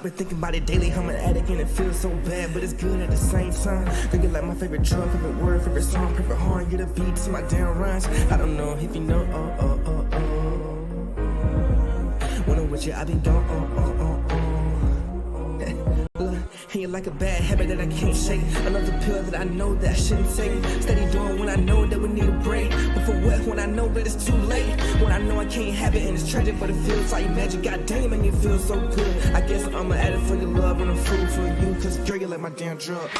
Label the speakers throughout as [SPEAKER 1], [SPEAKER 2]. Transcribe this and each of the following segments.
[SPEAKER 1] been thinking about it daily. I'm an addict and it feels so bad, but it's good at the same time. Thinking like my favorite drug, favorite word, favorite song, perfect horn, get a beat to my damn rhymes. I don't know if you know, when I'm with you, I be gone, And you're like a bad habit that I can't shake. Another pill that I know that I shouldn't take. Steady doing when I know that we need a break. But for what? When I know that it's too late. When I know I can't have it and it's tragic, but it feels like magic. God damn, and it feels so good. I guess I'm an addict for your love and a fool for you. Cause girl, you're like my damn drug.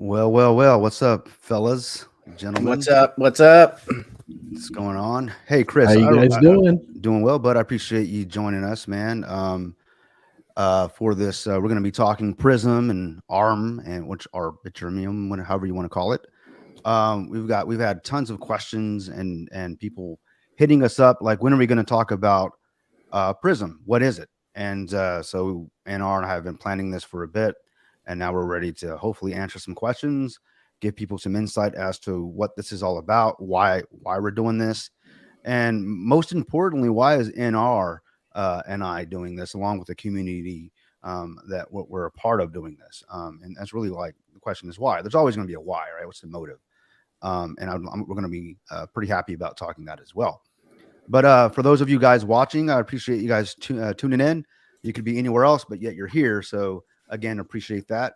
[SPEAKER 2] Well. What's up, fellas, gentlemen?
[SPEAKER 3] What's up? What's
[SPEAKER 2] going on? Hey, Chris.
[SPEAKER 4] How you guys doing?
[SPEAKER 2] Doing well, bud. I appreciate you joining us, man. For this, we're going to be talking Prysm and ARM, and which are Ytterbium, however you want to call it. We've had tons of questions and people hitting us up like, when are we going to talk about Prysm? What is it? And so NR and I have been planning this for a bit. And now we're ready to hopefully answer some questions, give people some insight as to what this is all about, why we're doing this, and most importantly, why is NR and I doing this along with the community that we're a part of doing this. And that's really like the question is why. There's always going to be a why, right? What's the motive? And we're going to be pretty happy about talking that as well. But for those of you guys watching, I appreciate you guys tuning in. You could be anywhere else, but yet you're here. So again, appreciate that.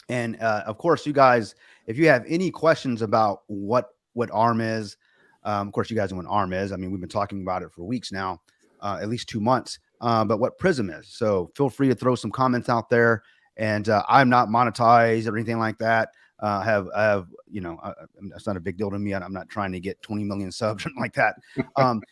[SPEAKER 2] And of course, you guys, if you have any questions about what ARM is, of course, you guys know what ARM is. I mean, we've been talking about it for weeks now, at least 2 months, but what Prysm is. So feel free to throw some comments out there. And I'm not monetized or anything like that. I have, you know, that's not a big deal to me. I'm not trying to get 20 million subs or like that.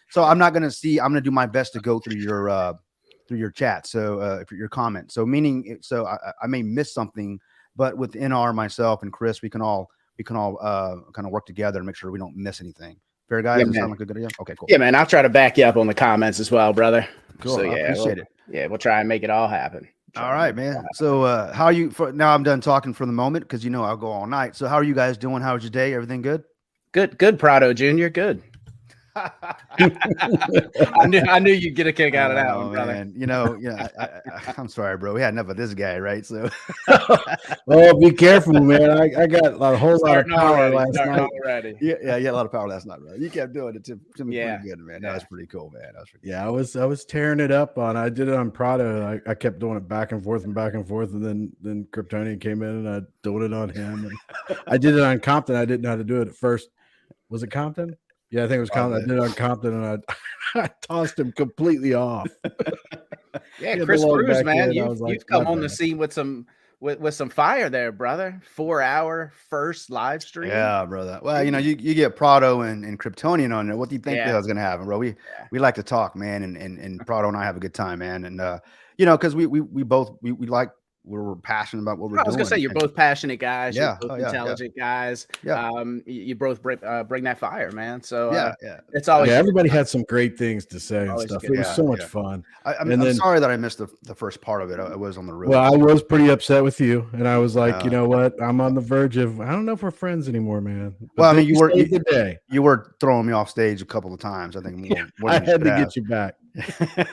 [SPEAKER 2] So I'm not going to I'm going to do my best to go through your chat. So if your comment, so meaning, so I may miss something, but with NR, myself and Chris, we can all kind of work together and make sure we don't miss anything. Fair, guys?
[SPEAKER 3] Yeah,
[SPEAKER 2] Does that sound like a good idea? Okay, cool.
[SPEAKER 3] Yeah, man. I'll try to back you up on the comments as well, brother.
[SPEAKER 2] Cool.
[SPEAKER 3] So,
[SPEAKER 2] I appreciate it.
[SPEAKER 3] Yeah, we'll try and make it all happen.
[SPEAKER 2] All right, man. So how are you now? I'm done talking for the moment because you know I'll go all night. So how are you guys doing? How was your day? Everything good?
[SPEAKER 3] Good, Prado Jr. Good. I knew you'd get a kick out of that one, brother.
[SPEAKER 2] Man. You know, I'm sorry, bro. We had enough of this guy, right? So,
[SPEAKER 4] oh, be careful, man. I got a whole lot of power last night.
[SPEAKER 2] Already. Yeah, you had a lot of power last night, bro. You kept doing it to me pretty good, man. That was pretty cool, man. That was pretty
[SPEAKER 4] cool. I was tearing it up I did it on Prado. I kept doing it back and forth, and then CRYPTONIAN came in and I doing it on him. And I did it on Compton. I didn't know how to do it at first. Was it Compton? Yeah, I think it was Compton. I did it on Compton, and I tossed him completely off.
[SPEAKER 3] Yeah, Chris Cruz, man, you've come on the scene with some fire there, brother. 4-hour first live stream.
[SPEAKER 2] Yeah, brother. Well, you know, you get Prado and CRYPTONIAN on there. What do you think the hell's gonna happen, bro? We like to talk, man, and Prado and I have a good time, man. And you know, because we both like. We're passionate about what we're doing.
[SPEAKER 3] I was gonna say you're both passionate guys.
[SPEAKER 2] Yeah,
[SPEAKER 3] you're both intelligent guys.
[SPEAKER 2] Yeah.
[SPEAKER 3] You both bring that fire, man. So
[SPEAKER 4] it's always everybody had some great things to say and stuff. It was so much fun.
[SPEAKER 2] I'm sorry that I missed the first part of it. I was on the road.
[SPEAKER 4] Well, I was pretty upset with you, and I was like, you know what? I'm on the verge of. I don't know if we're friends anymore, man. But
[SPEAKER 2] well, I mean, you were throwing me off stage a couple of times. I think more
[SPEAKER 4] I had to get you back.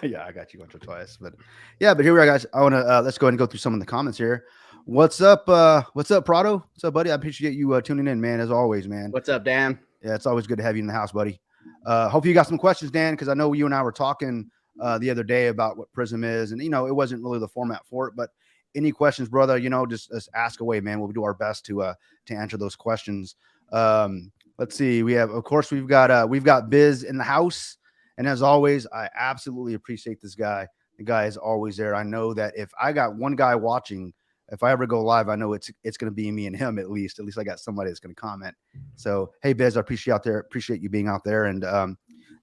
[SPEAKER 2] Yeah, I got you once or twice, but yeah, but here we are, guys. I want to let's go ahead and go through some of the comments here. What's up, Prado? What's up, buddy? I appreciate you tuning in, man, as always, man.
[SPEAKER 3] What's up, Dan?
[SPEAKER 2] Yeah, it's always good to have you in the house, buddy. Hopefully you got some questions, Dan, because I know you and I were talking the other day about what Prysm is, and it wasn't really the format for it, but any questions, brother, just ask away, man. We'll do our best to answer those questions. Let's see. We've got Biz in the house, and as always, I absolutely appreciate this guy. The guy is always there. I know that if I got one guy watching, if I ever go live, I know it's going to be me and him at least. At least I got somebody that's going to comment. So, hey, Biz, I appreciate you being out there and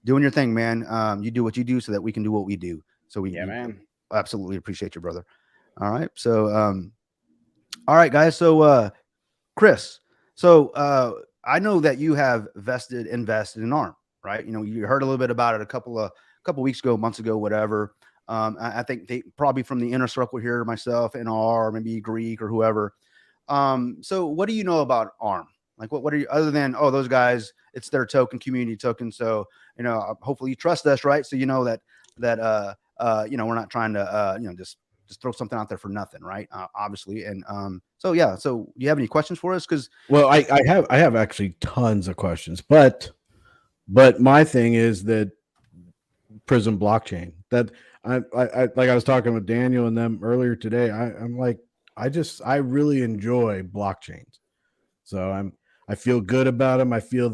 [SPEAKER 2] doing your thing, man. You do what you do so that we can do what we do. So
[SPEAKER 3] man,
[SPEAKER 2] absolutely appreciate you, brother. All right. So, all right, guys. So, Chris, I know that you have invested in ARM, right? You heard a little bit about it a couple weeks ago, months ago, whatever. I think they probably from the inner circle here, myself, NR, maybe Greek or whoever. So what do you know about ARM? Like what are you, other than, those guys, it's their token, community token. So, hopefully you trust us, right? So, that we're not trying to, just throw something out there for nothing. Right. Obviously. And, so do you have any questions for us?
[SPEAKER 4] Well, I have actually tons of questions, but my thing is that Prysm blockchain that I like I was talking with Daniel and them earlier today. I'm like, I really enjoy blockchains. So I feel good about them. I feel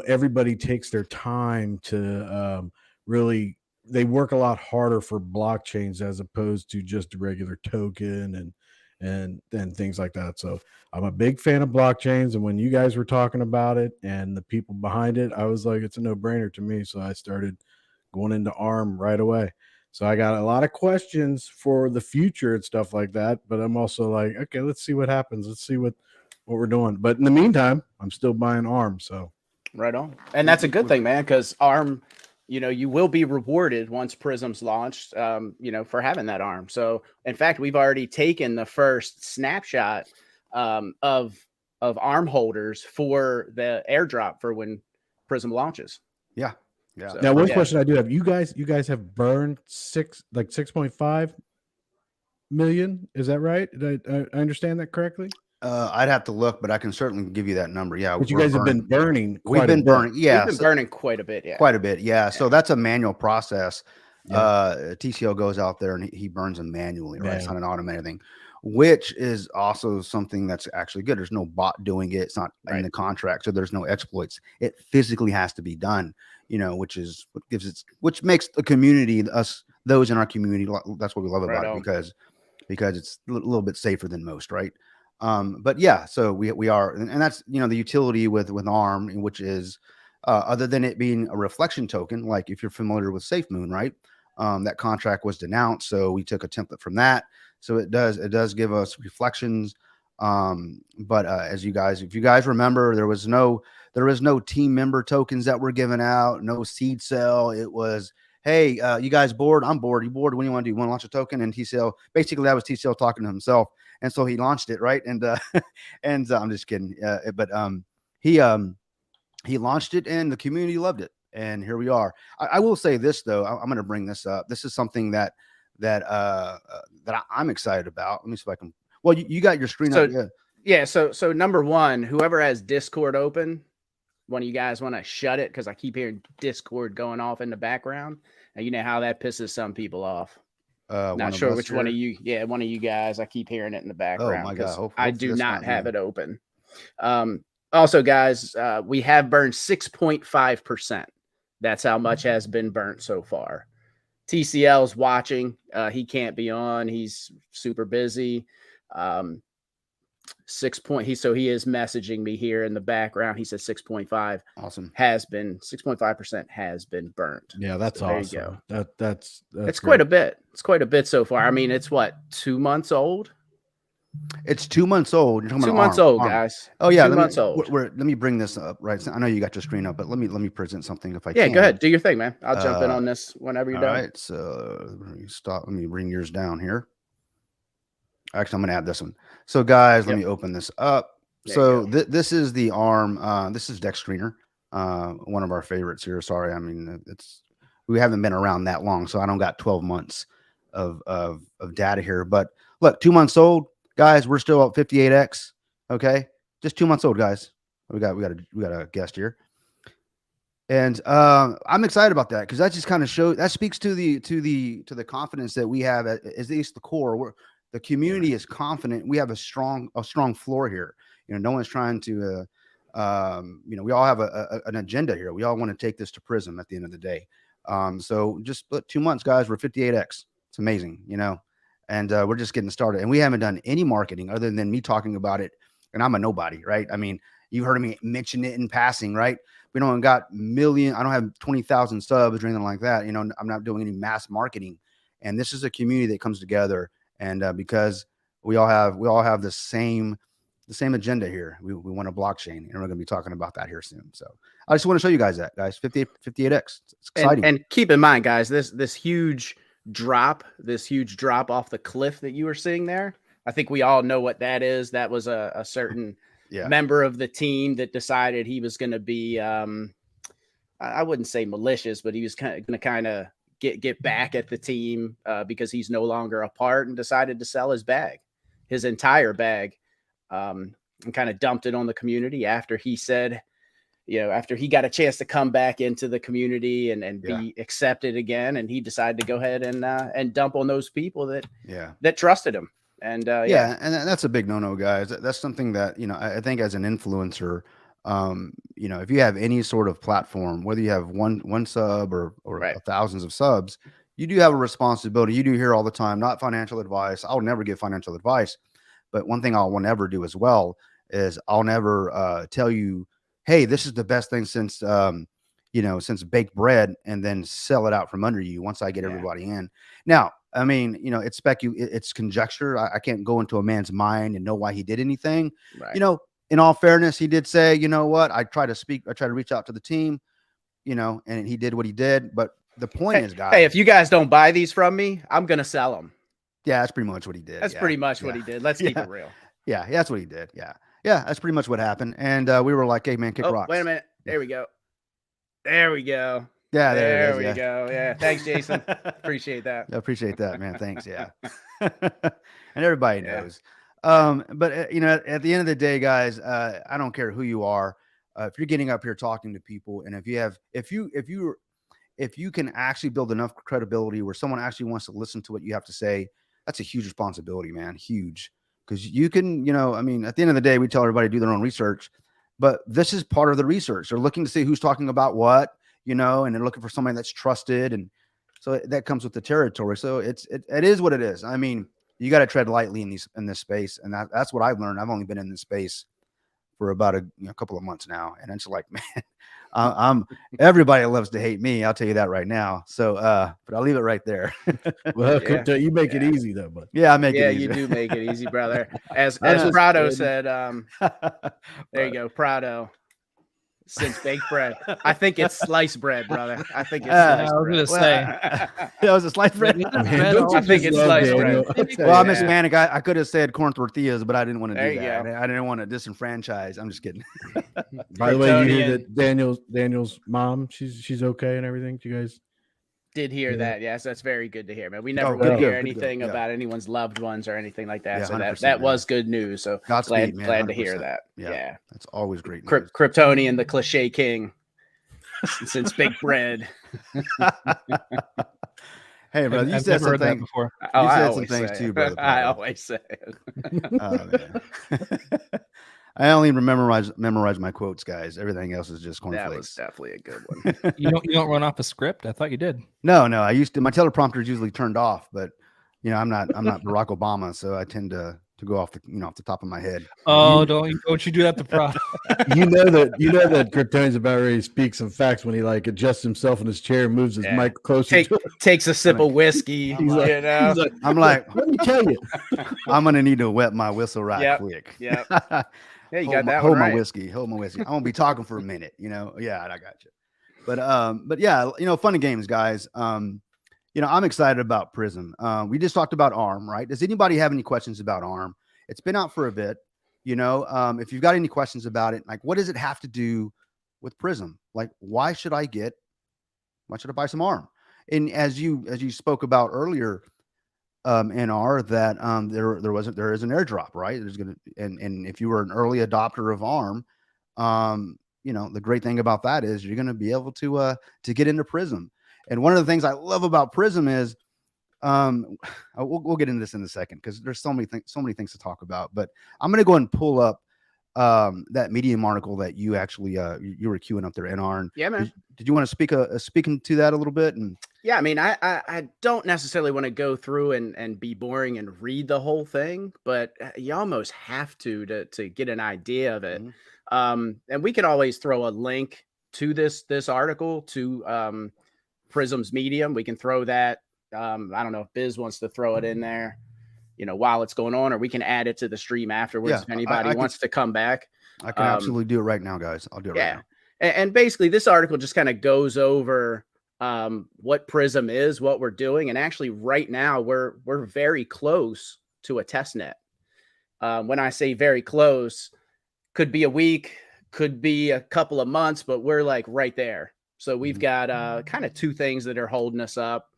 [SPEAKER 4] everybody takes their time to really, they work a lot harder for blockchains as opposed to just a regular token and things like that. So I'm a big fan of blockchains. And when you guys were talking about it and the people behind it, I was like, it's a no-brainer to me. So I started going into ARM right away. So I got a lot of questions for the future and stuff like that. But I'm also like, okay, let's see what happens. Let's see what we're doing. But in the meantime, I'm still buying ARM. So
[SPEAKER 3] right on. And that's a good thing, man, because ARM, you will be rewarded once Prysm's launched, for having that ARM. So in fact, we've already taken the first snapshot of ARM holders for the airdrop for when Prysm launches.
[SPEAKER 2] Yeah. Yeah.
[SPEAKER 4] So, now, one question I do have: you guys have burned 6.5 million. Is that right? Did I understand that correctly?
[SPEAKER 2] I'd have to look, but I can certainly give you that number. Yeah,
[SPEAKER 4] but you guys have been burning.
[SPEAKER 2] We've been burning. Yeah,
[SPEAKER 3] we've been burning quite a bit. Yeah,
[SPEAKER 2] quite a bit. Yeah. So that's a manual process. Yeah. TCL goes out there and he burns them manually. Right, it's not an automated thing, which is also something that's actually good. There's no bot doing it. It's not in the contract, so there's no exploits. It physically has to be done. Which makes the community, those in our community, that's what we love about it because it's a little bit safer than most, right? But yeah, so we are, and that's the utility with ARM, which is other than it being a reflection token, like if you're familiar with SafeMoon, right? That contract was denounced, so we took a template from that. So it does give us reflections. But if you guys remember, there was no team member tokens that were given out, no seed sell. It was, hey, you guys bored? I'm bored. You bored? What do you want to do? You want to launch a token? And TCL, basically that was TCL talking to himself. And so he launched it, right? And I'm just kidding. But he launched it and the community loved it. And here we are. I will say this though. I'm going to bring this up. This is something that I'm excited about. Let me see if I can. Well, you got your screen up.
[SPEAKER 3] Yeah. So number one, whoever has Discord open, one of you guys want to shut it because I keep hearing Discord going off in the background, and you know how that pisses some people off. Not sure which one of you. Yeah, one of you guys. I keep hearing it in the background.
[SPEAKER 2] Oh my God! Hopefully
[SPEAKER 3] I do not have it open. Also, guys, we have burned 6.5%. That's how much has been burnt so far. TCL's watching. He can't be on. He's super busy. He is messaging me here in the background. He says 6.5.
[SPEAKER 2] Awesome.
[SPEAKER 3] 6.5% has been burnt.
[SPEAKER 4] Yeah, that's awesome. There you go. That's
[SPEAKER 3] it's quite a bit. It's quite a bit so far. I mean, it's what, 2 months old?
[SPEAKER 2] It's 2 months old. You're talking
[SPEAKER 3] 2 months old, guys.
[SPEAKER 2] Oh yeah,
[SPEAKER 3] 2 months old.
[SPEAKER 2] Let me bring this up. Right, so I know you got your screen up, but let me present something if I can.
[SPEAKER 3] Yeah, go ahead. Do your thing, man. I'll jump in on this whenever you're done.
[SPEAKER 2] All right. So let me bring yours down here. Actually, I'm going to add this one. So, guys, let me open this up. So this is the ARM. This is Dex Screener, one of our favorites here. Sorry, I mean we haven't been around that long, so I don't got 12 months of data here. But look, 2 months old, guys. We're still at 58x. Okay, just 2 months old, guys. We got a guest here. And I'm excited about that because that just kind of shows, that speaks to the confidence that we have at least the core. The community is confident. We have a strong floor here. No one's trying to, we all have an agenda here. We all want to take this to Prysm at the end of the day. So just 2 months, guys, we're 58x. It's amazing, and we're just getting started. And we haven't done any marketing other than me talking about it. And I'm a nobody, right? I mean, you've heard me mention it in passing, right? We don't got I don't have 20,000 subs or anything like that. I'm not doing any mass marketing. And this is a community that comes together. And because we all have the same agenda here. We want a blockchain, and we're going to be talking about that here soon. So I just want to show you guys that, guys. 58x. It's exciting.
[SPEAKER 3] And keep in mind, guys, this huge drop off the cliff that you were seeing there. I think we all know what that is. That was a certain member of the team that decided he was going to be, I wouldn't say malicious, but he was going to kind of get back at the team because he's no longer a part, and decided to sell his entire bag, and kind of dumped it on the community after he said, after he got a chance to come back into the community and be accepted again, and he decided to go ahead and dump on those people that trusted him. And
[SPEAKER 2] and that's a big no-no, guys. That's something that, I think as an influencer, if you have any sort of platform, whether you have one sub or thousands of subs, you do have a responsibility. You do hear all the time, not financial advice. I'll never give financial advice. But one thing I will never do as well is I'll never tell you, hey, this is the best thing since baked bread, and then sell it out from under you once I get everybody in. Now, I mean, it's conjecture. I can't go into a man's mind and know why he did anything. Right. In all fairness, he did say, you know what, I try to reach out to the team, and he did what he did. But the point is, guys,
[SPEAKER 3] hey, if you guys don't buy these from me, I'm going to sell them.
[SPEAKER 2] Yeah, that's pretty much what he did.
[SPEAKER 3] That's pretty much what he did. Let's keep it real.
[SPEAKER 2] Yeah, that's what he did. Yeah, that's pretty much what happened. And we were like, hey, man, kick rocks.
[SPEAKER 3] Wait a minute. There we go.
[SPEAKER 2] Yeah,
[SPEAKER 3] there we go. Yeah, thanks, Jason. Appreciate that.
[SPEAKER 2] I appreciate that, man. Thanks. Yeah. And everybody knows. But at the end of the day, guys, I don't care who you are. If you're getting up here talking to people, and if you can actually build enough credibility where someone actually wants to listen to what you have to say, that's a huge responsibility, man. Huge. Because you can, at the end of the day, we tell everybody to do their own research, but this is part of the research. They're looking to see who's talking about what, and they're looking for somebody that's trusted. And so that comes with the territory. So it is what it is. I mean, you got to tread lightly in this space. And that's what I've learned. I've only been in this space for about a couple of months now. And it's like, man, everybody loves to hate me. I'll tell you that right now. So, but I'll leave it right there.
[SPEAKER 4] Well, you make it easy though, but
[SPEAKER 2] I make it easy.
[SPEAKER 3] You do make it easy, brother. As Prado said, there you go, Prado. Since baked bread, I think it's sliced bread, brother. I think it's sliced bread.
[SPEAKER 5] I was gonna say
[SPEAKER 2] that was a sliced bread.
[SPEAKER 3] I think it's sliced bread.
[SPEAKER 2] Well, I'm Hispanic. I could have said corn tortillas, but I didn't want to do that. I didn't want to disenfranchise. I'm just kidding.
[SPEAKER 4] By the way, you hear that Daniel's mom, she's okay and everything. You guys
[SPEAKER 3] did hear that? Yes, that's very good to hear, man. We never hear anything about anyone's loved ones or anything like that. So that was good news. So glad to hear that. Yeah,
[SPEAKER 2] that's always great news.
[SPEAKER 3] CRYPTONIAN, the cliche king, since baked bread.
[SPEAKER 2] Hey, brother, you said something before. You said some things too, brother.
[SPEAKER 3] I always say it.
[SPEAKER 2] Oh, man. I only memorize my quotes, guys. Everything else is just cornflakes.
[SPEAKER 3] That was definitely a good one.
[SPEAKER 5] You don't run off a script? I thought you did.
[SPEAKER 2] No. I used to. My teleprompter is usually turned off, but I'm not Barack Obama, so I tend to go off the top of my head.
[SPEAKER 5] Oh, don't you do that to Prado?
[SPEAKER 4] you know that CRYPTONIAN's about ready to speak some facts when he adjusts himself in his chair and moves his mic closer.
[SPEAKER 3] Takes a sip of whiskey.
[SPEAKER 2] I'm like,
[SPEAKER 4] let me tell you,
[SPEAKER 2] I'm gonna need to wet my whistle quick.
[SPEAKER 3] Yeah. Yeah, you got that.
[SPEAKER 2] Hold my whiskey. I'm gonna be talking for a minute. Yeah, I got you. But yeah, fun and games, guys. I'm excited about Prysm. We just talked about ARM, right? Does anybody have any questions about ARM? It's been out for a bit. If you've got any questions about it, what does it have to do with Prysm? Why should I buy some ARM? and as you spoke about earlier, NR, that there is an airdrop, right? There's gonna and if you were an early adopter of ARM, the great thing about that is you're gonna be able to get into Prysm. And one of the things I love about Prysm is we'll get into this in a second because there's so many things to talk about. But I'm gonna go ahead and pull up that Medium article that you actually you were queuing up there, NR. And
[SPEAKER 3] Yeah, man.
[SPEAKER 2] did you want to speaking to that a little bit? And
[SPEAKER 3] Yeah, I mean, I don't necessarily want to go through and be boring and read the whole thing, but you almost have to get an idea of it. And we can always throw a link to this article to Prysm's Medium. We can throw that. I don't know if Biz wants to throw it in there, while it's going on, or we can add it to the stream afterwards if anybody wants to come back.
[SPEAKER 2] I can absolutely do it right now, guys. I'll do it right now.
[SPEAKER 3] And basically, this article just kind of goes over what Prysm is, what we're doing, and actually, right now we're very close to a test net. When I say very close, could be a week, could be a couple of months, but we're like right there. So we've got kind of two things that are holding us up.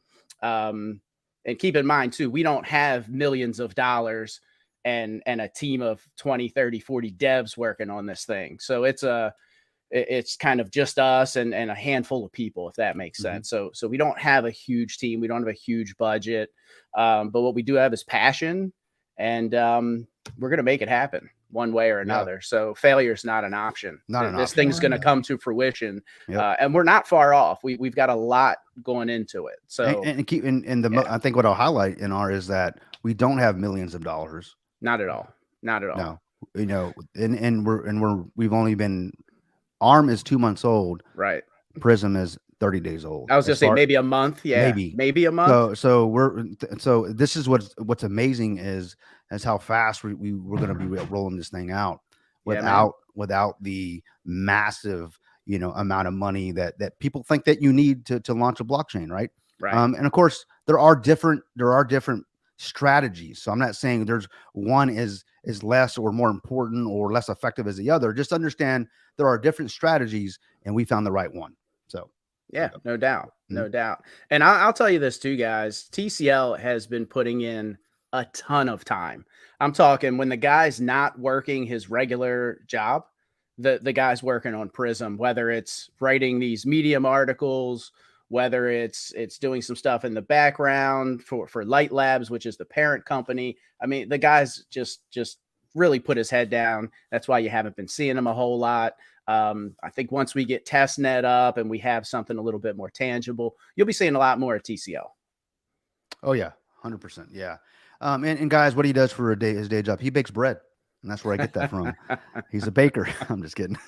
[SPEAKER 3] And keep in mind too, we don't have millions of dollars and a team of 20, 30, 40 devs working on this thing. So it's kind of just us and a handful of people, if that makes sense. So we don't have a huge team. We don't have a huge budget. But what we do have is passion, and we're going to make it happen one way or another. Yeah. So failure is not an option. This thing's going to come to fruition. Yep. And we're not far off. We've got a lot going into it. So
[SPEAKER 2] I think what I'll highlight in our is that we don't have millions of dollars.
[SPEAKER 3] Not at all. Not at all.
[SPEAKER 2] No, we've only been, ARM is 2 months old.
[SPEAKER 3] Right.
[SPEAKER 2] Prysm is 30 days old.
[SPEAKER 3] I was just saying maybe a month. Yeah. Maybe a month.
[SPEAKER 2] So this is what's amazing is how fast we're going to be rolling this thing out without the massive, amount of money that people think that you need to launch a blockchain. Right.
[SPEAKER 3] Right.
[SPEAKER 2] And of course there are different strategies. So I'm not saying there's one is less or more important or less effective as the other. Just understand there are different strategies, and we found the right one. So
[SPEAKER 3] yeah, no doubt. No doubt. And I'll tell you this too, guys. TCL has been putting in a ton of time. I'm talking when the guy's not working his regular job, the guy's working on Prysm, whether it's writing these Medium articles, whether it's doing some stuff in the background for Light Labs, which is the parent company. I mean, the guy's just really put his head down. That's why you haven't been seeing him a whole lot. I think once we get testnet up and we have something a little bit more tangible, you'll be seeing a lot more at TCL.
[SPEAKER 2] Oh yeah, 100%. Yeah. And guys, what he does for his day job, he bakes bread, and that's where I get that from. He's a baker. I'm just kidding.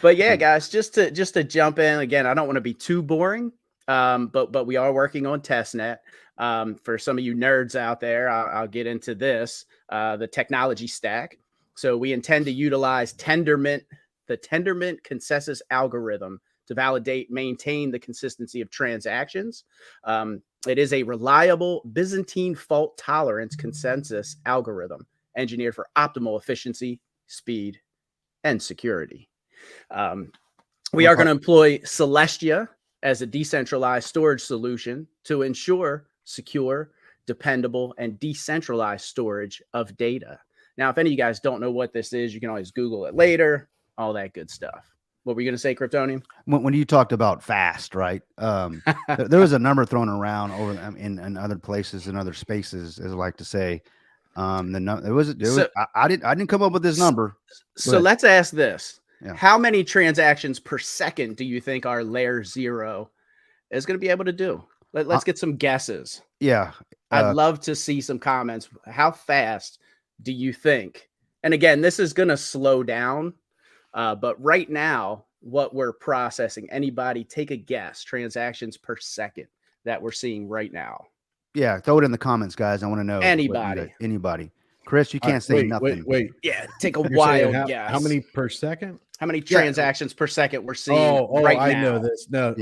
[SPEAKER 3] But yeah, guys, just to jump in again, I don't want to be too boring. But we are working on testnet. For some of you nerds out there, I'll get into this, the technology stack. So we intend to utilize the Tendermint consensus algorithm to validate, maintain the consistency of transactions. It is a reliable Byzantine fault tolerance consensus algorithm engineered for optimal efficiency, speed, and security. We are going to employ Celestia as a decentralized storage solution to ensure secure, dependable, and decentralized storage of data. Now, if any of you guys don't know what this is, you can always Google it later, all that good stuff. What were you going to say, Kryptonian?
[SPEAKER 2] When you talked about fast, right? There was a number thrown around over in other places, in other spaces, as I like to say. I didn't come up with this number.
[SPEAKER 3] So let's ask this. Yeah. How many transactions per second do you think our layer 0 is going to be able to do? Let's get some guesses.
[SPEAKER 2] Yeah.
[SPEAKER 3] I'd love to see some comments. How fast do you think? And again, this is going to slow down. But right now, what we're processing, anybody take a guess, transactions per second that we're seeing right now.
[SPEAKER 2] Yeah. Throw it in the comments, guys. I want to know.
[SPEAKER 3] Anybody.
[SPEAKER 2] Chris, you can't say nothing.
[SPEAKER 3] Wait. Yeah. Take a wild guess.
[SPEAKER 4] How many per second?
[SPEAKER 3] How many transactions per second we're seeing right now?
[SPEAKER 4] I know this. No,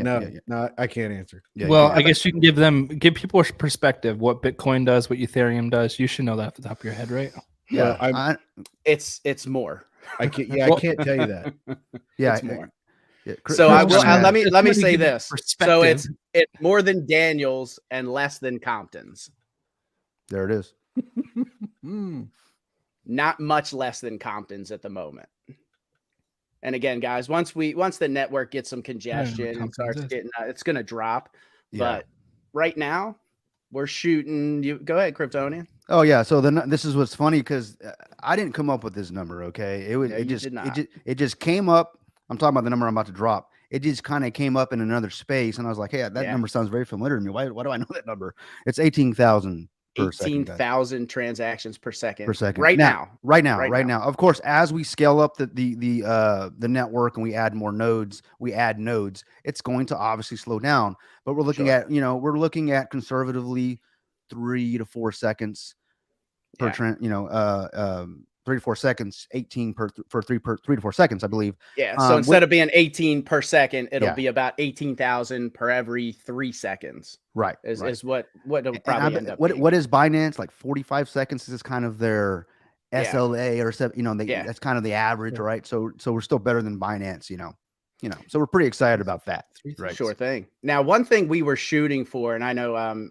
[SPEAKER 4] I can't answer.
[SPEAKER 5] I guess you can give people a perspective, what Bitcoin does, what Ethereum does. You should know that off the top of your head, right?
[SPEAKER 3] Yeah. It's more.
[SPEAKER 4] I can't tell you that.
[SPEAKER 2] Yeah.
[SPEAKER 3] It's more.
[SPEAKER 2] Yeah,
[SPEAKER 3] So I will.
[SPEAKER 2] Kryptonian.
[SPEAKER 3] Let me
[SPEAKER 5] Just to
[SPEAKER 3] say
[SPEAKER 5] give you
[SPEAKER 3] this. So
[SPEAKER 5] perspective.
[SPEAKER 3] it's more than Daniels and less than Compton's.
[SPEAKER 2] There it is.
[SPEAKER 3] Not much less than Compton's at the moment. And again, guys, once the network gets some congestion and
[SPEAKER 5] Compton's
[SPEAKER 3] starts
[SPEAKER 5] is.
[SPEAKER 3] getting, it's going to drop.
[SPEAKER 2] Yeah.
[SPEAKER 3] But right now, we're shooting. You go ahead, Kryptonian.
[SPEAKER 2] Oh yeah. So this is what's funny because I didn't come up with this number. Okay,
[SPEAKER 3] No, you did not.
[SPEAKER 2] it just came up. I'm talking about the number I'm about to drop. It just kind of came up in another space, and I was like, hey, that
[SPEAKER 3] Yeah.
[SPEAKER 2] number sounds very familiar to me. Why do I know that number? It's 18,000 per second.
[SPEAKER 3] 18,000 transactions per second.
[SPEAKER 2] Per second.
[SPEAKER 3] Right now.
[SPEAKER 2] Right now. Of course, as we scale up the network and we add more nodes, it's going to obviously slow down. But we're looking at, we're looking at conservatively 3 to 4 seconds per trend, 3 to 4 seconds, 18 for 3 to 4 seconds, I believe.
[SPEAKER 3] Yeah. So instead of being 18 per second, it'll be about 18,000 per every 3 seconds.
[SPEAKER 2] Right.
[SPEAKER 3] Is what it'll probably end up being.
[SPEAKER 2] What is Binance? Like 45 seconds is kind of their SLA or that's kind of the average, right? So we're still better than Binance, so we're pretty excited about that. Right.
[SPEAKER 3] Sure thing. Now, one thing we were shooting for, and I know,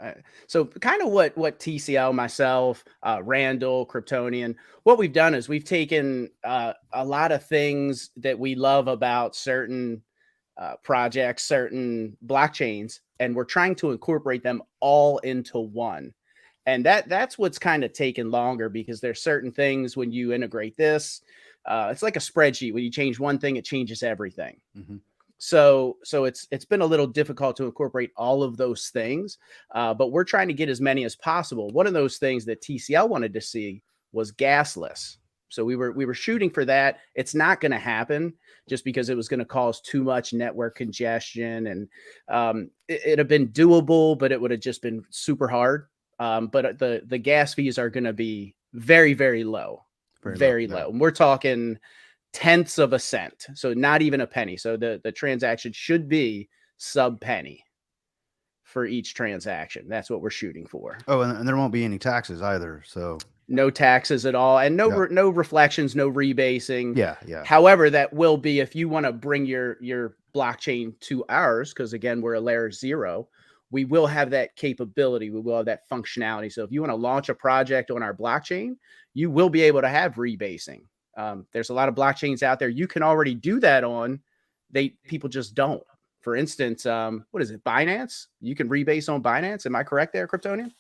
[SPEAKER 3] so kind of what TCL, myself, Randall, Kryptonian, what we've done is we've taken a lot of things that we love about certain projects, certain blockchains, and we're trying to incorporate them all into one. And that's what's kind of taken longer because there's certain things when you integrate this, it's like a spreadsheet. When you change one thing, it changes everything.
[SPEAKER 2] Mm-hmm.
[SPEAKER 3] So it's been a little difficult to incorporate all of those things, but we're trying to get as many as possible. One of those things that TCL wanted to see was gasless. So we were shooting for that. It's not going to happen just because it was going to cause too much network congestion, and it'd have been doable, but it would have just been super hard. But the gas fees are going to be very, very low, very low. And we're talking tenths of a cent, so not even a penny. So the transaction should be sub penny for each transaction. That's what we're shooting for.
[SPEAKER 2] Oh, and there won't be any taxes either. So
[SPEAKER 3] no taxes at all, and no reflections, no rebasing.
[SPEAKER 2] Yeah.
[SPEAKER 3] However, that will be if you want to bring your blockchain to ours, because again, we're a layer 0. We will have that capability. We will have that functionality. So if you want to launch a project on our blockchain, you will be able to have rebasing. There's a lot of blockchains out there you can already do that on. People just don't. For instance, what is it? Binance? You can rebase on Binance. Am I correct there, Kryptonian?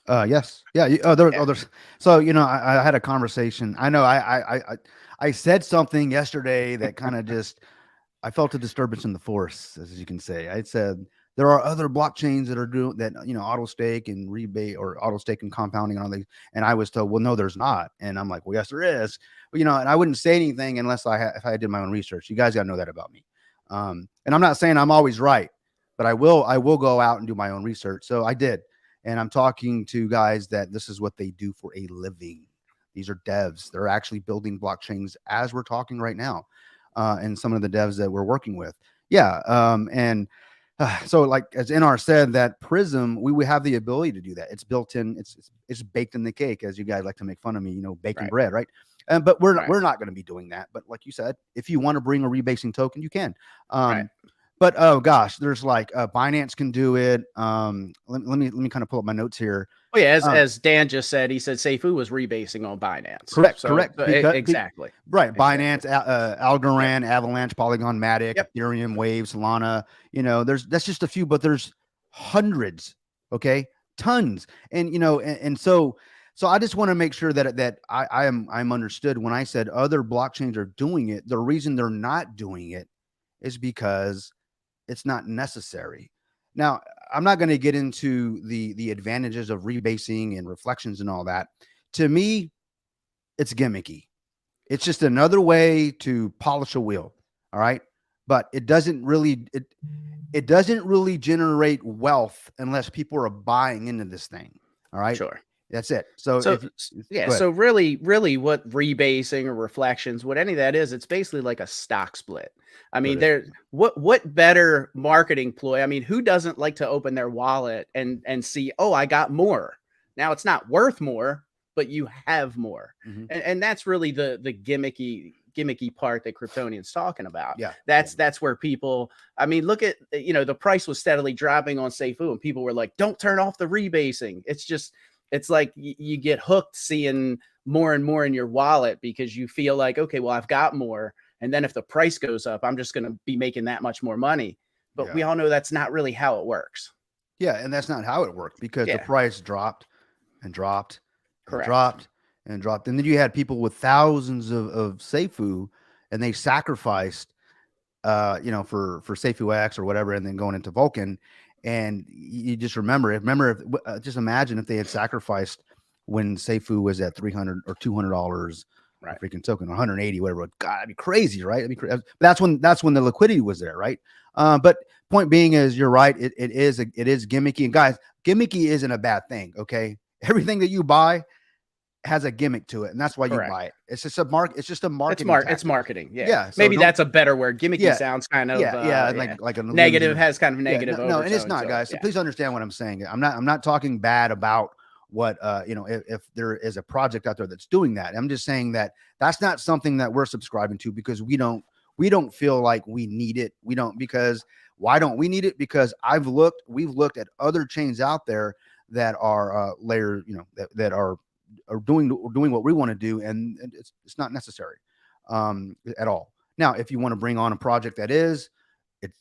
[SPEAKER 2] Yes. Yeah. There's so I had a conversation. I know I said something yesterday that kind of just I felt a disturbance in the force, as you can say. I said there are other blockchains that are doing that, auto stake and rebate or auto stake and compounding and all these. And I was told, well, no, there's not. And I'm like, well, yes, there is. But, and I wouldn't say anything unless if I did my own research. You guys got to know that about me. And I'm not saying I'm always right, but I will go out and do my own research. So I did. And I'm talking to guys that this is what they do for a living. These are devs. They're actually building blockchains as we're talking right now. And some of the devs that we're working with. Yeah. So like as NR said, that Prysm, we have the ability to do that. It's built in, it's baked in the cake, as you guys like to make fun of me, baking bread, right? But we're not going to be doing that. But like you said, if you want to bring a rebasing token, you can. But oh gosh, there's like Binance can do it. Let me kind of pull up my notes here.
[SPEAKER 3] Oh yeah, as Dan just said, he said Seifu was rebasing on Binance.
[SPEAKER 2] Correct.
[SPEAKER 3] Exactly.
[SPEAKER 2] Right. Binance, Algorand, Avalanche, Polygon, Matic, Ethereum, Wave, Solana. That's just a few, but there's hundreds. Okay, tons. And so I just want to make sure that I'm understood when I said other blockchains are doing it. The reason they're not doing it is because it's not necessary. Now, I'm not going to get into the advantages of rebasing and reflections and all that. To me, it's gimmicky. It's just another way to polish a wheel. All right. But it doesn't really generate wealth unless people are buying into this thing. All right.
[SPEAKER 3] Sure.
[SPEAKER 2] That's it. So really
[SPEAKER 3] what rebasing or reflections, what any of that is, it's basically like a stock split. I mean, what better marketing ploy? I mean, who doesn't like to open their wallet and see, oh, I got more. Now it's not worth more, but you have more. Mm-hmm. And that's really the gimmicky gimmicky part that Kryptonian's talking about.
[SPEAKER 2] Yeah.
[SPEAKER 3] That's where people, I mean, look at, the price was steadily dropping on Seifu and people were like, don't turn off the rebasing. It's like you get hooked seeing more and more in your wallet because you feel like, okay, well, I've got more. And then if the price goes up, I'm just going to be making that much more money. But we all know that's not really how it works.
[SPEAKER 2] Yeah. And that's not how it worked because the price dropped and dropped and
[SPEAKER 3] Correct.
[SPEAKER 2] dropped and dropped. And then you had people with thousands of Seifu and they sacrificed, for Seifu X or whatever, and then going into Vulcan. And you just remember, just imagine if they had sacrificed when Seifu was at $300 or $200,
[SPEAKER 3] right?
[SPEAKER 2] Freaking token, 180, whatever. God, that'd be crazy, right? That's when the liquidity was there, right? But point being is, you're right. It is gimmicky, and guys, gimmicky isn't a bad thing. Okay, everything that you buy has a gimmick to it, and that's why you buy it. It's just a It's just a marketing.
[SPEAKER 3] It's marketing. Yeah.
[SPEAKER 2] Yeah. So
[SPEAKER 3] maybe that's a better word. Gimmicky sounds kind of
[SPEAKER 2] like a
[SPEAKER 3] negative, has kind of negative.
[SPEAKER 2] No, and it's not, guys. So please understand what I'm saying. I'm not talking bad about what if there is a project out there that's doing that. I'm just saying that that's not something that we're subscribing to because we don't feel like we need it. Because why don't we need it? Because we've looked at other chains out there that are that are doing what we want to do, and it's not necessary at all. Now, if you want to bring on a project that is,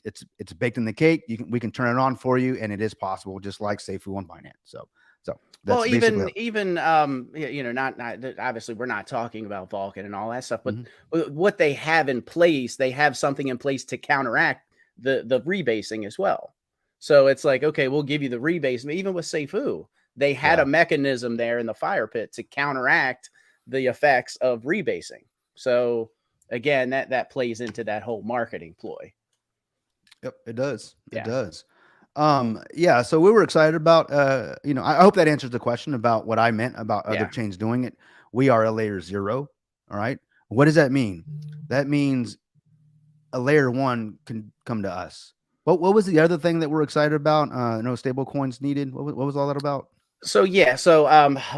[SPEAKER 2] it's baked in the cake, we can turn it on for you, and it is possible, just like Seifu on Binance. So that's
[SPEAKER 3] well, even not obviously we're not talking about Vulcan and all that stuff, but what they have in place, they have something in place to counteract the rebasing as well. So it's like, okay, we'll give you the rebasing. Even with Seifu, they had a mechanism there in the fire pit to counteract the effects of rebasing. So again, that plays into that whole marketing ploy.
[SPEAKER 2] Yep, it does. It does. So we were excited about I hope that answers the question about what I meant about other chains doing it. We are a layer 0. All right. What does that mean? That means a layer 1 can come to us. What was the other thing that we're excited about? No stable coins needed. What was all that about?
[SPEAKER 3] So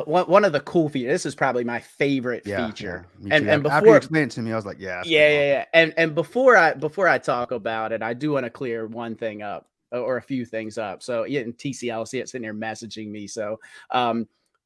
[SPEAKER 3] one of the cool features, this is probably my favorite feature. And before
[SPEAKER 2] after you explained it to me, I was like,
[SPEAKER 3] And before I talk about it, I do want to clear one thing up, or a few things up. So and TCL see it sitting here messaging me. So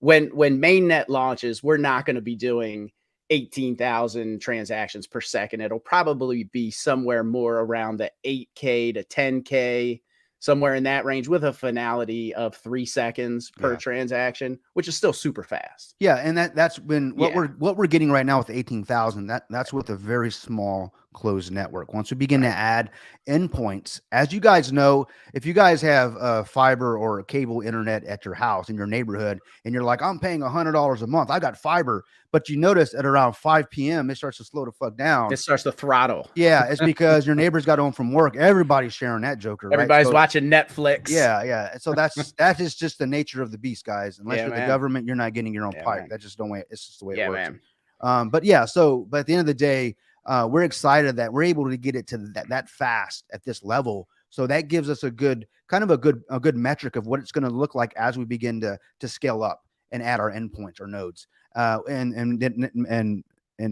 [SPEAKER 3] when mainnet launches, we're not going to be doing 18,000 transactions per second. It'll probably be somewhere more around the 8K to 10K, somewhere in that range, with a finality of 3 seconds per transaction, which is still super fast.
[SPEAKER 2] Yeah, and that's been what we're getting right now with 18,000. That's with a very small closed network. Once we begin to add endpoints, as you guys know, if you guys have fiber or cable internet at your house in your neighborhood, and you're like, I'm paying $100 a month, I got fiber, but you notice at around 5 p.m. it starts to slow the fuck down.
[SPEAKER 3] It starts to throttle.
[SPEAKER 2] Yeah, it's because your neighbors got home from work. Everybody's sharing that joker.
[SPEAKER 3] Everybody's watching Netflix.
[SPEAKER 2] Yeah. So that is just the nature of the beast, guys. Unless you're the government, you're not getting your own pipe. That's just it's just the way it works. Man. But at the end of the day, we're excited that we're able to get it to that fast at this level. So that gives us a good metric of what it's going to look like as we begin to scale up and add our endpoints or nodes. And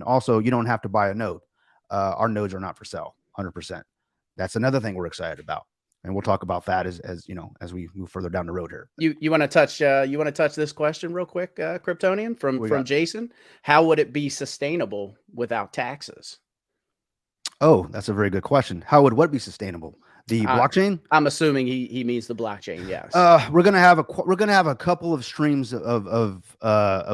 [SPEAKER 2] also, you don't have to buy a node. Our nodes are not for sale, 100%. That's another thing we're excited about, and we'll talk about that as we move further down the road here.
[SPEAKER 3] You want to touch this question real quick, Kryptonian, from Jason? How would it be sustainable without taxes?
[SPEAKER 2] Oh, that's a very good question. How would what be sustainable? The blockchain?
[SPEAKER 3] I'm assuming he means the blockchain. Yes.
[SPEAKER 2] We're gonna have a couple of streams of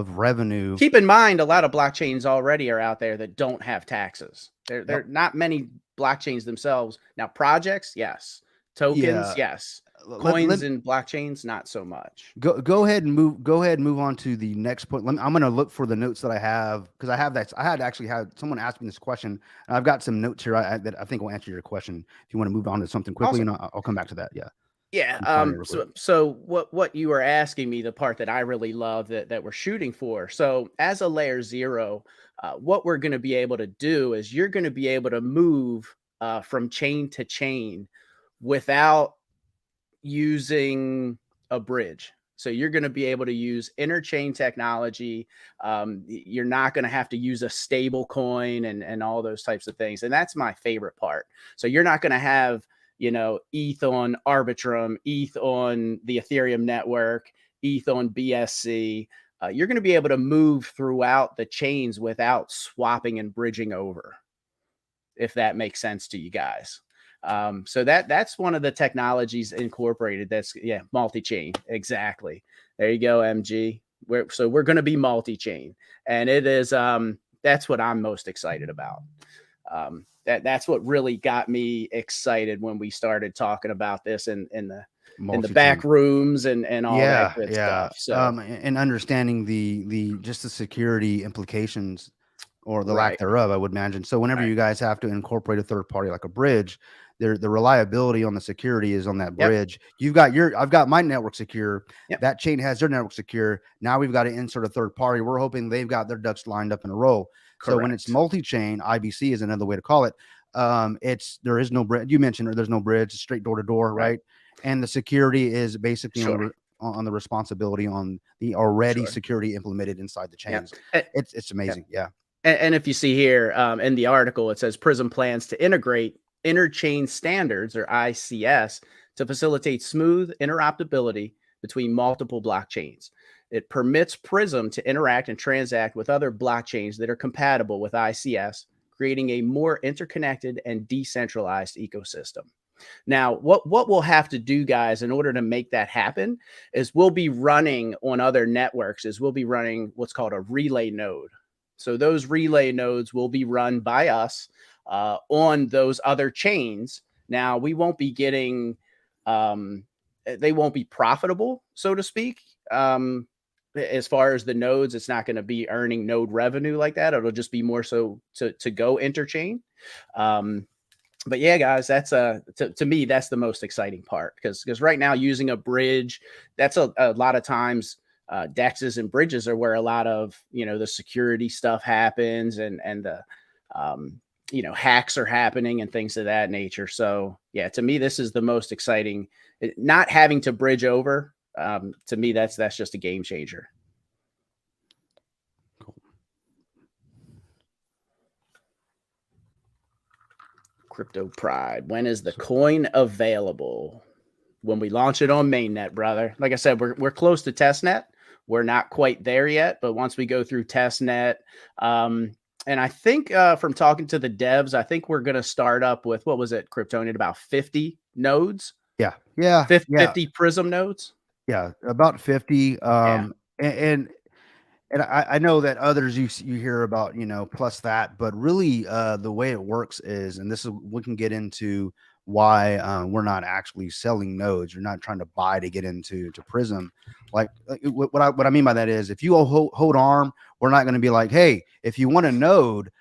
[SPEAKER 2] revenue.
[SPEAKER 3] Keep in mind, a lot of blockchains already are out there that don't have taxes. There are not many blockchains themselves. Now, projects, yes. Tokens, yes. Coins and blockchains, not so much.
[SPEAKER 2] Go ahead and move on to the next point. I'm going to look for the notes that I have, because I had actually had someone ask me this question, and I've got some notes here that I think will answer your question. If you want to move on to something quickly, awesome. And I'll come back to that.
[SPEAKER 3] Yeah. So what you were asking me, the part that I really love that we're shooting for. So as a layer 0, what we're going to be able to do is you're going to be able to move from chain to chain without using a bridge. So you're going to be able to use interchain technology. You're not going to have to use a stable coin and all those types of things. And that's my favorite part. So you're not going to have, ETH on Arbitrum, ETH on the Ethereum network, ETH on BSC. You're going to be able to move throughout the chains without swapping and bridging over, if that makes sense to you guys. So that's one of the technologies incorporated. That's multi-chain. Exactly. There you go, MG. We're going to be multi-chain, and it is, that's what I'm most excited about. That's what really got me excited when we started talking about this in the back rooms and all that good stuff. So,
[SPEAKER 2] and understanding the just the security implications or the lack thereof, I would imagine. So whenever you guys have to incorporate a third party like a bridge, the reliability on the security is on that bridge. I've got my network secure. That chain has their network secure. Now we've got to insert a third party. We're hoping they've got their ducks lined up in a row. So when it's multi-chain, IBC is another way to call it. There is no bridge. You mentioned there's no bridge, straight door to door, right? And the security is basically on the responsibility on the already security implemented inside the chains. It's amazing.
[SPEAKER 3] And if you see here in the article, it says Prysm plans to integrate interchain standards, or ICS, to facilitate smooth interoperability between multiple blockchains. It permits Prysm to interact and transact with other blockchains that are compatible with ICS, creating a more interconnected and decentralized ecosystem. Now, what we'll have to do, guys, in order to make that happen is we'll be running on other networks, we'll be running what's called a relay node. So those relay nodes will be run by us on those other chains. Now, we won't be getting, they won't be profitable, so to speak. As far as the nodes, it's not going to be earning node revenue like that. It'll just be more so to go interchain. But yeah, guys, that's to me, that's the most exciting part, because right now using a bridge, that's a lot of times DEXs and bridges are where a lot of, the security stuff happens and the, hacks are happening and things of that nature. So yeah, to me, this is the most exciting, not having to bridge over. To me, that's just a game changer.
[SPEAKER 2] Cool.
[SPEAKER 3] Crypto Pride. When is the coin available? When we launch it on mainnet, brother. Like I said, we're close to testnet. We're not quite there yet, but once we go through testnet, and I think from talking to the devs, I think we're going to start up with, what was it, CRYPTONIAN, about 50 nodes? 50 Prysm nodes.
[SPEAKER 2] Yeah, about 50. And I know that others you hear about, plus that, but really the way it works is, and this is, we can get into why we're not actually selling nodes. You're not trying to buy to get into Prysm. Like what I mean by that is, if you hold ARM, we're not going to be like, hey, if you want a node,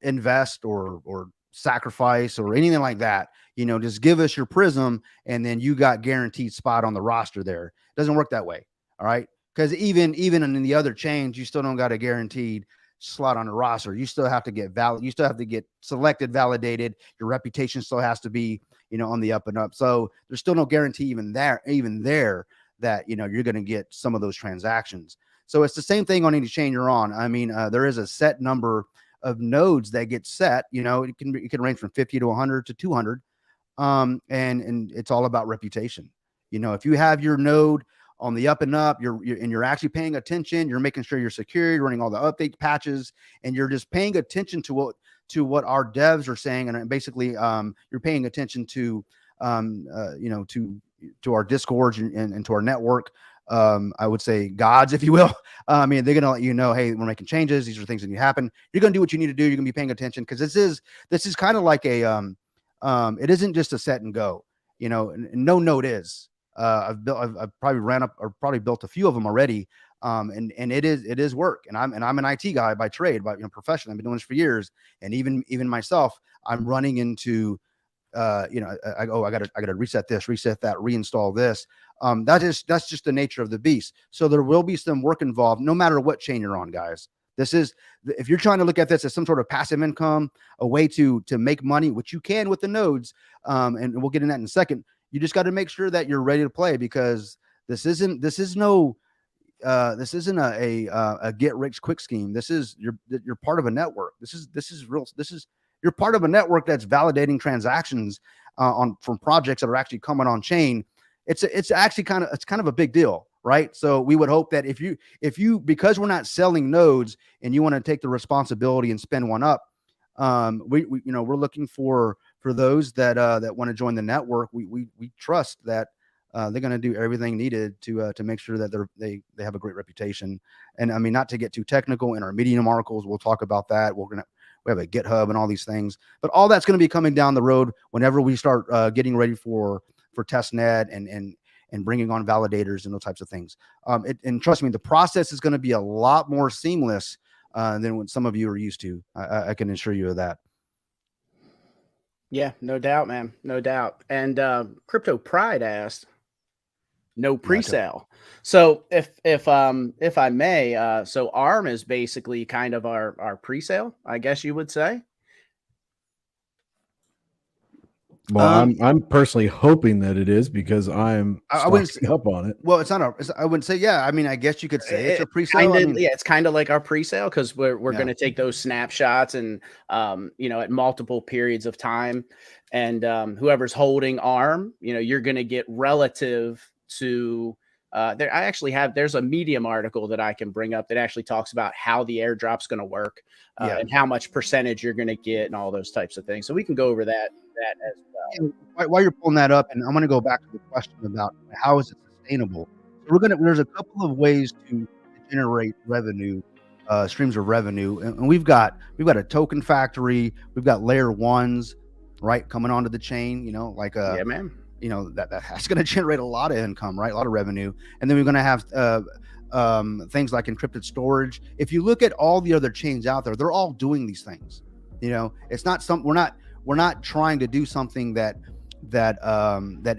[SPEAKER 2] invest or sacrifice or anything like that. Just give us your Prysm, and then you got guaranteed spot on the roster there. It doesn't work that way. All right. Because even in the other chains, you still don't got a guaranteed slot on the roster. You still have to get valid. You still have to get selected, validated. Your reputation still has to be, on the up and up. So there's still no guarantee even there that, you're going to get some of those transactions. So it's the same thing on any chain you're on. I mean, there is a set number of nodes that get set. It can range from 50 to 100 to 200. And it's all about reputation. If you have your node on the up and up, you're actually paying attention, you're making sure you're secure, you're running all the update patches, and you're just paying attention to what our devs are saying. And basically, you're paying attention to our Discord and to our network. I would say gods, if you will. I mean, they're going to let you know, hey, we're making changes. These are things that need to happen. You're going to do what you need to do. You're going to be paying attention, because this is kind of like a, it isn't just a set and go, no node is. I've probably built a few of them already. And it is work. And I'm an IT guy by trade, but professionally, I've been doing this for years. And even myself, I'm running into, I gotta reset this, reset that, reinstall this. That's just the nature of the beast. So there will be some work involved, no matter what chain you're on, guys. This is, if you're trying to look at this as some sort of passive income, a way to make money, which you can with the nodes, and we'll get in that in a second. You just got to make sure that you're ready to play, because This isn't a get rich quick scheme. This is you're part of a network. This is real. You're part of a network that's validating transactions from projects that are actually coming on chain. It's actually kind of a big deal, right? So we would hope that if you because we're not selling nodes and you want to take the responsibility and spin one up, we're looking for those that want to join the network. We trust that they're going to do everything needed to make sure that they have a great reputation. And I mean, not to get too technical, in our Medium articles, we'll talk about that. We have a GitHub and all these things, but all that's going to be coming down the road whenever we start getting ready for testnet and bringing on validators and those types of things. And trust me, the process is going to be a lot more seamless than what some of you are used to. I can assure you of that.
[SPEAKER 3] Yeah, no doubt, man. No doubt. And Crypto Pride asked, no pre-sale. So if I may, so ARM is basically kind of our pre-sale, I guess you would say.
[SPEAKER 4] Well, I'm personally hoping that it is, because I'm
[SPEAKER 2] I wouldn't
[SPEAKER 4] stocking up on it.
[SPEAKER 2] Well, I wouldn't say, yeah. I mean, I guess you could say it's a pre-sale.
[SPEAKER 3] It's kind of like our pre-sale, because we're going to take those snapshots and at multiple periods of time, and whoever's holding ARM, you're going to get relative to there's a Medium article that I can bring up that actually talks about how the airdrop's going to work, and how much percentage you're going to get and all those types of things. So we can go over that as well.
[SPEAKER 2] While you're pulling that up, and I'm going to go back to the question about how is it sustainable. So there's a couple of ways to generate revenue, streams of revenue, and we've got a token factory. We've got layer ones, right, coming onto the chain. Yeah,
[SPEAKER 3] man.
[SPEAKER 2] That's going to generate a lot of income, right? A lot of revenue. And then we're going to have things like encrypted storage. If you look at all the other chains out there, they're all doing these things. It's not we're not trying to do something that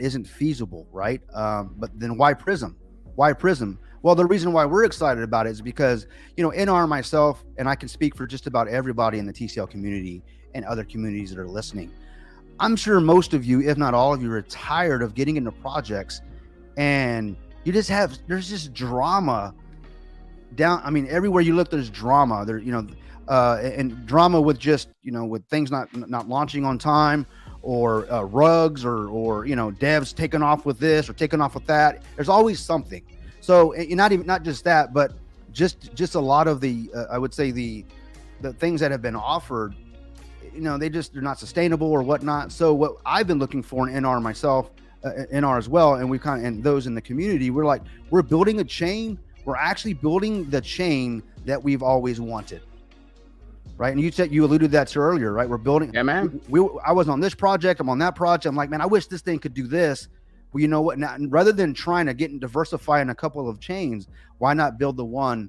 [SPEAKER 2] isn't feasible, right? But then why Prysm? Why Prysm? Well, the reason why we're excited about it is because, NR, myself, and I can speak for just about everybody in the TCL community and other communities that are listening. I'm sure most of you, if not all of you, are tired of getting into projects and there's just drama down. I mean, everywhere you look, there's drama there, and drama with just, with things not launching on time, or rugs, or devs taking off with this or taking off with that. There's always something. So not just that, but just a lot of the, I would say the things that have been offered, they're not sustainable or whatnot. So what I've been looking for in NR myself, NR as well, and and those in the community, we're building a chain. We're actually building the chain that we've always wanted, right? And you alluded that to earlier, right? We're building.
[SPEAKER 3] Yeah, man.
[SPEAKER 2] I was on this project. I'm on that project. I'm like, man, I wish this thing could do this. Well, you know what? Now, rather than trying to get and diversify in a couple of chains, why not build the one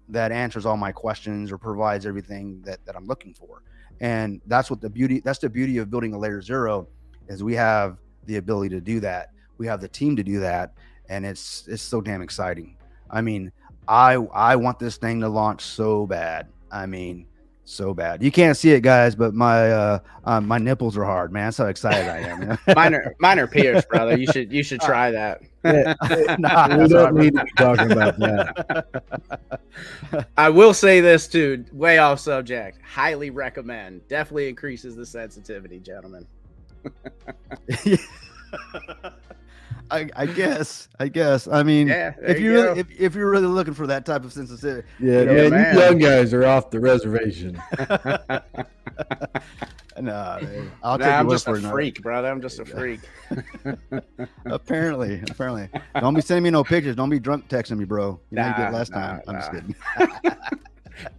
[SPEAKER 2] that answers all my questions or provides everything that I'm looking for? And that's the beauty of building a layer zero, is we have the ability to do that. We have the team to do that. And it's so damn exciting. I mean, I want this thing to launch so bad. I mean, so bad. You can't see it, guys, but my nipples are hard, man. That's how excited I am.
[SPEAKER 3] Mine are pierced, brother. You should try that.
[SPEAKER 4] We don't need to be talking about that.
[SPEAKER 3] I will say this too, way off subject. Highly recommend. Definitely increases the sensitivity, gentlemen.
[SPEAKER 2] I guess. I mean,
[SPEAKER 3] yeah,
[SPEAKER 2] if you're really looking for that type of sensitivity,
[SPEAKER 4] yeah, man, you young guys are off the reservation.
[SPEAKER 3] I'm just a freak, brother. I'm just a freak.
[SPEAKER 2] Apparently. Don't be sending me no pictures. Don't be drunk texting me, bro. You did last time. I'm just kidding.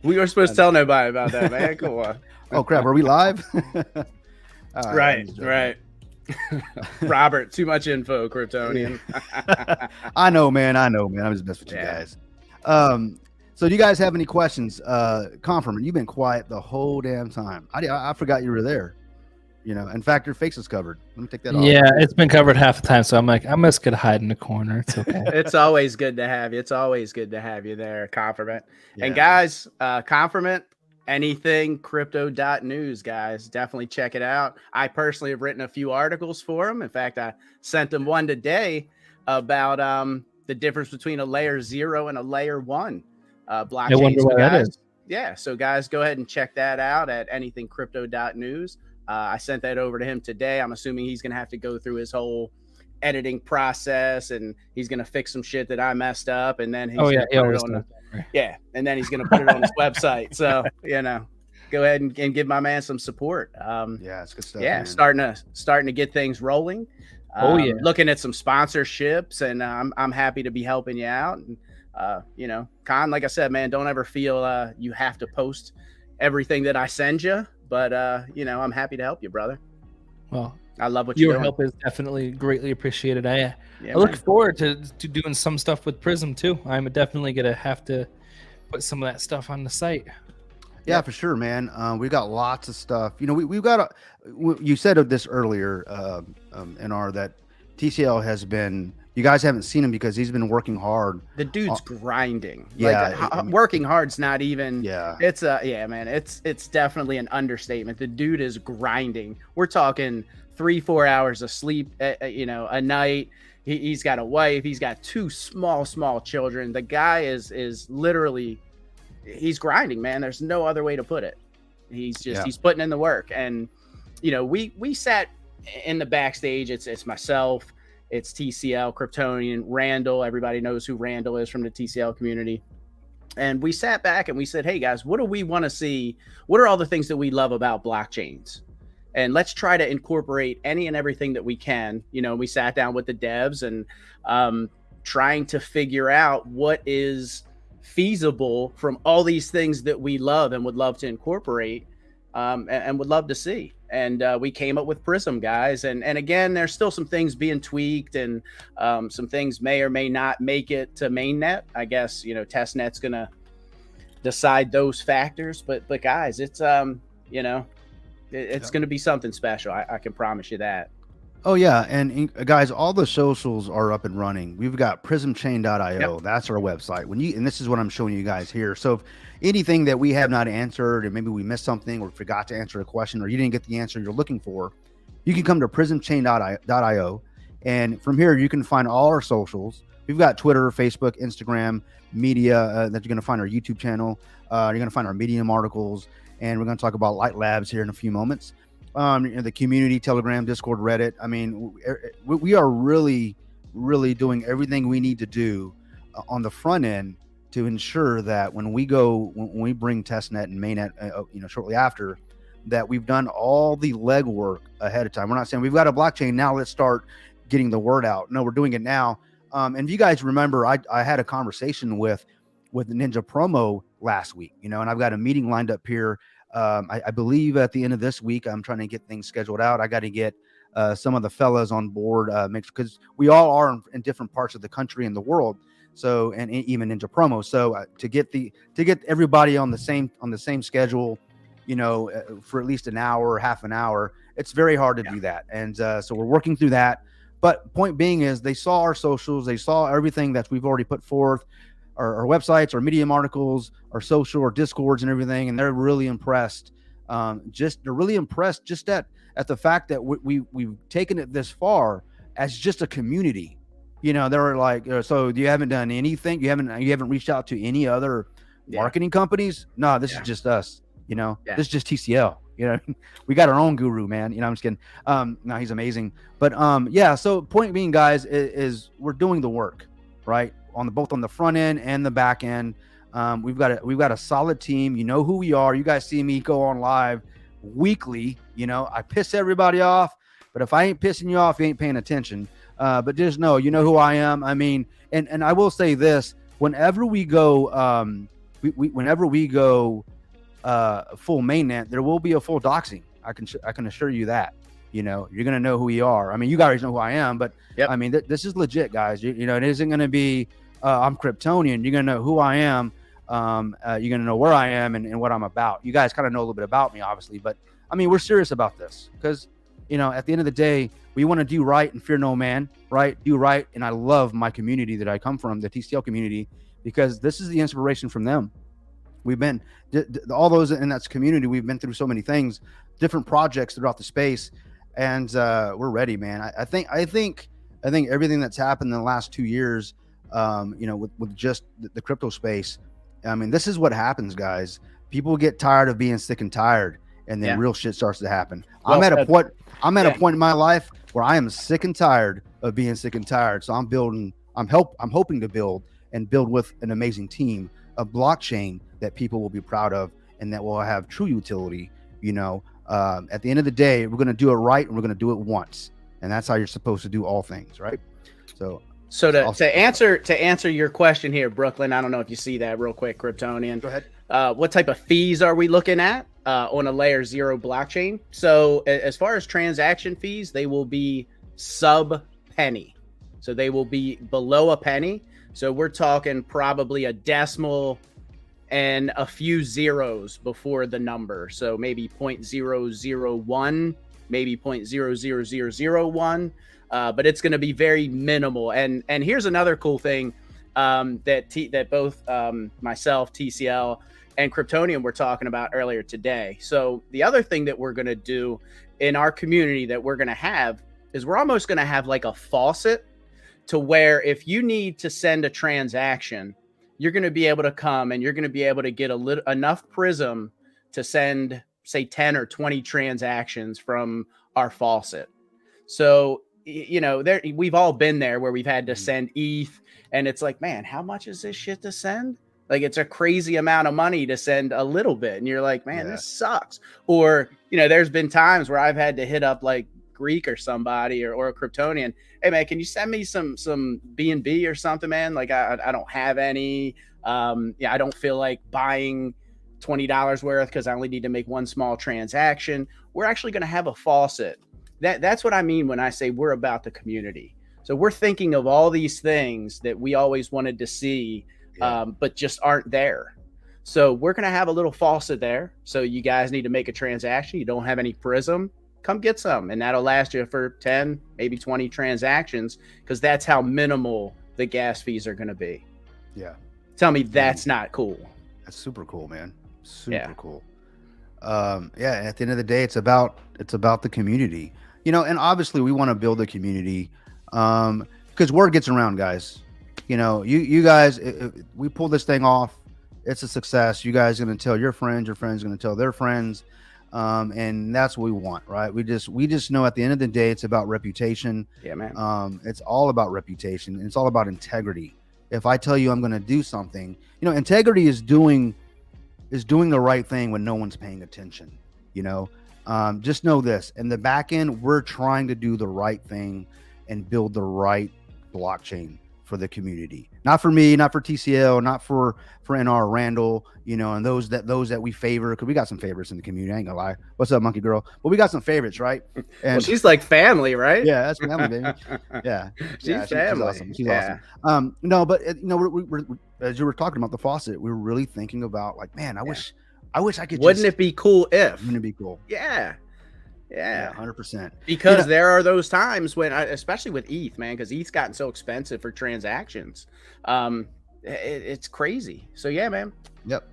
[SPEAKER 3] We were supposed to tell nobody about that, man. Come on.
[SPEAKER 2] Oh crap, are we live?
[SPEAKER 3] Right. Robert, too much info, Kryptonian.
[SPEAKER 2] I know, man. I'm just messing with you guys. So do you guys have any questions? Confirm, you've been quiet the whole damn time. I forgot you were there. In fact, your face is covered. Let me take that off.
[SPEAKER 5] Yeah, it's been covered half the time, so I'm like, I'm just gonna hide in the corner. It's okay.
[SPEAKER 3] It's always good to have you. It's always good to have you there, Confirmant.
[SPEAKER 2] Yeah.
[SPEAKER 3] And guys, Confirmant, anything crypto.news, guys, definitely check it out. I personally have written a few articles for him. In fact, I sent them one today about the difference between a layer 0 and a layer 1 blockchain.
[SPEAKER 5] I wonder why that is.
[SPEAKER 3] Yeah, so guys, go ahead and check that out at anythingcrypto.news. I sent that over to him today. I'm assuming he's going to have to go through his whole editing process, and he's going to fix some shit that I messed up, and then he's
[SPEAKER 5] Oh yeah,
[SPEAKER 3] gonna put it on and then he's going to put it on his website. So go ahead and give my man some support.
[SPEAKER 2] Yeah, it's good stuff.
[SPEAKER 3] Yeah,
[SPEAKER 2] man.
[SPEAKER 3] starting to get things rolling. Looking at some sponsorships, and I'm happy to be helping you out. And Con, like I said, man, don't ever feel you have to post everything that I send you, but I'm happy to help you, brother.
[SPEAKER 5] Well,
[SPEAKER 3] I love what you're
[SPEAKER 5] your
[SPEAKER 3] doing.
[SPEAKER 5] help is definitely greatly appreciated. I look forward to doing some stuff with Prysm too. I'm definitely gonna have to put some of that stuff on the site.
[SPEAKER 2] Yeah, for sure, man. We got lots of stuff. We've got you said this earlier, NR, that TCL has been. You guys haven't seen him because he's been working hard.
[SPEAKER 3] The dude's grinding.
[SPEAKER 2] Yeah,
[SPEAKER 3] working hard's not even.
[SPEAKER 2] Yeah,
[SPEAKER 3] it's man. It's definitely an understatement. The dude is grinding. We're talking 3-4 hours of sleep, a night. He's got a wife. He's got 2 small children. The guy is literally. He's grinding, man. There's no other way to put it. He's putting in the work. And we sat in the backstage. It's myself, it's TCL, Kryptonian, Randall. Everybody knows who Randall is from the TCL community. And we sat back and we said, hey guys, what do we want to see? What are all the things that we love about blockchains? And let's try to incorporate any and everything that we can. We sat down with the devs and trying to figure out what is feasible from all these things that we love and would love to incorporate and would love to see. And we came up with Prysm, guys. And again, there's still some things being tweaked, and some things may or may not make it to mainnet. I guess, testnet's going to decide those factors. But guys, it's, it's going to be something special. I can promise you that.
[SPEAKER 2] Oh yeah, and guys, all the socials are up and running. We've got prismchain.io.
[SPEAKER 3] Yep.
[SPEAKER 2] That's our website. And this is what I'm showing you guys here. So if anything that we have not answered, and maybe we missed something or forgot to answer a question, or you didn't get the answer you're looking for, you can come to prismchain.io, and from here you can find all our socials. We've got Twitter, Facebook, Instagram, media that you're going to find our YouTube channel. You're going to find our Medium articles, and we're going to talk about Light Labs here in a few moments. The community, Telegram, Discord, Reddit. I mean, we are really, really doing everything we need to do on the front end to ensure that when we bring testnet and mainnet, shortly after, that we've done all the legwork ahead of time. We're not saying we've got a blockchain now, let's start getting the word out. No, we're doing it now. And if you guys remember, I had a conversation with Ninja Promo last week, and I've got a meeting lined up here. I believe at the end of this week, I'm trying to get things scheduled out. I got to get some of the fellas on board, because we all are in different parts of the country and the world. So, and even Ninja Promo. So to get everybody on the same schedule, for at least an hour or half an hour, it's very hard to do that. And so we're working through that. But point being is, they saw our socials, they saw everything that we've already put forth. Our websites, our Medium articles, our social, our Discords, and everything, and they're really impressed. They're really impressed just at the fact that we've taken it this far as just a community. They're like, so you haven't done anything? You haven't reached out to any other marketing companies? No, this is just us. This is just TCL. We got our own guru, man. I'm just kidding. No, he's amazing. But so point being, guys, is we're doing the work, right? Both on the front end and the back end. We've got a solid team. You know who we are. You guys see me go on live weekly. I piss everybody off, but if I ain't pissing you off, you ain't paying attention. But just know, you know who I am. I mean, and I will say this: whenever we go, whenever we go full mainnet, there will be a full doxing. I can assure you that. You're gonna know who we are. I mean, you guys know who I am, but I mean, this is legit, guys. It isn't gonna be I'm Kryptonian. You're gonna know who I am. You're gonna know where I am and what I'm about. You guys kind of know a little bit about me, obviously, but I mean, we're serious about this because at the end of the day, we want to do right and fear no man, right? Do right, and I love my community that I come from, the TCL community, because this is the inspiration from them. We've been all those in that community. We've been through so many things, different projects throughout the space. And we're ready, man. I think everything that's happened in the last 2 years with just the crypto space. I mean, this is what happens, guys. People get tired of being sick and tired, and then real shit starts to happen.
[SPEAKER 3] Well
[SPEAKER 2] I'm at a point. I'm at
[SPEAKER 3] Yeah.
[SPEAKER 2] a point in my life where I am sick and tired of being sick and tired. So I'm building. I'm hoping to build with an amazing team, a blockchain that people will be proud of and that will have true utility. At the end of the day, we're going to do it right, and we're going to do it once, and that's how you're supposed to do all things, right? So
[SPEAKER 3] to answer your question here, Brooklyn, I don't know if you see that real quick, Kryptonian.
[SPEAKER 2] Go ahead.
[SPEAKER 3] What type of fees are we looking at on a layer 0 blockchain? So as far as transaction fees, they will be sub penny. So they will be below a penny. So we're talking probably a decimal and a few zeros before the number. So maybe 0.001, maybe 0.00001. But it's going to be very minimal. And here's another cool thing that both myself, TCL, and Kryptonian were talking about earlier today. So the other thing that we're going to do in our community that we're going to have is we're almost going to have like a faucet to where if you need to send a transaction, you're going to be able to come and you're going to be able to get enough Prysm to send, say, 10 or 20 transactions from our faucet. So, we've all been there where we've had to send ETH and it's like, man, how much is this shit to send? Like, it's a crazy amount of money to send a little bit. And you're like, man, this sucks. Or, there's been times where I've had to hit up like Greek or somebody or a Kryptonian. Hey man, can you send me some BNB or something, man? Like I don't have any. I don't feel like buying $20 worth because I only need to make one small transaction. We're actually going to have a faucet. That's what I mean when I say we're about the community. So we're thinking of all these things that we always wanted to see, but just aren't there. So we're going to have a little faucet there. So you guys need to make a transaction. You don't have any Prysm, come get some. And that'll last you for 10, maybe 20 transactions, because that's how minimal the gas fees are going to be.
[SPEAKER 2] Yeah.
[SPEAKER 3] Tell me that's not cool. That's
[SPEAKER 2] super cool, man. Super cool. At the end of the day, it's about the community, and obviously we want to build a community, because word gets around, guys. You guys, if we pull this thing off, it's a success. You guys are going to tell your friends are going to tell their friends. And that's what we want, right? We just know at the end of the day, it's about reputation.
[SPEAKER 3] Yeah, man.
[SPEAKER 2] It's all about reputation, and it's all about integrity. If I tell you I'm going to do something, integrity is doing the right thing when no one's paying attention. Just know this: in the back end, we're trying to do the right thing and build the right blockchain for the community, not for me, not for TCL, not for NR Randall, and those that we favor, because we got some favorites in the community. I ain't gonna lie. What's up, Monkey Girl? Well, we got some favorites, right? And
[SPEAKER 3] well, she's like family, right?
[SPEAKER 2] Yeah, that's family, baby. Yeah,
[SPEAKER 3] she's family.
[SPEAKER 2] She's awesome. No, but we're as you were talking about the faucet, we were really thinking about like, man, I wish I could.
[SPEAKER 3] Wouldn't it be cool if?
[SPEAKER 2] Wouldn't it be cool?
[SPEAKER 3] Yeah.
[SPEAKER 2] 100%.
[SPEAKER 3] Because there are those times when, especially with ETH, man, because ETH's gotten so expensive for transactions. It's crazy. So yeah, man.
[SPEAKER 2] Yep.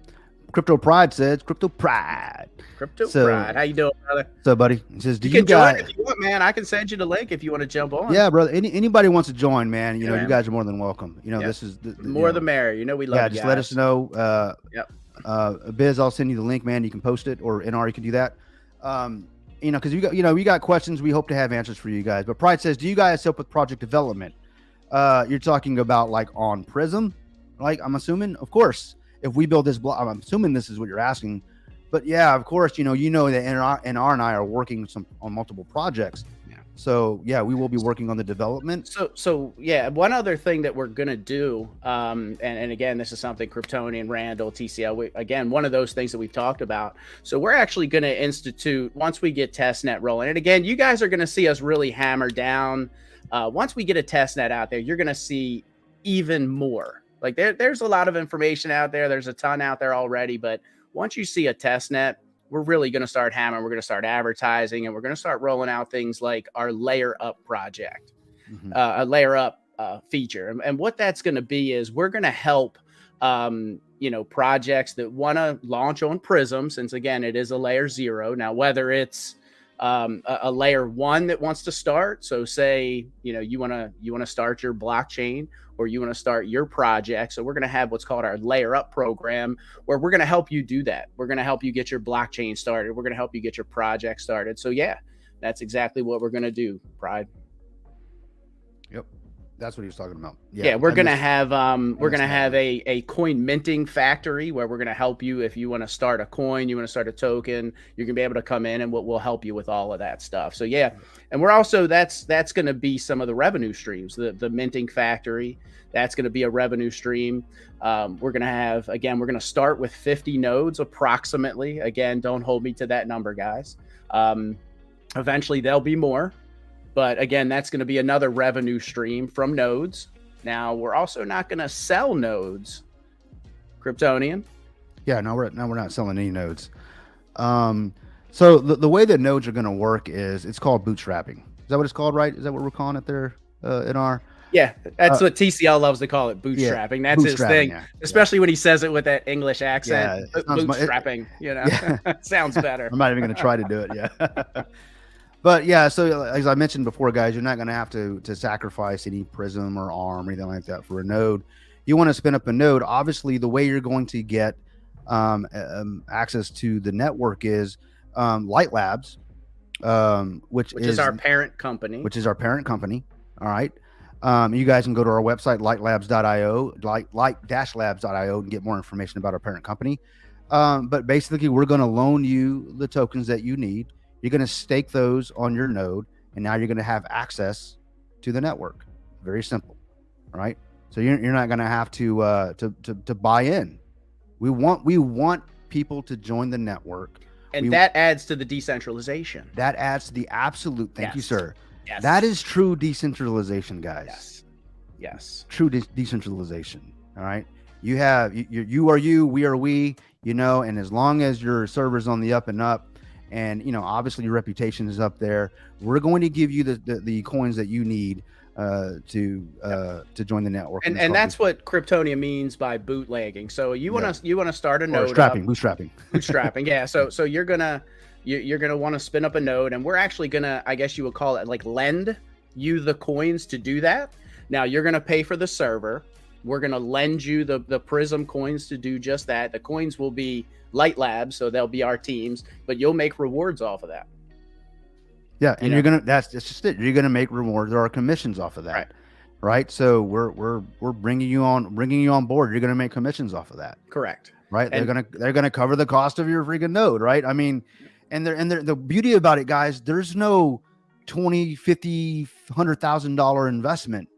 [SPEAKER 2] Crypto Pride says Crypto Pride.
[SPEAKER 3] Pride. How you doing, brother?
[SPEAKER 2] So, buddy, he says,
[SPEAKER 3] you can join if you want, man. I can send you the link if you want to jump on.
[SPEAKER 2] Yeah, brother. Anybody wants to join, man? You guys are more than welcome. This is the
[SPEAKER 3] more the merrier. We love.
[SPEAKER 2] Yeah,
[SPEAKER 3] you
[SPEAKER 2] just
[SPEAKER 3] guys.
[SPEAKER 2] let us know. Biz, I'll send you the link, man. You can post it, or NR, you can do that. Because we got questions. We hope to have answers for you guys. But Pride says, do you guys help with project development? You're talking about like on Prysm, like I'm assuming, of course. If we build this block, I'm assuming this is what you're asking. But yeah, of course, that NR and I are working on multiple projects. Yeah. So yeah, we will be working on the development.
[SPEAKER 3] So yeah, one other thing that we're gonna do, and again, this is something Kryptonian, Randall, TCL, again, one of those things that we've talked about. So we're actually gonna institute once we get testnet rolling. And again, you guys are gonna see us really hammer down. Once we get a testnet out there, you're gonna see even more. Like there's a lot of information out there. There's a ton out there already, but once you see a testnet, we're really going to start hammering. We're going to start advertising, and we're going to start rolling out things like our layer up project, a layer up feature. And what that's going to be is we're going to help, projects that want to launch on Prysm, since again, it is a layer 0. Now, whether it's a layer 1 that wants to start. So say, you want to start your blockchain, or you want to start your project. So we're going to have what's called our layer up program, where we're going to help you do that. We're going to help you get your blockchain started. We're going to help you get your project started. So yeah, that's exactly what we're going to do, Pride.
[SPEAKER 2] Yep. That's what he was talking about.
[SPEAKER 3] Yeah, we're gonna have a coin minting factory where we're gonna help you if you want to start a coin, you want to start a token, you're gonna be able to come in and we'll help you with all of that stuff. So yeah, and we're also that's gonna be some of the revenue streams. The minting factory, that's gonna be a revenue stream. We're gonna start with 50 nodes approximately. Again, don't hold me to that number, guys. Eventually there'll be more. But again, that's going to be another revenue stream from nodes. Now, we're also not going to sell nodes, Kryptonian.
[SPEAKER 2] Yeah, no, we're not selling any nodes. So the way that nodes are going to work is it's called bootstrapping. Is that what it's called, right? Is that what we're calling it there in our?
[SPEAKER 3] Yeah, that's what TCL loves to call it, bootstrapping. That's his thing, especially when he says it with that English accent. Yeah, bootstrapping, sounds better.
[SPEAKER 2] I'm not even going to try to do it. Yeah. But yeah, so as I mentioned before, guys, you're not going to have to sacrifice any Prysm or ARM or anything like that for a node. You want to spin up a node. Obviously, the way you're going to get access to the network is Light Labs, which is
[SPEAKER 3] our parent company.
[SPEAKER 2] All right. You guys can go to our website, lightlabs.io, light-labs.io, and get more information about our parent company. But basically, we're going to loan you the tokens that you need. You're going to stake those on your node, and now you're going to have access to the network. Very simple, right? So you're not going to have to buy in. We want people to join the network,
[SPEAKER 3] and that adds to the decentralization.
[SPEAKER 2] That adds to the absolute. Thank you, sir.
[SPEAKER 3] Yes.
[SPEAKER 2] That is true decentralization, guys.
[SPEAKER 3] Yes.
[SPEAKER 2] True decentralization. All right. You are you, we are we. And as long as your server's on the up and up. And obviously your reputation is up there. We're going to give you the coins that you need to join the network.
[SPEAKER 3] And that's what Kryptonia means by bootlegging. So you want to start a node. Bootstrapping. Yeah. So you're gonna want to spin up a node, and we're actually gonna, I guess you would call it, like, lend you the coins to do that. Now you're gonna pay for the server. We're gonna lend you the Prysm coins to do just that. The coins will be Light Labs, so they'll be our teams, but you'll make rewards off of that.
[SPEAKER 2] Yeah, and that's just it. You're gonna make rewards or commissions off of that, right? So we're bringing you on board. You're gonna make commissions off of that.
[SPEAKER 3] Correct.
[SPEAKER 2] Right. And they're gonna cover the cost of your freaking node, right? I mean, and the beauty about it, guys, there's no $20,000, $50,000, $100,000 investment.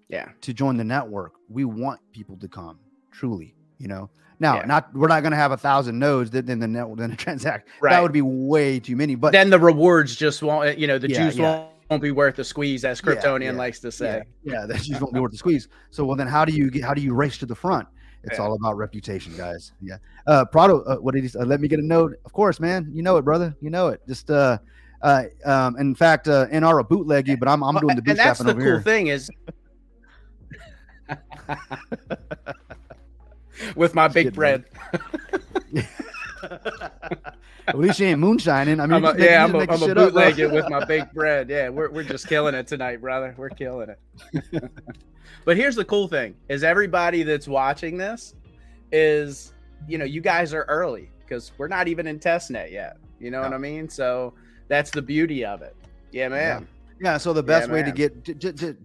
[SPEAKER 3] Yeah.
[SPEAKER 2] To join the network. We want people to come, truly. Now, we're not going to have 1,000 nodes then the transact. Right. That would be way too many. But
[SPEAKER 3] then the rewards just won't. The juice won't be worth the squeeze, as Kryptonian likes to say.
[SPEAKER 2] Yeah, that juice won't be worth the squeeze. So then how do you race to the front? It's all about reputation, guys. Yeah. Prado, what did he say? Let me get a node. Of course, man. You know it, brother. You know it. Just in fact, NR bootleg you, but I'm doing the bootstrapping over here.
[SPEAKER 3] And that's the cool thing is. With my big bread.
[SPEAKER 2] At least you ain't moonshining. I mean,
[SPEAKER 3] I'm a bootleg it with my big bread. Yeah, we're just killing it tonight, brother. We're killing it. But here's the cool thing: is everybody that's watching this is, you guys are early because we're not even in testnet yet. You know what I mean? So that's the beauty of it. Yeah, man.
[SPEAKER 2] Yeah. So the best way to get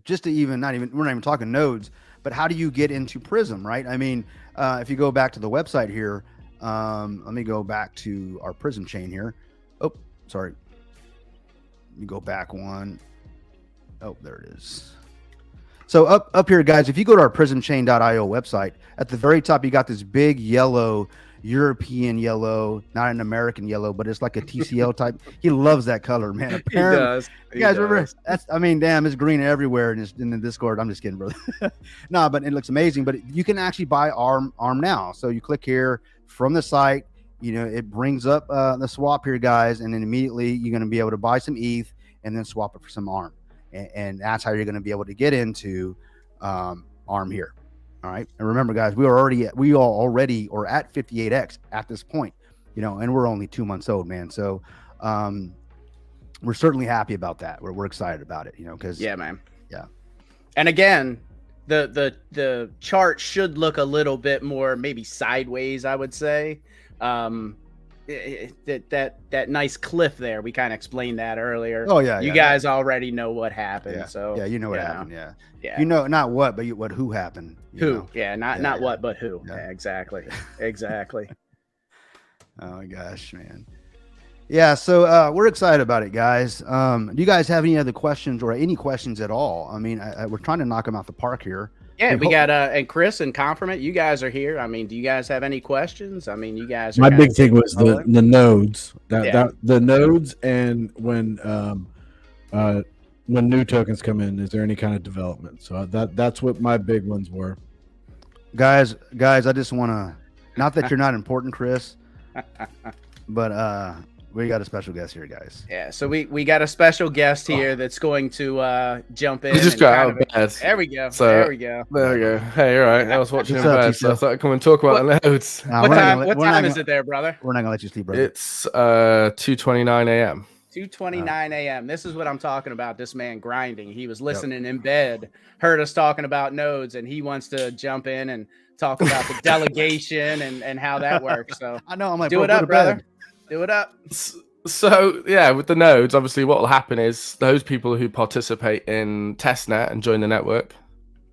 [SPEAKER 2] just to even we're not even talking nodes. But how do you get into Prysm, right? I mean, if you go back to the website here, let me go back to our Prysm chain here. Oh, sorry. Let me go back one. Oh, there it is. So up here, guys, if you go to our prismchain.io website, at the very top, you got this big yellow, European yellow, not an American yellow, but it's like a TCL type. He loves that color, man. Apparently,
[SPEAKER 3] he does.
[SPEAKER 2] You guys remember? Damn, it's green everywhere in the Discord. I'm just kidding, brother. No, but it looks amazing. But you can actually buy ARM now. So you click here from the site. It brings up the swap here, guys, and then immediately you're going to be able to buy some ETH and then swap it for some ARM, and that's how you're going to be able to get into ARM here. All right. And remember, guys, we are already at 58x at this point, and we're only 2 months old, man. So we're certainly happy about that. We're excited about it, you know, because
[SPEAKER 3] Yeah, man.
[SPEAKER 2] Yeah.
[SPEAKER 3] And again, the chart should look a little bit more maybe sideways, I would say. That nice cliff there, we kind of explained that earlier.
[SPEAKER 2] Oh yeah,
[SPEAKER 3] you guys already know what happened.
[SPEAKER 2] Yeah.
[SPEAKER 3] So
[SPEAKER 2] yeah, you know what happened. Yeah,
[SPEAKER 3] yeah.
[SPEAKER 2] You know not what, but who happened.
[SPEAKER 3] Who?
[SPEAKER 2] Know?
[SPEAKER 3] Yeah, not what, but who.
[SPEAKER 2] Yeah.
[SPEAKER 3] Yeah, exactly. Exactly.
[SPEAKER 2] Oh my gosh, man. Yeah, so we're excited about it, guys. Do you guys have any other questions or any questions at all? I mean, we're trying to knock them out the park here.
[SPEAKER 3] Yeah, we got and Chris and Confirmant, you guys are here. I mean, do you guys have any questions? I mean, you guys are
[SPEAKER 4] my big thing was the nodes.
[SPEAKER 3] Yeah.
[SPEAKER 4] The nodes, and when new tokens come in, is there any kind of development? So that's what my big ones were.
[SPEAKER 2] Guys, I just want to, not that you're not important, Chris, but we got a special guest here, guys.
[SPEAKER 3] Yeah, so we got a special guest here that's going to jump in.
[SPEAKER 6] He just
[SPEAKER 3] and
[SPEAKER 6] got
[SPEAKER 3] kind
[SPEAKER 6] out of bed.
[SPEAKER 3] There we go.
[SPEAKER 6] So,
[SPEAKER 3] there we go.
[SPEAKER 6] There we go. Hey, all right. I was watching in
[SPEAKER 2] What's up,
[SPEAKER 6] bed, so I
[SPEAKER 2] Tito?
[SPEAKER 6] thought I'd come and talk about the nodes.
[SPEAKER 2] Nah,
[SPEAKER 3] What
[SPEAKER 2] we're not
[SPEAKER 3] time?
[SPEAKER 2] gonna
[SPEAKER 3] What
[SPEAKER 2] let- we're not
[SPEAKER 3] time is
[SPEAKER 2] gonna-
[SPEAKER 3] it there, brother?
[SPEAKER 2] We're not gonna let you sleep, brother.
[SPEAKER 6] It's 2:29 a.m.
[SPEAKER 3] 2:29 a.m. This is what I'm talking about. This man grinding. He was listening in bed, heard us talking about nodes, and he wants to jump in and talk about the delegation and how that works. So
[SPEAKER 2] I know. I'm like,
[SPEAKER 3] do
[SPEAKER 2] bro,
[SPEAKER 3] it
[SPEAKER 2] go
[SPEAKER 3] up,
[SPEAKER 2] to
[SPEAKER 3] brother.
[SPEAKER 2] bed.
[SPEAKER 3] Do it up.
[SPEAKER 6] So yeah, with the nodes, obviously what will happen is those people who participate in testnet and join the network.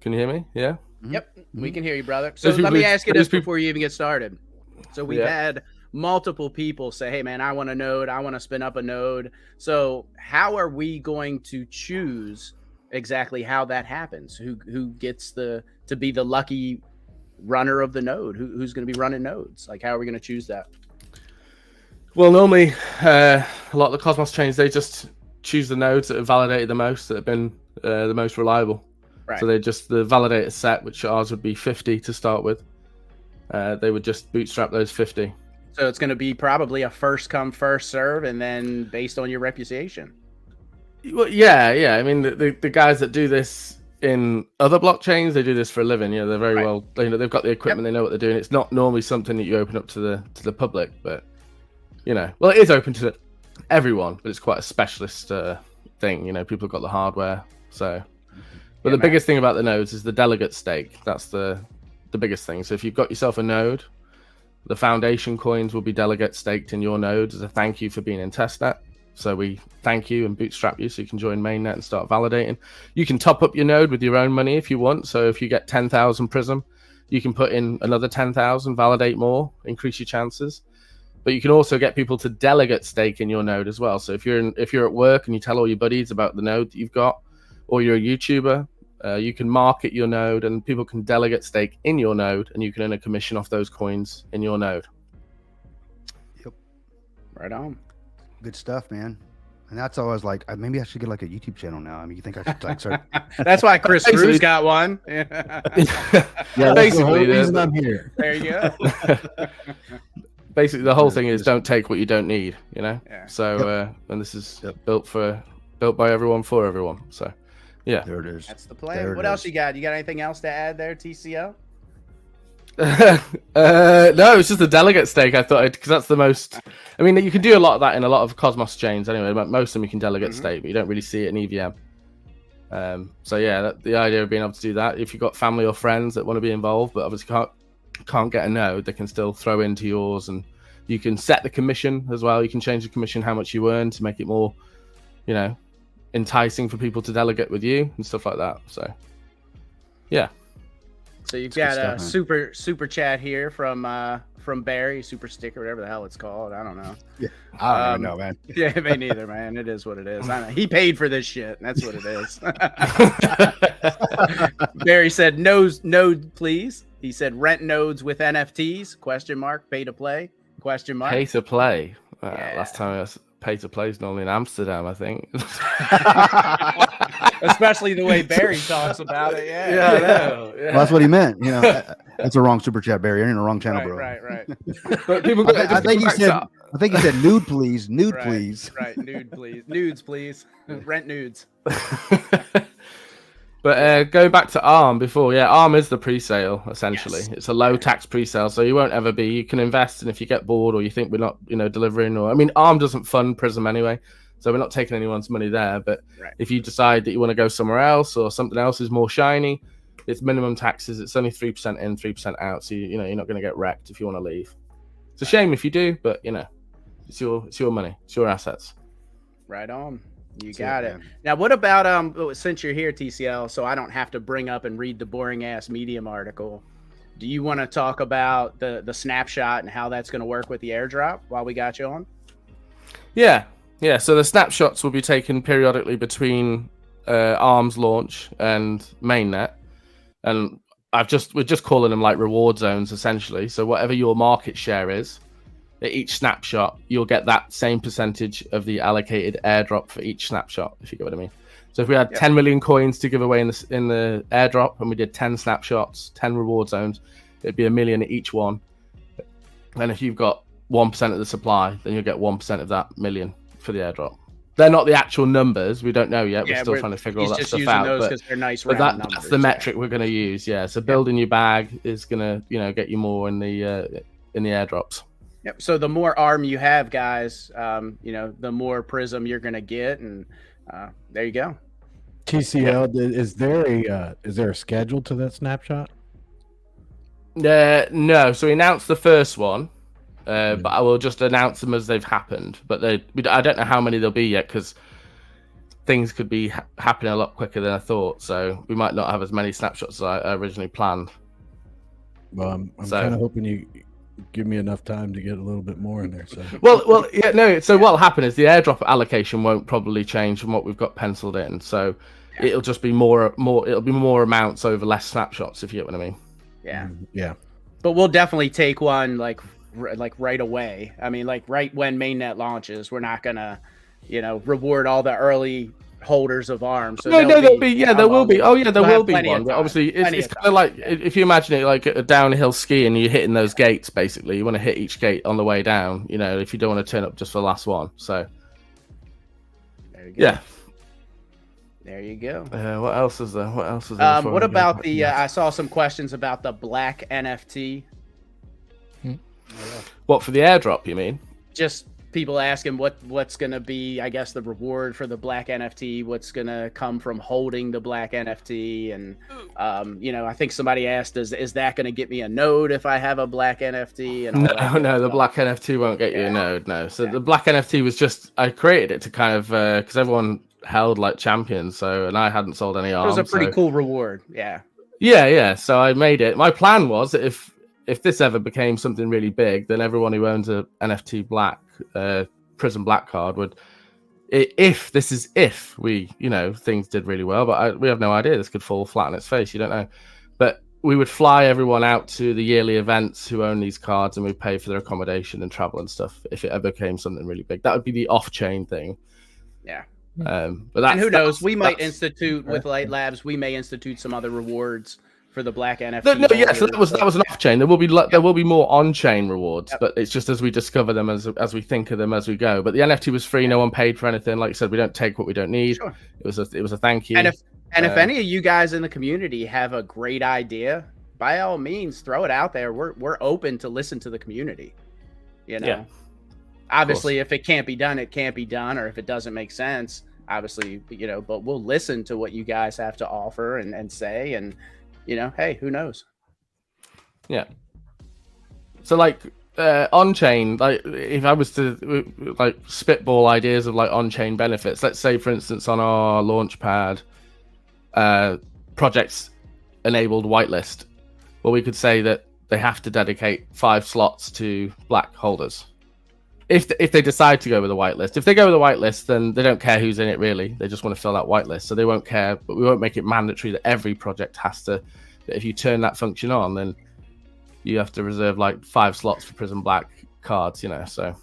[SPEAKER 6] Can you hear me? Yeah.
[SPEAKER 3] Yep, we can hear you, brother. So
[SPEAKER 6] Those
[SPEAKER 3] let
[SPEAKER 6] people
[SPEAKER 3] me
[SPEAKER 6] who-
[SPEAKER 3] ask you
[SPEAKER 6] those
[SPEAKER 3] this before you even get started. So we've
[SPEAKER 6] Yeah.
[SPEAKER 3] had multiple people say, hey, man, I want a node. I want to spin up a node. So how are we going to choose exactly how that happens? Who gets to be the lucky runner of the node? Who's going to be running nodes? Like, how are we going to choose that?
[SPEAKER 6] Well, normally a lot of the Cosmos chains, they just choose the nodes that have validated the most, that have been the most reliable.
[SPEAKER 3] Right.
[SPEAKER 6] So they just, the validator set, which ours would be 50 to start with, they would just bootstrap those 50.
[SPEAKER 3] So it's going to be probably a first come, first serve, and then based on your reputation.
[SPEAKER 6] Well, yeah. I mean, the guys that do this in other blockchains, they do this for a living. You know, they're very well. They've got the equipment. They know what they're doing. It's not normally something that you open up to the public, but well, it is open to everyone, but it's quite a specialist thing. You know, people have got the hardware. So, but the biggest thing about the nodes is the delegate stake. That's the biggest thing. So if you've got yourself a node, the foundation coins will be delegate staked in your node as a thank you for being in testnet. So we thank you and bootstrap you so you can join mainnet and start validating. You can top up your node with your own money if you want. So if you get 10,000 Prysm, you can put in another 10,000, validate more, increase your chances. But you can also get people to delegate stake in your node as well. So if you're at work and you tell all your buddies about the node that you've got, or you're a YouTuber, you can market your node and people can delegate stake in your node, and you can earn a commission off those coins in your node.
[SPEAKER 2] Yep.
[SPEAKER 3] Right on.
[SPEAKER 2] Good stuff, man. And that's always like, maybe I should get like a YouTube channel now. I mean, you think I should like start?
[SPEAKER 3] That's why Chris
[SPEAKER 6] Basically-
[SPEAKER 3] Drew's got one.
[SPEAKER 4] Yeah, that's the whole
[SPEAKER 6] Basically,
[SPEAKER 4] reason I'm here.
[SPEAKER 3] There you go.
[SPEAKER 6] Basically, the whole thing is don't take what you don't need,
[SPEAKER 3] Yeah.
[SPEAKER 6] So, and this is built by everyone for everyone. So, yeah.
[SPEAKER 2] There it is.
[SPEAKER 3] That's the plan.
[SPEAKER 2] There it
[SPEAKER 3] What else
[SPEAKER 2] is.
[SPEAKER 3] you got? You got anything else to add there, TCO?
[SPEAKER 6] No, it's just a delegate stake. I thought because that's the most. I mean, you can do a lot of that in a lot of Cosmos chains anyway. But most of them you can delegate stake, but you don't really see it in EVM. So yeah, the idea of being able to do that, if you've got family or friends that want to be involved, but obviously can't get a node, they can still throw into yours, and you can set the commission as well. You can change the commission how much you earn to make it more, enticing for people to delegate with you and stuff like that. So, yeah.
[SPEAKER 3] So you've
[SPEAKER 2] That's
[SPEAKER 3] got
[SPEAKER 2] good
[SPEAKER 3] a
[SPEAKER 2] stuff,
[SPEAKER 3] super chat here from Barry, super sticker, whatever the hell it's called. I don't know.
[SPEAKER 2] I don't even know, man.
[SPEAKER 3] Yeah, me neither, man. It is what it is. I know. He paid for this shit. That's what it is. Barry said, node, please. He said, rent nodes with NFTs, ? Pay to play, ?
[SPEAKER 6] Pay to play.
[SPEAKER 3] Yeah.
[SPEAKER 6] Last time I was pay to play is normally in Amsterdam, I think.
[SPEAKER 3] Especially the way Barry talks about it. Yeah.
[SPEAKER 6] Yeah, I know. Yeah.
[SPEAKER 2] Well, that's what he meant. That's a wrong super chat, Barry. You're in the wrong channel, bro.
[SPEAKER 3] Right.
[SPEAKER 6] But people
[SPEAKER 2] I think he said nude, please. Nude,
[SPEAKER 3] Right,
[SPEAKER 2] please.
[SPEAKER 3] Right. Nude, please. Nudes, please. Rent nudes.
[SPEAKER 6] But going back to ARM before, ARM is the pre-sale essentially.
[SPEAKER 3] Yes.
[SPEAKER 6] It's a low tax pre-sale, so you won't ever be. You can invest, and if you get bored or you think we're not, delivering, ARM doesn't fund Prysm anyway, So we're not taking anyone's money there. But
[SPEAKER 3] Right.
[SPEAKER 6] if you decide that you want to go somewhere else or something else is more shiny, it's minimum taxes. It's only 3% in, 3% out. So you know you're not going to get wrecked if you want to leave. It's a shame if you do, but you know, it's your money, it's your assets.
[SPEAKER 3] Right on. You
[SPEAKER 2] That's
[SPEAKER 3] got
[SPEAKER 2] it,
[SPEAKER 3] it.
[SPEAKER 2] man.
[SPEAKER 3] Now, what about since you're here, TCL, so I don't have to bring up and read the boring ass Medium article. Do you want to talk about the snapshot and how that's going to work with the airdrop while we got you on?
[SPEAKER 6] Yeah. So the snapshots will be taken periodically between ARM's launch and mainnet, and we're just calling them like reward zones essentially. So whatever your market share is, at each snapshot, you'll get that same percentage of the allocated airdrop for each snapshot, if you get what I mean. So if we had 10 million coins to give away in the airdrop, and we did 10 snapshots, 10 reward zones, it'd be $1 million at each one. And if you've got 1% of the supply, then you'll get 1% of that $1 million for the airdrop. They're not the actual numbers. We don't know yet. We're still trying to figure all that stuff out.
[SPEAKER 3] Those they're nice
[SPEAKER 6] but
[SPEAKER 3] round
[SPEAKER 6] that's the metric we're going to use. Yeah. So building your bag is going to, get you more in the airdrops.
[SPEAKER 3] Yep. So the more ARM you have, guys, the more Prysm you're going to get, and there you go.
[SPEAKER 4] TCL, is there a schedule to that snapshot?
[SPEAKER 6] No. So we announced the first one, but I will just announce them as they've happened. But I don't know how many there'll be yet because things could be happening a lot quicker than I thought. So we might not have as many snapshots as I originally planned.
[SPEAKER 4] Well, I'm kind of hoping you give me enough time to get a little bit more in there. So
[SPEAKER 6] well, yeah, no. So what'll happen is the airdrop allocation won't probably change from what we've got penciled in. So it'll just be more. It'll be more amounts over less snapshots, if you get what I mean.
[SPEAKER 3] Yeah.
[SPEAKER 4] Yeah.
[SPEAKER 3] But we'll definitely take one like right away. I mean, like right when mainnet launches, we're not gonna, reward all the early holders of ARM. So
[SPEAKER 6] there will be. Oh yeah, there will be one. But obviously, it's kind of like if you imagine it like a downhill ski and you're hitting those gates. Basically, you want to hit each gate on the way down. If you don't want to turn up just for the last one. So
[SPEAKER 3] there you go.
[SPEAKER 6] Yeah.
[SPEAKER 3] There you go.
[SPEAKER 6] What else is there?
[SPEAKER 3] What about the? I saw some questions about the black NFT.
[SPEAKER 6] What, for the airdrop? You mean?
[SPEAKER 3] Just people asking what's going to be, I guess, the reward for the black NFT. What's going to come from holding the black NFT? And I think somebody asked, is that going to get me a node if I have a black NFT? And
[SPEAKER 6] no, the black NFT won't get you a node. No. So the black NFT was just, I created it to kind of because everyone held like champions, and I hadn't sold any ARM.
[SPEAKER 3] It was a pretty cool reward.
[SPEAKER 6] Yeah. So I made it. My plan was that if this ever became something really big, then everyone who owns a NFT black Prysm black card would, if we things did really well, but we have no idea. This could fall flat on its face. You don't know. But we would fly everyone out to the yearly events who own these cards, and we'd pay for their accommodation and travel and stuff. If it ever became something really big, that would be the off-chain thing.
[SPEAKER 3] Yeah.
[SPEAKER 6] But
[SPEAKER 3] and who knows? We might institute with Light Labs. We may institute some other rewards for the black NFT.
[SPEAKER 6] So that was an off-chain. There will be more on-chain rewards, but it's just as we discover them, as we think of them as we go. But the NFT was free. No one paid for anything. Like I said, we don't take what we don't need.
[SPEAKER 3] Sure.
[SPEAKER 6] It was a thank you.
[SPEAKER 3] And if any of you guys in the community have a great idea, by all means, throw it out there. We're open to listen to the community.
[SPEAKER 6] Yeah.
[SPEAKER 3] Obviously, if it can't be done, it can't be done, or if it doesn't make sense, obviously, but we'll listen to what you guys have to offer and say, and hey, who knows? Yeah.
[SPEAKER 6] So like on-chain, like if I was to like spitball ideas of like on-chain benefits, let's say for instance on our launchpad, projects enabled whitelist, well, we could say that they have to dedicate 5 slots to black holders. If they decide to go with a whitelist. If they go with a whitelist, then they don't care who's in it really. They just want to fill that whitelist, so they won't care. But we won't make it mandatory that every project has to. But if you turn that function on, then you have to reserve like 5 slots for Prysm Black cards. So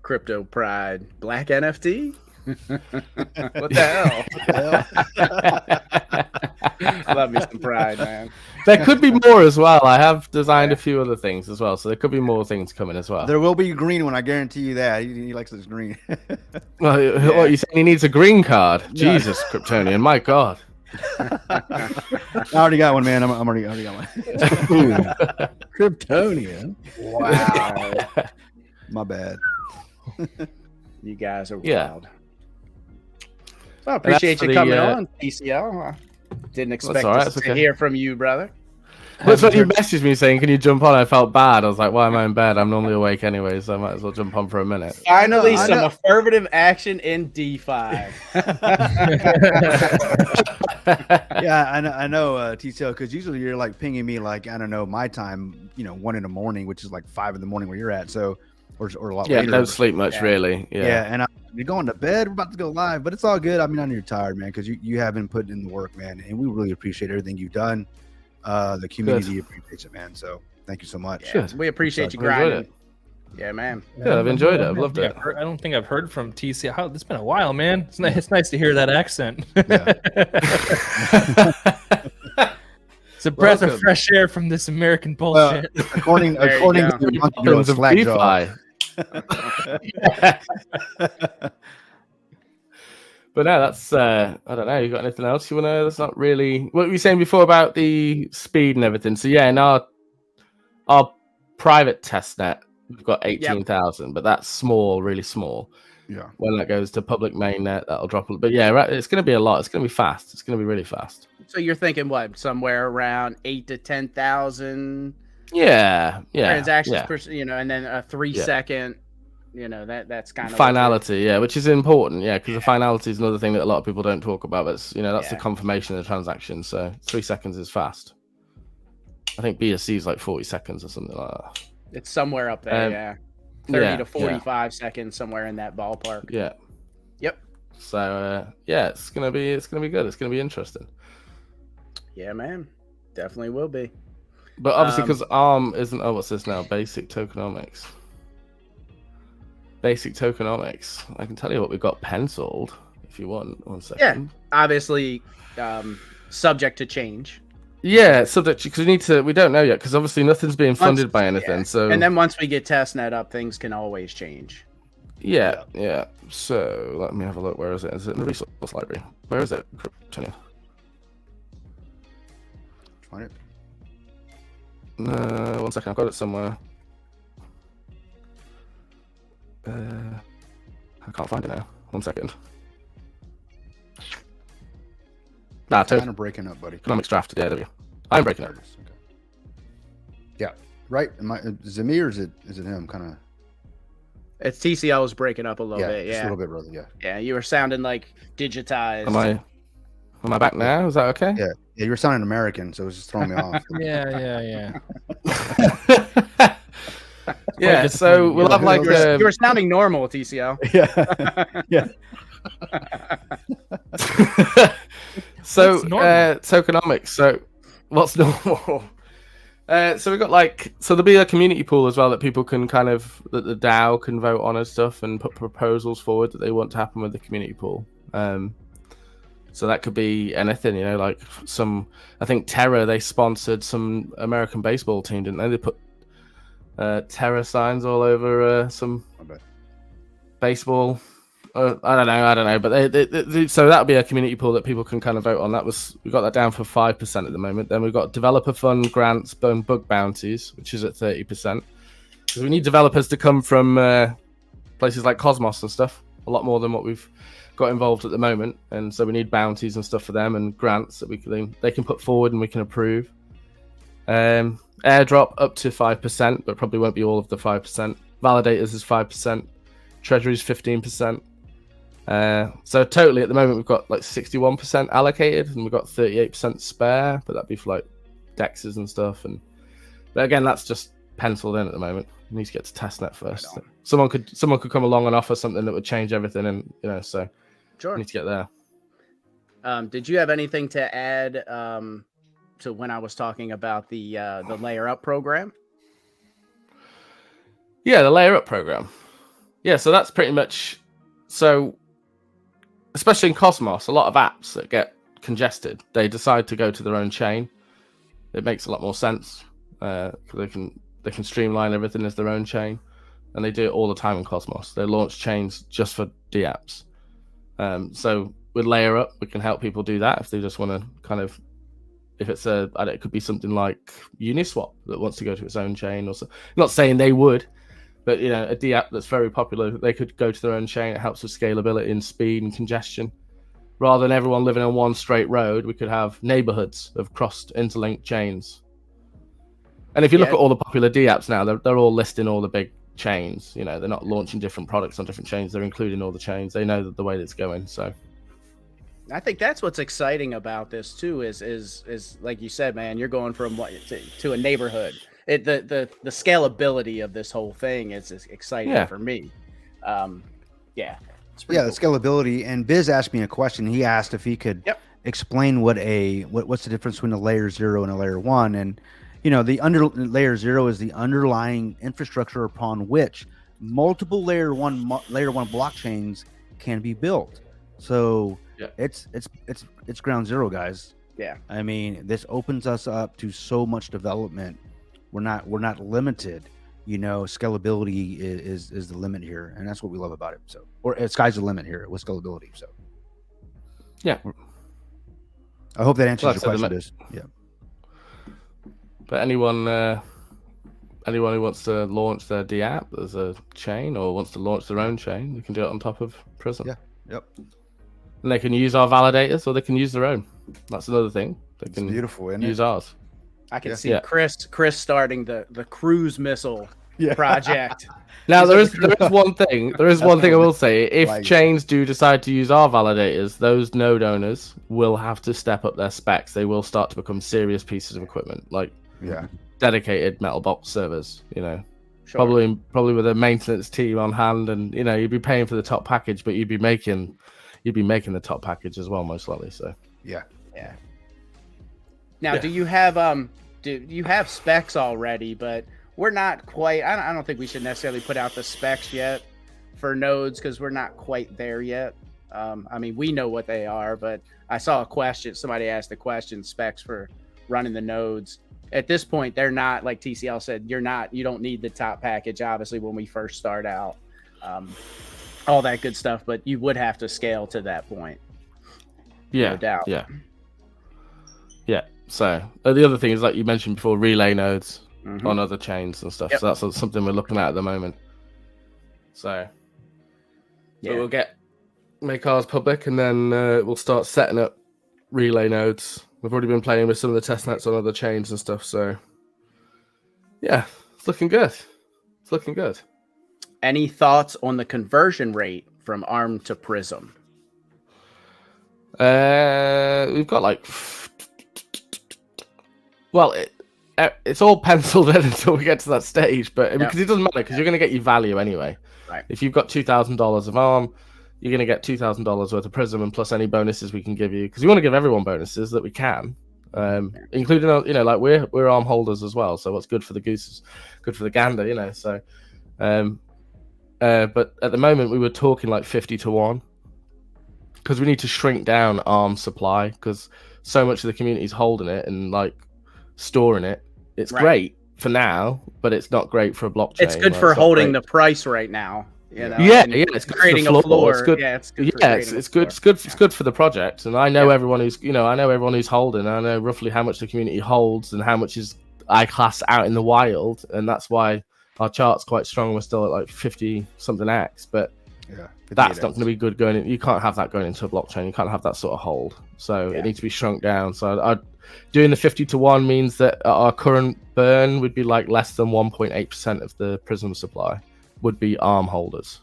[SPEAKER 3] Crypto Pride Black NFT. What the hell? Love me some Pride, man.
[SPEAKER 6] There could be more as well. I have designed a few other things as well, so there could be more things coming as well.
[SPEAKER 2] There will be a green one, I guarantee you that. He likes this green.
[SPEAKER 6] Well, what, you saying he needs a green card? No. Jesus, Kryptonian, my God.
[SPEAKER 2] I already got one, man. I already got one.
[SPEAKER 4] Kryptonian.
[SPEAKER 3] Wow.
[SPEAKER 2] My bad.
[SPEAKER 3] You guys are
[SPEAKER 6] Yeah.
[SPEAKER 3] wild. Well, I appreciate
[SPEAKER 6] for
[SPEAKER 3] you
[SPEAKER 6] the,
[SPEAKER 3] coming on, TCL. I didn't expect
[SPEAKER 6] all right,
[SPEAKER 3] to
[SPEAKER 6] that's okay.
[SPEAKER 3] hear from you, brother.
[SPEAKER 6] That's what you messaged me saying, "Can you jump on?" I felt bad. I was like, "Why am I in bed? I'm normally awake anyway, so I might as well jump on for a minute."
[SPEAKER 3] Finally,
[SPEAKER 2] I
[SPEAKER 3] some
[SPEAKER 2] know.
[SPEAKER 3] affirmative action in D5.
[SPEAKER 2] Yeah, I know, TCL, because usually you're like pinging me like, I don't know, my time, 1 a.m, which is like 5 a.m. where you're at. So, or a lot
[SPEAKER 6] Yeah,
[SPEAKER 2] later.
[SPEAKER 6] don't sleep much,
[SPEAKER 3] Yeah.
[SPEAKER 6] really.
[SPEAKER 2] Yeah, and you're going to bed. We're about to go live, but it's all good. I mean, I know you're tired, man, because you have been putting in the work, man, and we really appreciate everything you've done. The community appreciates it, man. So thank you so much.
[SPEAKER 3] Yeah, we appreciate you
[SPEAKER 6] I've enjoyed
[SPEAKER 3] grinding. Yeah, man.
[SPEAKER 6] Yeah, I've enjoyed it. I've loved it.
[SPEAKER 5] I don't think I've heard from TC. It's been a while, man. It's nice to hear that accent.
[SPEAKER 2] Yeah.
[SPEAKER 5] It's a breath of
[SPEAKER 6] Welcome.
[SPEAKER 5] fresh air from this American bullshit.
[SPEAKER 2] According
[SPEAKER 3] There you
[SPEAKER 2] to
[SPEAKER 3] go.
[SPEAKER 2] the monkey girl,
[SPEAKER 6] Tons of
[SPEAKER 2] Slackjaw.
[SPEAKER 6] DeFi. But no, that's I don't know. You got anything else you want to? That's not really what we were saying before about the speed and everything. So yeah, in our private test net, we've got 18,000, but that's small, really small.
[SPEAKER 2] Yeah.
[SPEAKER 6] When that goes to public mainnet, that'll drop a little. But yeah, right, it's going to be a lot. It's going to be fast. It's going to be really fast.
[SPEAKER 3] So you're thinking what? Somewhere around 8 to 10,000
[SPEAKER 6] Yeah,
[SPEAKER 3] transactions
[SPEAKER 6] yeah.
[SPEAKER 3] per, and then a 3-second. That's kind of
[SPEAKER 6] Finality, yeah, which is important, yeah, because the finality is another thing that a lot of people don't talk about. But that's the confirmation of the transaction. So 3 seconds is fast. I think BSC is like 40 seconds or something like that.
[SPEAKER 3] It's somewhere up there, yeah. 30 to 45 seconds, somewhere in that ballpark.
[SPEAKER 6] Yeah.
[SPEAKER 3] Yep.
[SPEAKER 6] So it's gonna be good. It's gonna be interesting.
[SPEAKER 3] Yeah, man, definitely will be.
[SPEAKER 6] But obviously, because ARM isn't. Oh, what's this now? Basic tokenomics. Basic tokenomics. I can tell you what we've got penciled if you want. 1 second.
[SPEAKER 3] Yeah, obviously, subject to change.
[SPEAKER 6] Yeah, subject because we don't know yet because obviously nothing's being funded by anything.
[SPEAKER 3] Yeah.
[SPEAKER 6] So
[SPEAKER 3] and then once we get testnet up, things can always change.
[SPEAKER 6] Yeah. So let me have a look. Where is it? Is it in the resource library? Where is it? CRYPTONIAN.
[SPEAKER 2] Find it.
[SPEAKER 6] 1 second. I've got it somewhere. I can't find it now. 1 second.
[SPEAKER 2] Kind of breaking up, buddy.
[SPEAKER 6] Economics draft. Yeah, there we go. I'm breaking
[SPEAKER 2] There
[SPEAKER 6] up.
[SPEAKER 2] it is. Okay. Yeah. Right. Is it me or is it him? Kind of.
[SPEAKER 3] It's TCL's breaking up a little bit.
[SPEAKER 2] Just a
[SPEAKER 3] Yeah,
[SPEAKER 2] little bit, brother. Yeah.
[SPEAKER 3] yeah, you were sounding like digitized.
[SPEAKER 6] Am I back now? Is that okay?
[SPEAKER 2] Yeah. Yeah. You were sounding American, so it was just throwing me off.
[SPEAKER 5] Yeah.
[SPEAKER 6] Yeah. So we'll have like
[SPEAKER 3] You were sounding normal, TCL.
[SPEAKER 2] Yeah.
[SPEAKER 6] So
[SPEAKER 5] What's normal?
[SPEAKER 6] tokenomics. So what's normal? So we got there'll be a community pool as well that people can that the DAO can vote on and stuff and put proposals forward that they want to happen with the community pool. So that could be anything, like I think Terra, they sponsored some American baseball team, didn't they? They put Terra signs all over some baseball. I don't know, but so that'll be a community pool that people can kind of vote on. We got that down for 5% at the moment. Then we've got developer fund grants, bug bounties, which is at 30%. Because we need developers to come from places like Cosmos and stuff, a lot more than what we've got involved at the moment. And so we need bounties and stuff for them and grants that they can put forward and we can approve. Airdrop up to 5%, but probably won't be all of the 5%. Validators is 5%. Treasury is 15%. So totally at the moment we've got 61% allocated and we've got 38% spare, but that'd be for dexes and stuff. But again, that's just penciled in at the moment. We need to get to testnet first.
[SPEAKER 2] Right
[SPEAKER 6] Someone could come along and offer something that would change everything, and so
[SPEAKER 3] Sure.
[SPEAKER 6] we need to get there.
[SPEAKER 3] Did you have anything to add to when I was talking about the layer up program?
[SPEAKER 6] Yeah, the layer up program. Yeah, so that's pretty much especially in Cosmos, a lot of apps that get congested, they decide to go to their own chain. It makes a lot more sense because they can streamline everything as their own chain, and they do it all the time in Cosmos. They launch chains just for DApps. So with layer up, we can help people do that if they just want to if it's it could be something like Uniswap that wants to go to its own chain or so. Not saying they would. But a DApp that's very popular, they could go to their own chain. It helps with scalability and speed and congestion. Rather than everyone living on one straight road, we could have neighborhoods of crossed interlinked chains. And if you look at all the popular DApps now, they're all listing all the big chains. They're not launching different products on different chains. They're including all the chains. They know the way that's going. So
[SPEAKER 3] I think that's what's exciting about this too. Is like you said, man, you're going from to a neighborhood. The scalability of this whole thing is exciting for me. The
[SPEAKER 2] scalability. And Biz asked me a question. He asked if he could explain what's the difference between a layer 0 and a layer 1. And the layer 0 is the underlying infrastructure upon which multiple layer one blockchains can be built. So it's ground zero, guys.
[SPEAKER 3] Yeah.
[SPEAKER 2] I mean, this opens us up to so much development. We're not limited. Scalability is the limit here, and that's what we love about it. So, sky's the limit here with scalability. So,
[SPEAKER 6] yeah.
[SPEAKER 2] I hope that answers your question. Yeah.
[SPEAKER 6] But anyone who wants to launch their DApp as a chain or wants to launch their own chain, they can do it on top of Prysm.
[SPEAKER 2] Yeah. Yep.
[SPEAKER 6] And they can use our validators or they can use their own. That's another thing. They can
[SPEAKER 2] beautiful, isn't
[SPEAKER 6] use
[SPEAKER 2] it?
[SPEAKER 6] ours.
[SPEAKER 3] I can see Chris starting the cruise missile project.
[SPEAKER 6] Now there is one thing. There is one thing I will say. If chains do decide to use our validators, those node owners will have to step up their specs. They will start to become serious pieces of equipment, like dedicated metal box servers.
[SPEAKER 3] Sure.
[SPEAKER 6] Probably with a maintenance team on hand, and you'd be paying for the top package, but you'd be making the top package as well, most likely. So
[SPEAKER 3] yeah. Now, do you have specs already? But we're not quite. I don't think we should necessarily put out the specs yet for nodes because we're not quite there yet. I mean, we know what they are, but I saw a question. Somebody asked the question: specs for running the nodes. At this point, they're not, like TCL said. You don't need the top package. Obviously, when we first start out, all that good stuff. But you would have to scale to that point.
[SPEAKER 6] Yeah,
[SPEAKER 3] no doubt.
[SPEAKER 6] Yeah. So the other thing is, like you mentioned before, relay nodes on other chains and stuff. So that's something we're looking at the moment. So we'll make ours public, and then we'll start setting up relay nodes. We've already been playing with some of the test nets on other chains and stuff. So yeah, it's looking good. It's looking good.
[SPEAKER 3] Any thoughts on the conversion rate from ARM to Prysm?
[SPEAKER 6] We've got it's all penciled in until we get to that stage, but because it doesn't matter, because you're going to get your value anyway.
[SPEAKER 3] Right.
[SPEAKER 6] If you've got $2,000 of ARM, you're going to get $2,000 worth of Prysm, and plus any bonuses we can give you, because we want to give everyone bonuses that we can, including we're ARM holders as well. So what's good for the goose is good for the gander, So, but at the moment we were talking like 50 to 1, because we need to shrink down ARM supply, because so much of the community is holding it and storing it. It's great for now, but it's not great for a blockchain.
[SPEAKER 3] It's good for holding the price right now.
[SPEAKER 6] It's good
[SPEAKER 3] creating
[SPEAKER 6] for
[SPEAKER 3] a floor.
[SPEAKER 6] It's good.
[SPEAKER 3] It's
[SPEAKER 6] good for the project. And I know everyone who's holding. I know roughly how much the community holds and how much is I-class out in the wild, and that's why our chart's quite strong. We're still at 50 something X, but that's not going to be good going in. You can't have that going into a blockchain. You can't have that sort of hold. So it needs to be shrunk down. So doing the 50 to 1 means that our current burn would be less than 1.8% of the Prysm supply would be ARM holders.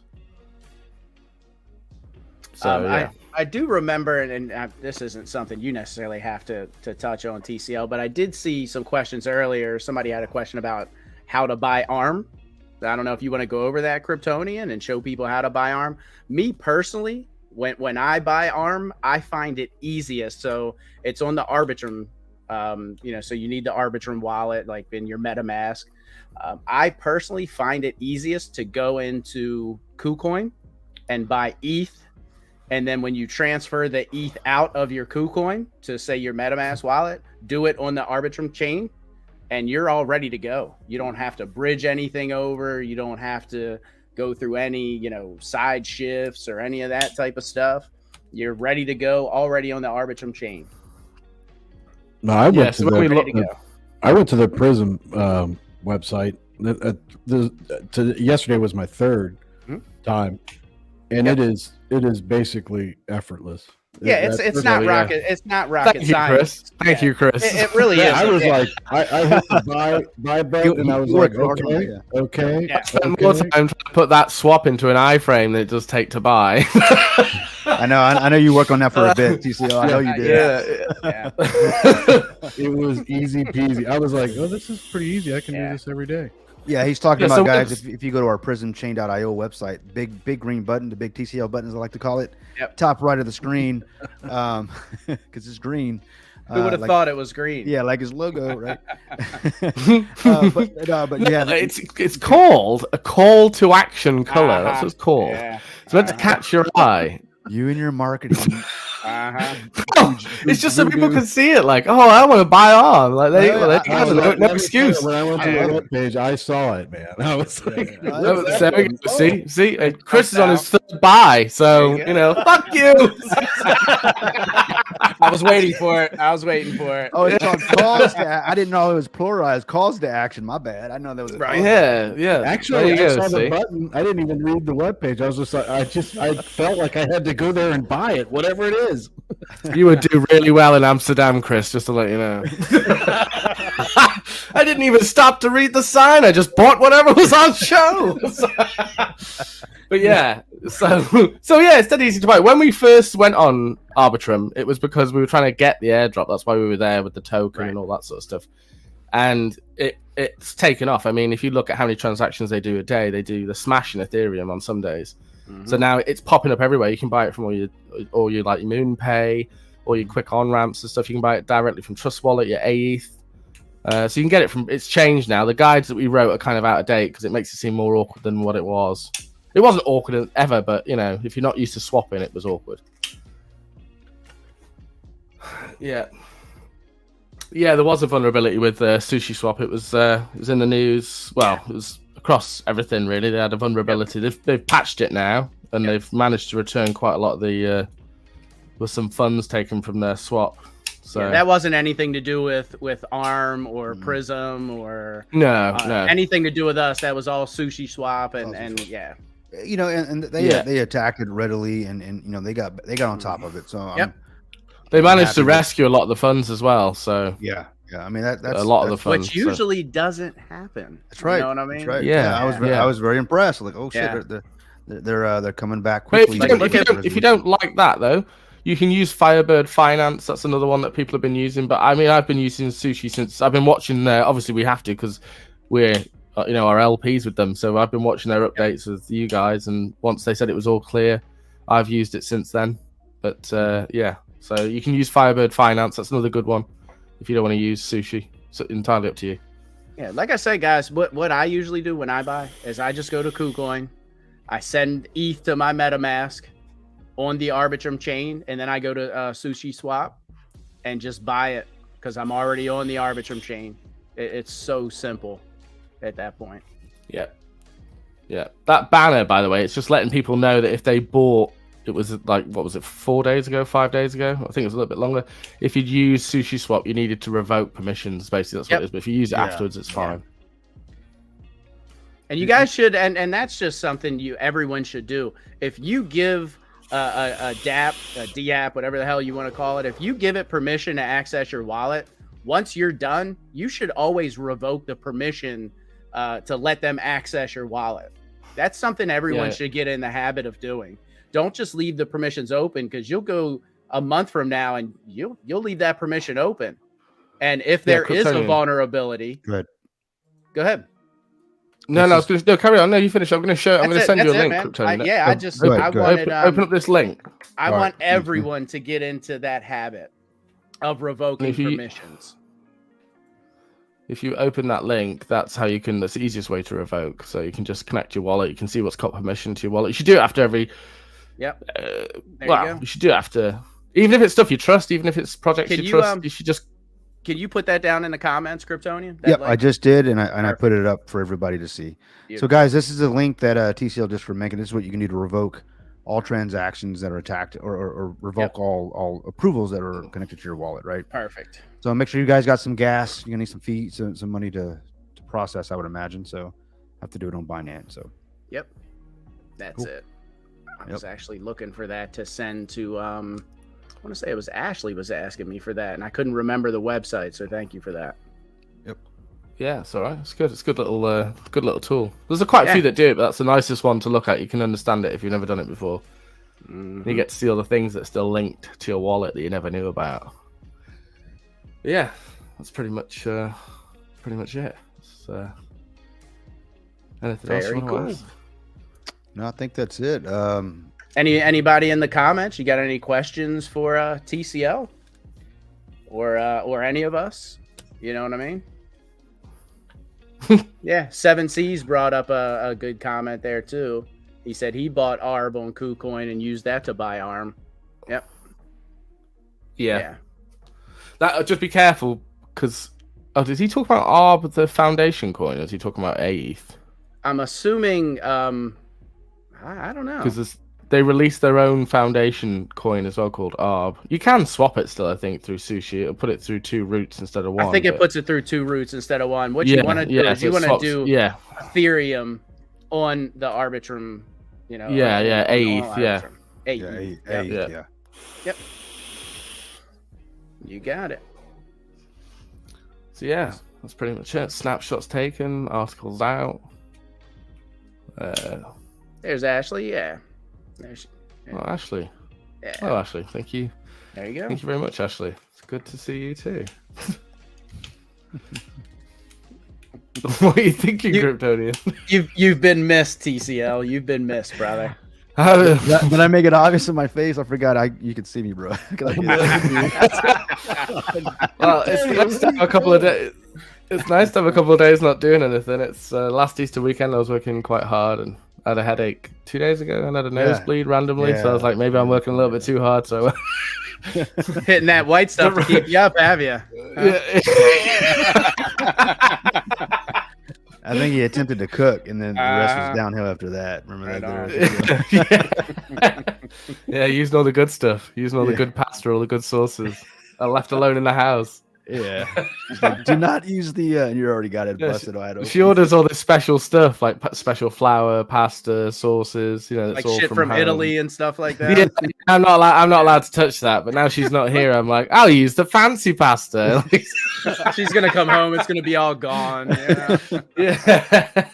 [SPEAKER 6] So
[SPEAKER 3] I do remember, and this isn't something you necessarily have to touch on, TCL, but I did see some questions earlier. Somebody had a question about how to buy ARM. I don't know if you want to go over that, Kryptonian, and show people how to buy ARM. Me personally, when I buy ARM, I find it easiest. So it's on the Arbitrum, so you need the Arbitrum wallet, like in your MetaMask. I personally find it easiest to go into KuCoin and buy ETH. And then when you transfer the ETH out of your KuCoin to, say, your MetaMask wallet, do it on the Arbitrum chain, and you're all ready to go. You don't have to bridge anything over. You don't have to go through any, side shifts or any of that type of stuff. You're ready to go already on the Arbitrum chain.
[SPEAKER 4] No, I went to the Prysm website Yesterday was my third
[SPEAKER 3] Hmm?
[SPEAKER 4] time, and
[SPEAKER 3] Yep.
[SPEAKER 4] it is basically effortless.
[SPEAKER 3] Yeah, it's not
[SPEAKER 6] yeah.
[SPEAKER 3] rocket. It's not rocket
[SPEAKER 6] Thank you,
[SPEAKER 3] science.
[SPEAKER 6] Chris. Thank you, Chris.
[SPEAKER 3] It really
[SPEAKER 4] Yeah,
[SPEAKER 3] is.
[SPEAKER 4] I was
[SPEAKER 3] Yeah.
[SPEAKER 4] like, I hit the buy button, and I was
[SPEAKER 2] You
[SPEAKER 4] like,
[SPEAKER 2] worked hard on
[SPEAKER 4] okay,
[SPEAKER 2] it,
[SPEAKER 4] okay,
[SPEAKER 3] Yeah.
[SPEAKER 6] Spend more time trying to put that swap into an iframe than it does take to buy.
[SPEAKER 2] I know you work on that for a bit, TCL. I know you did.
[SPEAKER 3] Yeah.
[SPEAKER 4] It was easy peasy. I was like, oh, this is pretty easy. I can do this every day.
[SPEAKER 2] Yeah, he's talking
[SPEAKER 6] Yeah,
[SPEAKER 2] about,
[SPEAKER 6] so
[SPEAKER 2] guys,
[SPEAKER 6] what's-
[SPEAKER 2] if you go to our prismchain.io website, big green button, the big TCL button, as I like to call it,
[SPEAKER 3] Yep.
[SPEAKER 2] top right of the screen, because it's green.
[SPEAKER 3] Who would have
[SPEAKER 2] like-
[SPEAKER 3] thought it was green?
[SPEAKER 2] Yeah, like his logo, right? But yeah,
[SPEAKER 6] it's called a call to action color. That's what it's called.
[SPEAKER 3] Yeah.
[SPEAKER 6] It's meant to catch your eye.
[SPEAKER 2] you and your marketing.
[SPEAKER 6] It's just so people can see it. Like, oh, I want to buy on. Like they
[SPEAKER 2] Yeah,
[SPEAKER 6] have no excuse.
[SPEAKER 4] When I went to the web page, I saw it, man. I was like,
[SPEAKER 6] No, there we go. See, and Chris is on his third buy, so
[SPEAKER 3] There you go.
[SPEAKER 6] fuck you.
[SPEAKER 3] I was waiting for it.
[SPEAKER 2] Oh, it's called calls to. I didn't know it was pluralized. Calls to action. My bad. I know that was a
[SPEAKER 3] Right.
[SPEAKER 6] Yeah.
[SPEAKER 4] actually,
[SPEAKER 6] there
[SPEAKER 4] I
[SPEAKER 6] you
[SPEAKER 4] saw
[SPEAKER 6] go.
[SPEAKER 4] the
[SPEAKER 6] See,
[SPEAKER 4] button. I didn't even read the web page. I was just like, I felt like I had to go there and buy it, whatever it is.
[SPEAKER 6] you would do really well in Amsterdam, Chris. Just to let you know. I didn't even stop to read the sign. I just bought whatever was on show. But yeah, so yeah, it's dead easy to buy. When we first went on Arbitrum, it was because we were trying to get the airdrop. That's why we were there with the token and all that sort of stuff. And it's taken off. I mean, if you look at how many transactions they do a day, they do the smash in Ethereum on some days. So now it's popping up everywhere. You can buy it from all your like your MoonPay or your quick on ramps and stuff. You can buy it directly from Trust Wallet, your AETH. So you can get it from. It's changed now. The guides that we wrote are kind of out of date because it makes it seem more awkward than what it was. It wasn't awkward ever, but if you're not used to swapping, it was awkward. Yeah, there was a vulnerability with Sushi Swap. It was in the news. Well, it was across everything really. They had a vulnerability. They've patched it now, and they've managed to return quite a lot of the with some funds taken from their swap. So
[SPEAKER 3] that wasn't anything to do with ARM or Prysm or
[SPEAKER 6] no.
[SPEAKER 3] anything to do with us. That was all Sushi Swap and yeah.
[SPEAKER 2] And they attacked it readily, and they got on top of it. So
[SPEAKER 6] they managed to
[SPEAKER 2] happy with-
[SPEAKER 6] rescue a lot of the funds as well. So
[SPEAKER 2] yeah. I mean that's
[SPEAKER 6] a lot of the funds,
[SPEAKER 3] which usually doesn't happen.
[SPEAKER 2] That's right.
[SPEAKER 3] You know what I mean?
[SPEAKER 2] That's right.
[SPEAKER 6] Yeah.
[SPEAKER 2] I was very impressed. Like, oh shit,
[SPEAKER 3] Yeah.
[SPEAKER 2] they're coming back
[SPEAKER 6] But
[SPEAKER 2] quickly.
[SPEAKER 6] if you don't like that though, you can use Firebird Finance. That's another one that people have been using. But I mean, I've been using Sushi since I've been watching. Obviously, we have to because we're our LPs with them. So I've been watching their updates with you guys, and once they said it was all clear, I've used it since then. But yeah, so you can use Firebird Finance. That's another good one if you don't want to use Sushi. It's entirely up to you.
[SPEAKER 3] Yeah, like I said, guys, what I usually do when I buy is I just go to KuCoin, I send ETH to my MetaMask on the Arbitrum chain, and then I go to Sushi Swap and just buy it because I'm already on the Arbitrum chain. It's so simple at that point.
[SPEAKER 6] Yeah. That banner, by the way, it's just letting people know that if they bought, it was like, what was it, 4 days ago, 5 days ago? I think it was a little bit longer. If you'd used Sushi Swap, you needed to revoke permissions. Basically, that's what it is. But if you use it afterwards, it's fine.
[SPEAKER 3] And you guys should, and that's just something everyone should do. If you give a DApp, a DApp, whatever the hell you want to call it, if you give it permission to access your wallet, once you're done, you should always revoke the permission to let them access your wallet. That's something everyone should get in the habit of doing. Don't just leave the permissions open, because you'll go a month from now and you'll leave that permission open. And if there is a vulnerability,
[SPEAKER 2] Go
[SPEAKER 3] ahead.
[SPEAKER 6] No, I was going to carry on. No, you finish. I'm going to show. I'm going to send you a link.
[SPEAKER 3] CryPTONIan.
[SPEAKER 6] Open up this link.
[SPEAKER 3] I want everyone to get into that habit of revoking permissions.
[SPEAKER 6] If you open that link, that's how you can. That's the easiest way to revoke. So you can just connect your wallet. You can see what's got permission to your wallet. You should do it after every.
[SPEAKER 3] Yep.
[SPEAKER 6] You should do it after, even if it's stuff you trust, even if it's projects you trust. You should just.
[SPEAKER 3] Can you put that down in the comments, CryPTONIan?
[SPEAKER 2] Yep, I just did, and I put it up for everybody to see. So, guys, this is a link that TCL just for making. This is what you can do to revoke all transactions that are attacked, or revoke all approvals that are connected to your wallet. Right.
[SPEAKER 3] Perfect.
[SPEAKER 2] So make sure you guys got some gas. You're gonna need some fees, some money to process, I would imagine. So have to do it on Binance. So
[SPEAKER 3] Yep. That's
[SPEAKER 2] Cool.
[SPEAKER 3] it. I was actually looking for that to send to I want to say it was Ashley was asking me for that, and I couldn't remember the website, so thank you for that.
[SPEAKER 6] Yeah, it's all right. It's good. It's a good little tool. There's quite a few that do it, but that's the nicest one to look at. You can understand it if you've never done it before. You get to see all the things that are still linked to your wallet that you never knew about. But yeah, that's pretty much it. It's, anything else you
[SPEAKER 3] Very
[SPEAKER 6] want
[SPEAKER 3] cool.
[SPEAKER 6] to ask?
[SPEAKER 2] no, I think that's it.
[SPEAKER 3] Anybody in the comments? You got any questions for TCL or any of us? You know what I mean? Yeah, 7C's brought up a good comment there too. He said he bought ARB on KuCoin and used that to buy ARM. Yep.
[SPEAKER 6] Yeah. That just be careful because did he talk about ARB, the foundation coin, or is he talking about AETH?
[SPEAKER 3] I'm assuming I don't know.
[SPEAKER 6] Because they released their own foundation coin as well called ARB. You can swap it still, I think, through Sushi. It'll put it through 2 routes instead of 1.
[SPEAKER 3] I think it puts it through 2 routes instead of 1. What you want to do is you want to do Ethereum on the Arbitrum, you know.
[SPEAKER 6] AETH,
[SPEAKER 3] AETH.
[SPEAKER 2] Yeah.
[SPEAKER 3] Yep. You got it.
[SPEAKER 6] So yeah, that's pretty much it. Snapshots taken, articles out.
[SPEAKER 3] There's Ashley. Yeah. There's.
[SPEAKER 6] Oh, Ashley.
[SPEAKER 3] Yeah.
[SPEAKER 6] Oh, Ashley, thank you.
[SPEAKER 3] There you go.
[SPEAKER 6] Thank you very much, Ashley. It's good to see you too. What are you thinking, Kryptonian?
[SPEAKER 3] You've been missed, TCL. You've been missed, brother.
[SPEAKER 2] Did I make it obvious in my face? I forgot you could see me, bro.
[SPEAKER 6] Well, it's nice to have a couple of days. It's nice to have a couple of days not doing anything. It's last Easter weekend. I was working quite hard and I had a headache 2 days ago and had a nosebleed randomly. So I was like, maybe I'm working a little bit too hard. So
[SPEAKER 3] hitting that white stuff to keep you up, have you?
[SPEAKER 2] I think he attempted to cook, and then the rest was downhill after that. Remember
[SPEAKER 6] that? Yeah, using all the good stuff, using all the good pasta, all the good sauces. I left alone in the house.
[SPEAKER 2] Yeah. Like, do not use the. You already got it busted wide open.
[SPEAKER 6] She orders all this special stuff, like special flour, pasta, sauces. You know,
[SPEAKER 3] like
[SPEAKER 6] all
[SPEAKER 3] shit from
[SPEAKER 6] home.
[SPEAKER 3] Italy and stuff like that.
[SPEAKER 6] Yeah, I'm not allowed to touch that. But now she's not here. I'm like, I'll use the fancy pasta.
[SPEAKER 3] She's gonna come home. It's gonna be all gone.
[SPEAKER 6] Yeah.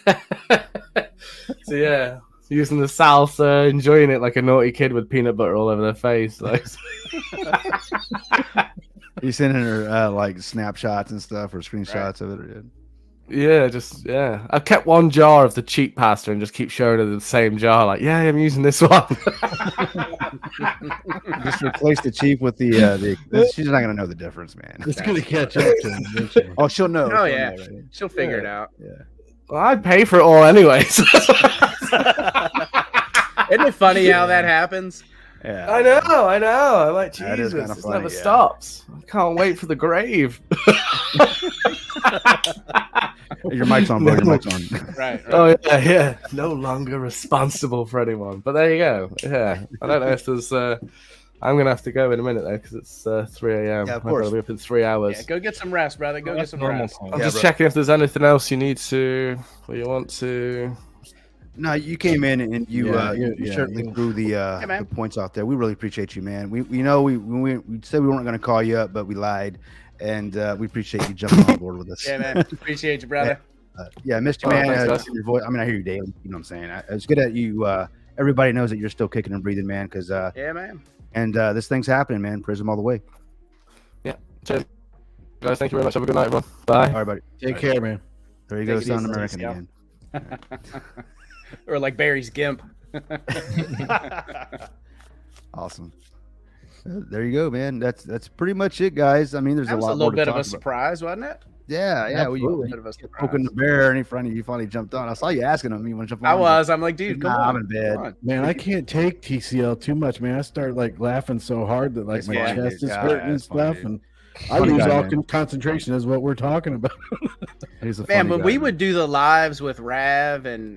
[SPEAKER 6] So yeah, using the salsa, enjoying it like a naughty kid with peanut butter all over their face. Like.
[SPEAKER 2] He's sending her like snapshots and stuff or screenshots of it.
[SPEAKER 6] Yeah, I've kept one jar of the cheap pasta and just keep showing her the same jar. Like, yeah, I'm using this one.
[SPEAKER 2] Just replace the cheap with the. She's not gonna know the difference, man.
[SPEAKER 4] It's gonna catch up to him eventually.
[SPEAKER 2] Oh, she'll know.
[SPEAKER 3] Oh yeah, she'll figure it out.
[SPEAKER 2] Yeah.
[SPEAKER 6] Well, I'd pay for it all anyways.
[SPEAKER 3] Isn't it funny how that happens?
[SPEAKER 2] Yeah,
[SPEAKER 6] I know. I'm like,
[SPEAKER 2] That is
[SPEAKER 6] Jesus,
[SPEAKER 2] kinda
[SPEAKER 6] this
[SPEAKER 2] funny,
[SPEAKER 6] never
[SPEAKER 2] yeah.
[SPEAKER 6] stops. I can't wait for the grave.
[SPEAKER 2] Your mic's on, bro. Your mic's on.
[SPEAKER 3] Right.
[SPEAKER 6] Oh yeah. No longer responsible for anyone. But there you go. Yeah, I don't know if there's. I'm gonna have to go in a minute though because it's 3 a.m.
[SPEAKER 2] Yeah, of
[SPEAKER 6] I've
[SPEAKER 2] course.
[SPEAKER 6] got to be up in 3 hours.
[SPEAKER 3] Yeah, go get some rest, brother. Go get some rest.
[SPEAKER 6] I'm just checking if there's anything else you need to, or you want to.
[SPEAKER 2] No, you came in and you certainly threw the
[SPEAKER 3] man.
[SPEAKER 2] points out there. We really appreciate you, man. We know we said we weren't going to call you up, but we lied, and we appreciate you jumping on board with us.
[SPEAKER 3] Yeah, man. Appreciate you, brother.
[SPEAKER 2] Yeah, I missed you,
[SPEAKER 6] Oh,
[SPEAKER 2] man.
[SPEAKER 6] thanks, guys.
[SPEAKER 2] Your voice. I mean, I hear you daily. You know what I'm saying? It's good that you. Everybody knows that you're still kicking and breathing, man. Because
[SPEAKER 3] Yeah, man.
[SPEAKER 2] and this thing's happening, man. Prysm all the way.
[SPEAKER 6] Yeah. Cheers. Guys, thank you very much. Have a good night, everyone. Bye.
[SPEAKER 2] All right, buddy.
[SPEAKER 4] Take care, man.
[SPEAKER 2] There you
[SPEAKER 3] Take
[SPEAKER 2] go,
[SPEAKER 3] it
[SPEAKER 2] sound
[SPEAKER 3] easy,
[SPEAKER 2] American
[SPEAKER 3] TCL.
[SPEAKER 2] again.
[SPEAKER 3] Or like Barry's Gimp.
[SPEAKER 2] Awesome. There you go, man. That's pretty much it, guys. I mean, there's
[SPEAKER 3] That
[SPEAKER 2] a
[SPEAKER 3] was
[SPEAKER 2] lot
[SPEAKER 3] a little
[SPEAKER 2] more to
[SPEAKER 3] bit of
[SPEAKER 2] talk
[SPEAKER 3] a
[SPEAKER 2] about.
[SPEAKER 3] surprise, wasn't it?
[SPEAKER 2] Yeah.
[SPEAKER 3] Absolutely.
[SPEAKER 2] You poking the bear, and you finally jumped on. I saw you asking him. You want to jump on?
[SPEAKER 3] I was. I'm like, dude, come
[SPEAKER 2] Nah,
[SPEAKER 3] on.
[SPEAKER 2] I'm in bed.
[SPEAKER 3] Come on.
[SPEAKER 4] Man, I can't take TCL too much, man. I start like laughing so hard that like
[SPEAKER 2] It's
[SPEAKER 4] my
[SPEAKER 2] funny,
[SPEAKER 4] chest
[SPEAKER 2] dude.
[SPEAKER 4] is
[SPEAKER 2] God,
[SPEAKER 4] hurting and
[SPEAKER 2] it's funny,
[SPEAKER 4] stuff,
[SPEAKER 2] dude.
[SPEAKER 4] and I
[SPEAKER 2] Funny
[SPEAKER 4] lose
[SPEAKER 2] guy,
[SPEAKER 4] all
[SPEAKER 2] man.
[SPEAKER 4] concentration is what we're talking about.
[SPEAKER 2] He's a
[SPEAKER 3] Man,
[SPEAKER 2] funny
[SPEAKER 3] when
[SPEAKER 2] guy,
[SPEAKER 3] we
[SPEAKER 2] man.
[SPEAKER 3] would do the lives with Rav and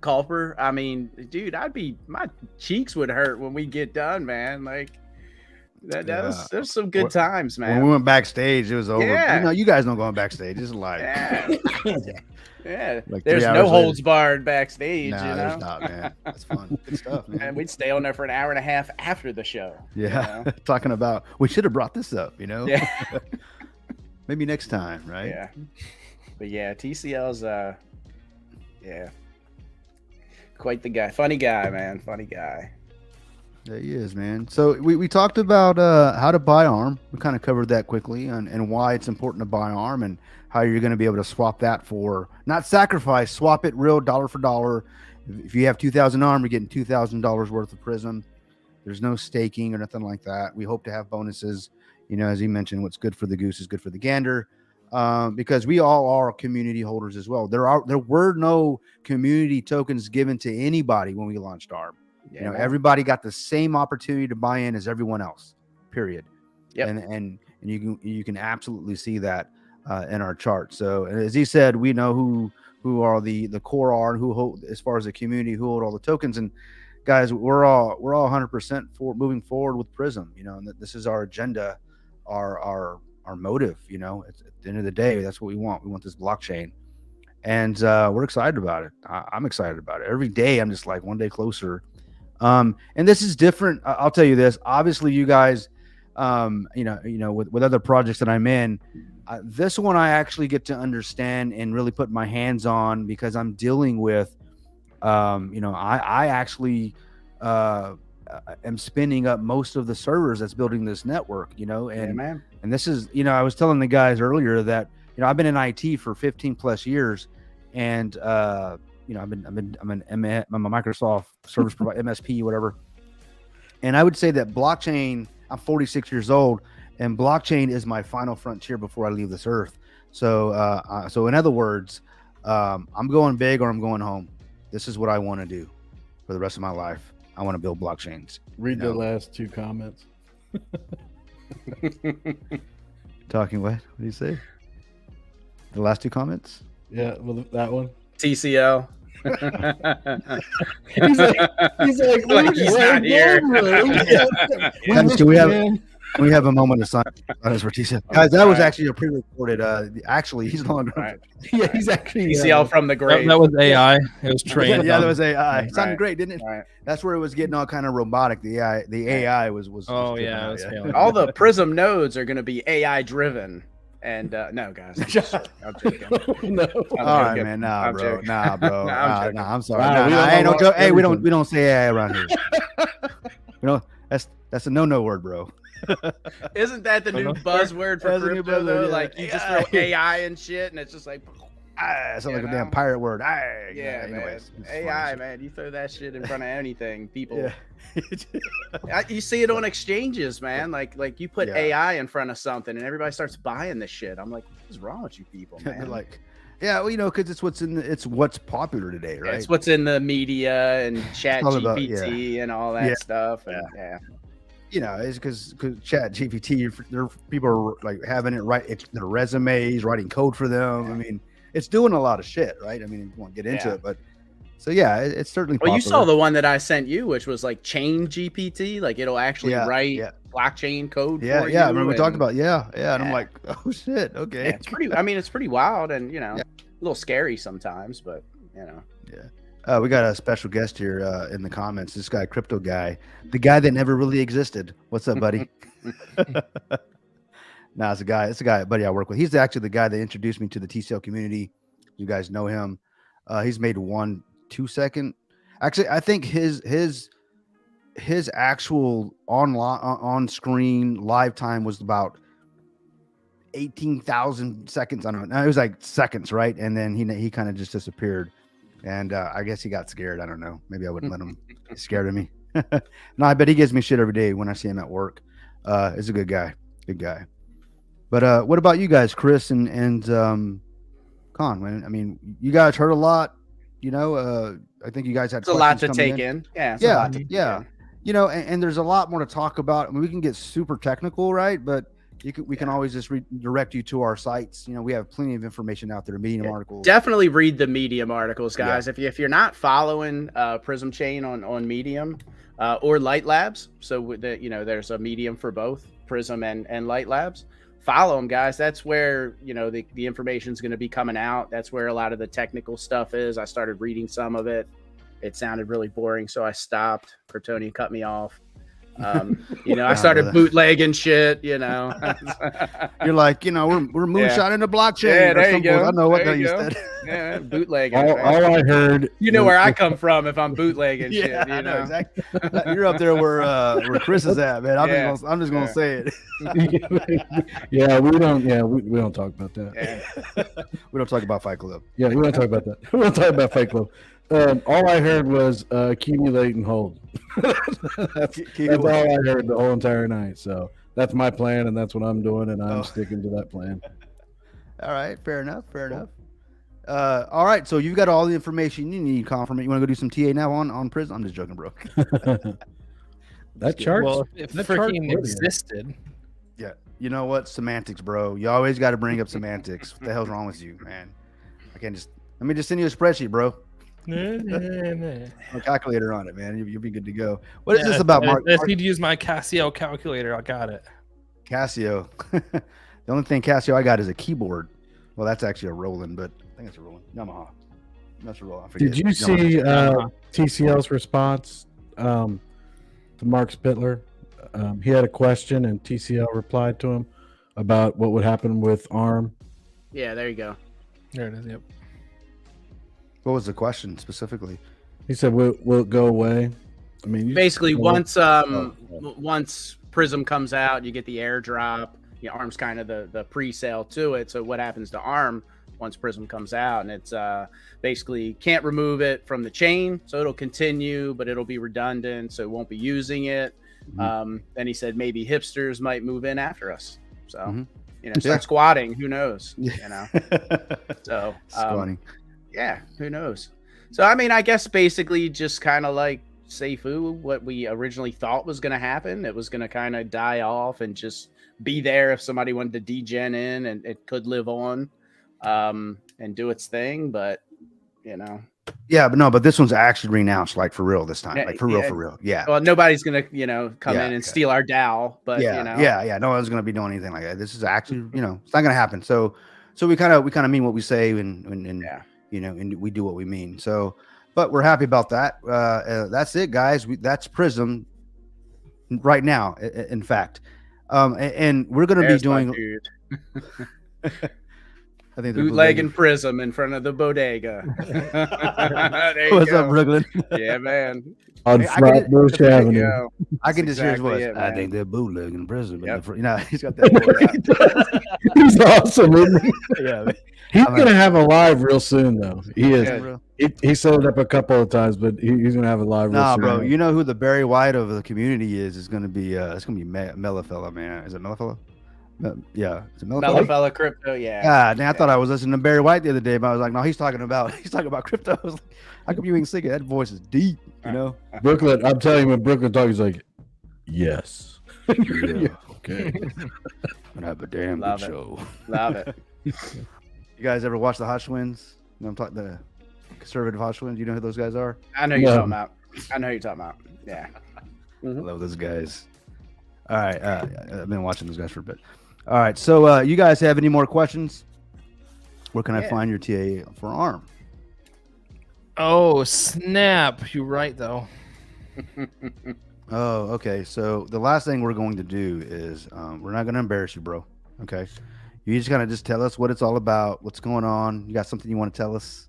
[SPEAKER 3] Culper, I mean, dude, my cheeks would hurt when we get done, man. Like, There's some good times, man.
[SPEAKER 2] When we went backstage, it was over.
[SPEAKER 3] Yeah.
[SPEAKER 2] You know, you guys don't go backstage. It's like,
[SPEAKER 3] Yeah.
[SPEAKER 2] like
[SPEAKER 3] There's
[SPEAKER 2] 3
[SPEAKER 3] no
[SPEAKER 2] hours
[SPEAKER 3] holds
[SPEAKER 2] later.
[SPEAKER 3] barred backstage,
[SPEAKER 2] Nah,
[SPEAKER 3] you know.
[SPEAKER 2] there's not, man. That's fun. Good stuff, man.
[SPEAKER 3] And we'd stay on there for an hour and a half after the show.
[SPEAKER 2] Yeah, talking about we should have brought this up, you know.
[SPEAKER 3] Yeah.
[SPEAKER 2] Maybe next time, right?
[SPEAKER 3] Yeah. But yeah, TCL's quite the guy. Funny guy, man. Funny guy.
[SPEAKER 2] Yeah, he is, man. So we talked about how to buy ARM. We kind of covered that quickly and why it's important to buy ARM and how you're going to be able to swap that for, not sacrifice, swap it real dollar for dollar. If you have 2,000 ARM, you're getting $2,000 worth of Prysm. There's no staking or nothing like that. We hope to have bonuses. You know, as he mentioned, what's good for the goose is good for the gander, because we all are community holders as well. There were no community tokens given to anybody when we launched ARM.
[SPEAKER 3] Yeah,
[SPEAKER 2] You know,
[SPEAKER 3] man.
[SPEAKER 2] everybody got the same opportunity to buy in as everyone else. Period.
[SPEAKER 3] Yep.
[SPEAKER 2] And you can absolutely see that in our chart. So as he said, we know who are the core are and who hold, as far as the community, who hold all the tokens. And guys, we're all 100% for moving forward with Prysm. You know, and this is our agenda, our motive. You know, at the end of the day, that's what we want. We want this blockchain, and we're excited about it. I'm excited about it. Every day, I'm just like one day closer. And this is different. I'll tell you this. Obviously, you guys, with other projects that I'm in, this one I actually get to understand and really put my hands on because I'm dealing with, I actually am spinning up most of the servers that's building this network. You know, and
[SPEAKER 3] man.
[SPEAKER 2] and this is, I was telling the guys earlier that I've been in IT for 15 plus years, and I'm a Microsoft service provider, MSP, whatever. And I would say that blockchain, I'm 46 years old, and blockchain is my final frontier before I leave this earth. So, so in other words, I'm going big or I'm going home. This is what I want to do for the rest of my life. I want to build blockchains.
[SPEAKER 4] Read the last two comments.
[SPEAKER 2] Talking what? What do you say? The last two comments?
[SPEAKER 4] Yeah, well, that one.
[SPEAKER 3] TCL.
[SPEAKER 4] He's like
[SPEAKER 3] Like he's not here.
[SPEAKER 2] Guys, can we have a moment of silence for TCL? Guys, that was actually a pre-recorded. Actually, he's no longer.
[SPEAKER 3] Right.
[SPEAKER 4] Yeah, he's actually
[SPEAKER 3] TCL from the grave.
[SPEAKER 5] That was AI. It was trained.
[SPEAKER 2] Yeah, that was AI. It sounded
[SPEAKER 3] Right.
[SPEAKER 2] great, didn't it?
[SPEAKER 3] Right.
[SPEAKER 2] That's where it was getting all kind of robotic. The AI was.
[SPEAKER 5] Oh
[SPEAKER 2] tripping
[SPEAKER 5] yeah,
[SPEAKER 2] out,
[SPEAKER 5] it was failing.
[SPEAKER 3] All the Prysm nodes are going to be AI driven. And no, guys, I'm joking.
[SPEAKER 4] No.
[SPEAKER 2] All right,
[SPEAKER 3] joking.
[SPEAKER 2] man. Nah,
[SPEAKER 3] I'm
[SPEAKER 2] bro.
[SPEAKER 3] joking.
[SPEAKER 2] Nah, bro.
[SPEAKER 3] I'm joking.
[SPEAKER 2] Nah, I'm sorry.
[SPEAKER 4] Wow,
[SPEAKER 2] Nah,
[SPEAKER 4] we
[SPEAKER 2] ain't no
[SPEAKER 4] unlocked
[SPEAKER 2] joke. Hey, we
[SPEAKER 4] everything.
[SPEAKER 2] don't say AI around here. That's a no word, bro.
[SPEAKER 3] Isn't that the new buzzword for
[SPEAKER 2] That's the new
[SPEAKER 3] crypto, though?
[SPEAKER 2] buzzword, yeah.
[SPEAKER 3] Like, you just throw AI and shit, and it's just like,
[SPEAKER 2] Sounds like a
[SPEAKER 3] You
[SPEAKER 2] damn
[SPEAKER 3] know?
[SPEAKER 2] pirate word.
[SPEAKER 3] yeah,
[SPEAKER 2] Anyways,
[SPEAKER 3] man.
[SPEAKER 2] it's
[SPEAKER 3] AI,
[SPEAKER 2] funny.
[SPEAKER 3] man. You throw that shit in front of anything, people.
[SPEAKER 2] Yeah.
[SPEAKER 3] You see it on exchanges, man. Like you put
[SPEAKER 2] Yeah.
[SPEAKER 3] AI in front of something, and everybody starts buying this shit. I'm like, what is wrong with you people,
[SPEAKER 2] They're
[SPEAKER 3] man?
[SPEAKER 2] like, yeah, well, because it's what's popular today, right?
[SPEAKER 3] It's what's in the media and Chat
[SPEAKER 2] all about-
[SPEAKER 3] GPT and all that
[SPEAKER 2] Yeah.
[SPEAKER 3] stuff. And, yeah.
[SPEAKER 2] It's because Chat GPT, people are like having it write their resumes, writing code for them. I mean, it's doing a lot of shit, right? I mean, you won't get into
[SPEAKER 3] Yeah.
[SPEAKER 2] it, but so yeah, it's certainly.
[SPEAKER 3] Well, you
[SPEAKER 2] popular.
[SPEAKER 3] saw the one that I sent you, which was like Chain GPT. Like it'll actually write blockchain code.
[SPEAKER 2] Yeah,
[SPEAKER 3] for
[SPEAKER 2] yeah. I
[SPEAKER 3] you,
[SPEAKER 2] remember we
[SPEAKER 3] and-
[SPEAKER 2] talked about and I'm
[SPEAKER 3] Yeah.
[SPEAKER 2] like, oh shit, okay.
[SPEAKER 3] It's pretty. I mean, it's pretty wild, and a little scary sometimes, but
[SPEAKER 2] We got a special guest here in the comments. This guy, Crypto Guy, the guy that never really existed. What's up, buddy? Nah, it's a guy, buddy I work with. He's actually the guy that introduced me to the TCL community. You guys know him. He's made 1 2-second. Actually, I think his actual on screen live time was about 18,000 seconds. I don't know. It was like seconds, right? And then he kind of just disappeared. And I guess he got scared. I don't know. Maybe I wouldn't let him. He's scared of me. No, I bet he gives me shit every day when I see him at work. He's a good guy. Good guy. But what about you guys, Chris and Con? Man? I mean, you guys heard a lot. I think you guys had
[SPEAKER 3] it's a lot to
[SPEAKER 2] questions
[SPEAKER 3] take
[SPEAKER 2] coming
[SPEAKER 3] in. Yeah, it's
[SPEAKER 2] Yeah,
[SPEAKER 3] a lot to take in.
[SPEAKER 2] and there's a lot more to talk about. I mean, we can get super technical, right? But we can always just redirect you to our sites. We have plenty of information out there, Medium articles.
[SPEAKER 3] Definitely read the Medium articles, guys. If you're not following Prysm Chain on Medium or Light Labs, so there's a Medium for both Prysm and Light Labs. Follow them, guys. That's where the information is going to be coming out. That's where a lot of the technical stuff is. I started reading some of it. It sounded really boring, so I stopped. CRYPTONIAN cut me off. I started bootlegging shit. You're
[SPEAKER 2] like, we're moonshining the blockchain.
[SPEAKER 3] Yeah, there you go.
[SPEAKER 2] I know what you said.
[SPEAKER 3] Yeah, bootlegging.
[SPEAKER 4] All I heard.
[SPEAKER 3] Where I come from if I'm bootlegging shit.
[SPEAKER 2] I know exactly. You're up there where Chris is at, man. I'm just gonna say it.
[SPEAKER 4] We don't talk about that.
[SPEAKER 2] Yeah. We don't talk about Fight Club.
[SPEAKER 4] Yeah, we don't talk about that. We don't talk about Fight Club. All I heard was accumulate and hold. That's all I heard the whole entire night. So that's my plan, and that's what I'm doing, and I'm sticking to that plan.
[SPEAKER 2] All right, fair enough. All right, so you've got all the information you need. Confirm it. You want to go do some TA now on Prysm? I'm just joking, bro.
[SPEAKER 4] That chart.
[SPEAKER 5] Well, if it freaking existed.
[SPEAKER 2] Yeah, you know what? Semantics, bro. You always got to bring up semantics. What the hell's wrong with you, man? Let me just send you a spreadsheet, bro. A calculator on it, man. You'll be good to go. What is this about, Mark?
[SPEAKER 5] I just need to use my Casio calculator. I got it.
[SPEAKER 2] Casio. The only thing Casio I got is a keyboard. Well, that's actually a Roland, but I think it's a Roland. Yamaha. That's a Roland.
[SPEAKER 4] Did you see TCL's response to Mark Spittler? He had a question, and TCL replied to him about what would happen with ARM.
[SPEAKER 3] Yeah, there you go.
[SPEAKER 5] There it is. Yep.
[SPEAKER 2] What was the question specifically?
[SPEAKER 4] He said, "Will it go away?" I mean,
[SPEAKER 3] basically, once Prysm comes out, you get the airdrop. ARM's kind of the pre-sale to it. So what happens to ARM once Prysm comes out? And it's basically can't remove it from the chain, so it'll continue, but it'll be redundant, so it won't be using it. Then he said maybe hipsters might move in after us. So start squatting. Who knows? So
[SPEAKER 2] squatting.
[SPEAKER 3] Yeah, who knows? So, I mean, I guess basically just kind of like Seifu, what we originally thought was going to happen. It was going to kind of die off and just be there if somebody wanted to degen in, and it could live on and do its thing. But,
[SPEAKER 2] Yeah, but this one's actually renounced, like for real this time. Like for real. Yeah.
[SPEAKER 3] Well, nobody's going to, come in and steal our DAO. But,
[SPEAKER 2] Yeah. No one's going to be doing anything like that. This is actually, it's not going to happen. So we kind of mean what we say and we do what we mean. So, but we're happy about that. That's it, guys. That's Prysm right now. In fact, and we're going to be doing. I think
[SPEAKER 3] bootlegging Prysm in front of the bodega.
[SPEAKER 2] What's up, Brooklyn?
[SPEAKER 3] Yeah, man.
[SPEAKER 4] On Flatbush Avenue.
[SPEAKER 2] I can just hear his voice. I think they're bootlegging Prysm. Yep. He's got that.
[SPEAKER 4] He's awesome, isn't he? Yeah. He's gonna have a live real soon, though. He is. He set it up a couple of times, but he's gonna have a live. Real soon.
[SPEAKER 2] Bro. You know who the Barry White of the community is? It's gonna be Mellifella, man. Is it Mellifella? Yeah, is it
[SPEAKER 3] Mellifella Crypto? Yeah.
[SPEAKER 2] God, I thought I was listening to Barry White the other day, but I was like, no, he's talking about crypto. I was like, how come you ain't singing? That voice is deep,
[SPEAKER 4] Brooklyn, I'm telling you, when Brooklyn talks, he's like, yes.
[SPEAKER 2] Yeah. Okay. Gonna have a damn good show.
[SPEAKER 3] Love it.
[SPEAKER 2] You guys ever watch the Hodgwins? I'm talking the conservative Hodgwins. You know who those guys are?
[SPEAKER 3] I know you're talking about. Yeah.
[SPEAKER 2] I love those guys. All right. I've been watching those guys for a bit. All right. So you guys have any more questions? Where can I find your TA for ARM?
[SPEAKER 5] Oh, snap. You're right, though.
[SPEAKER 2] Oh, okay. So the last thing we're going to do is we're not going to embarrass you, bro. Okay. You just gotta tell us what it's all about, what's going on. You got something you want to tell us?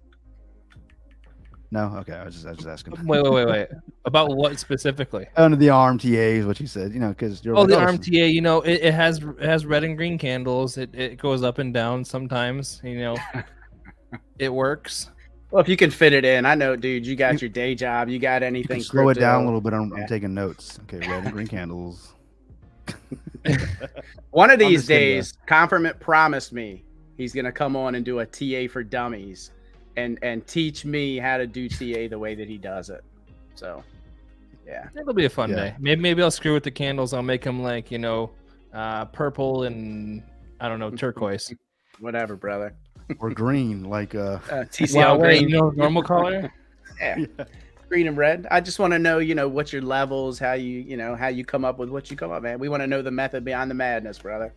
[SPEAKER 2] No? Okay, I was just asking.
[SPEAKER 5] Wait. About what specifically?
[SPEAKER 2] Under the ARM TA is what you said, because you're
[SPEAKER 5] the ARM TA, it has red and green candles. It goes up and down sometimes, it works.
[SPEAKER 3] Well, if you can fit it in, I know, dude, you got your day job, you got anything.
[SPEAKER 2] Slow it down a little bit. I'm taking notes. Okay, red and green candles.
[SPEAKER 3] One of these days, Confirmant promised me he's gonna come on and do a TA for dummies and teach me how to do TA the way that he does it. So, yeah,
[SPEAKER 5] it'll be a fun day. Maybe I'll screw with the candles. I'll make them like purple and I don't know, turquoise.
[SPEAKER 3] Whatever, brother.
[SPEAKER 2] Or green, like
[SPEAKER 3] TCL
[SPEAKER 5] Wait,
[SPEAKER 3] green.
[SPEAKER 5] normal color.
[SPEAKER 3] Yeah. Green and red. I just want to know, what's your levels, how you come up with what you come up, man. We want to know the method behind the madness, brother.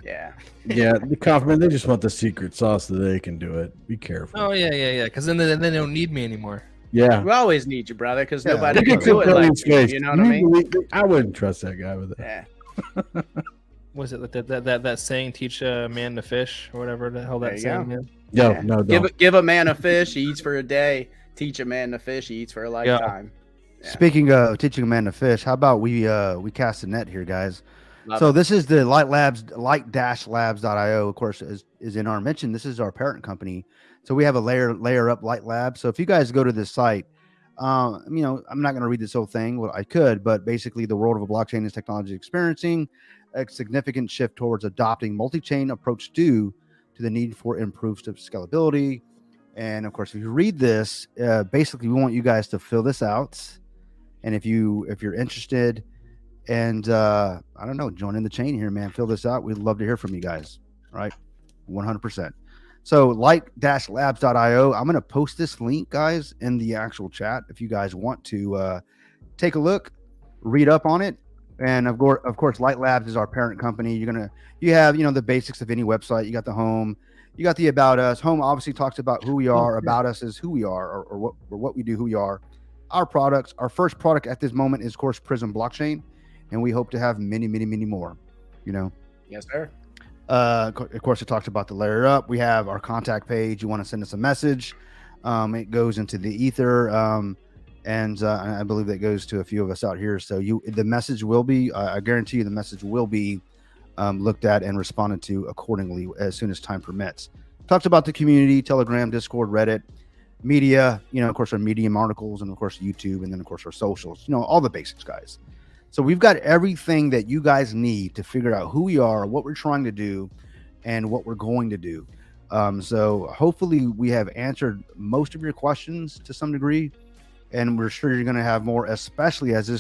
[SPEAKER 3] Yeah.
[SPEAKER 4] Yeah, the compliment. They just want the secret sauce so they can do it. Be careful.
[SPEAKER 5] Oh yeah. Because then they don't need me anymore.
[SPEAKER 4] Yeah.
[SPEAKER 3] We always need you, brother, because
[SPEAKER 2] Yeah,
[SPEAKER 3] nobody
[SPEAKER 4] Look
[SPEAKER 3] can
[SPEAKER 4] at
[SPEAKER 3] do it like
[SPEAKER 4] Kryptonian's
[SPEAKER 3] you.
[SPEAKER 4] face.
[SPEAKER 3] You know what I mean?
[SPEAKER 4] I wouldn't trust that guy with it.
[SPEAKER 3] Yeah.
[SPEAKER 5] Was it that saying, teach a man to fish or whatever the hell
[SPEAKER 3] There
[SPEAKER 5] that
[SPEAKER 3] you
[SPEAKER 5] saying
[SPEAKER 3] go.
[SPEAKER 5] is?
[SPEAKER 4] No,
[SPEAKER 3] Yeah.
[SPEAKER 4] no, don't.
[SPEAKER 3] Give a man a fish, he eats for a day. Teach a man to fish, he eats for a lifetime. Yeah.
[SPEAKER 2] Speaking of teaching a man to fish, how about we cast a net here, guys?
[SPEAKER 3] Love
[SPEAKER 2] So
[SPEAKER 3] it.
[SPEAKER 2] this is the light-labs.io, of course, is in our mention. This is our parent company. So we have a layer up Light Labs. So if you guys go to this site, I'm not going to read this whole thing. Well, I could, but basically the world of blockchain is technology experiencing a significant shift towards adopting multi-chain approach due to the need for improved scalability. And of course, if you read this, basically we want you guys to fill this out. And if you're interested and I don't know, join in the chain here, man, fill this out. We'd love to hear from you guys. All right. 100%. So light-labs.io, I'm going to post this link, guys, in the actual chat. If you guys want to take a look, read up on it. And of course, Light Labs is our parent company. You have, the basics of any website. You got the home, you got the about us. Home obviously talks about who we are. About us is who we are or what we do, who we are. Our products, our first product at this moment is, of course, Prysm blockchain. And we hope to have many, many, many more,
[SPEAKER 3] Yes, sir.
[SPEAKER 2] Of course, it talks about the layer up. We have our contact page. You want to send us a message. It goes into the ether. And I believe that goes to a few of us out here. So the message will be, I guarantee you the message will be looked at and responded to accordingly as soon as time permits. Talks about the community, Telegram, Discord, Reddit, media, of course, our Medium articles, and of course, YouTube, and then of course, our socials, all the basics, guys. So we've got everything that you guys need to figure out who we are, what we're trying to do, and what we're going to do. So hopefully we have answered most of your questions to some degree, and we're sure you're going to have more, especially as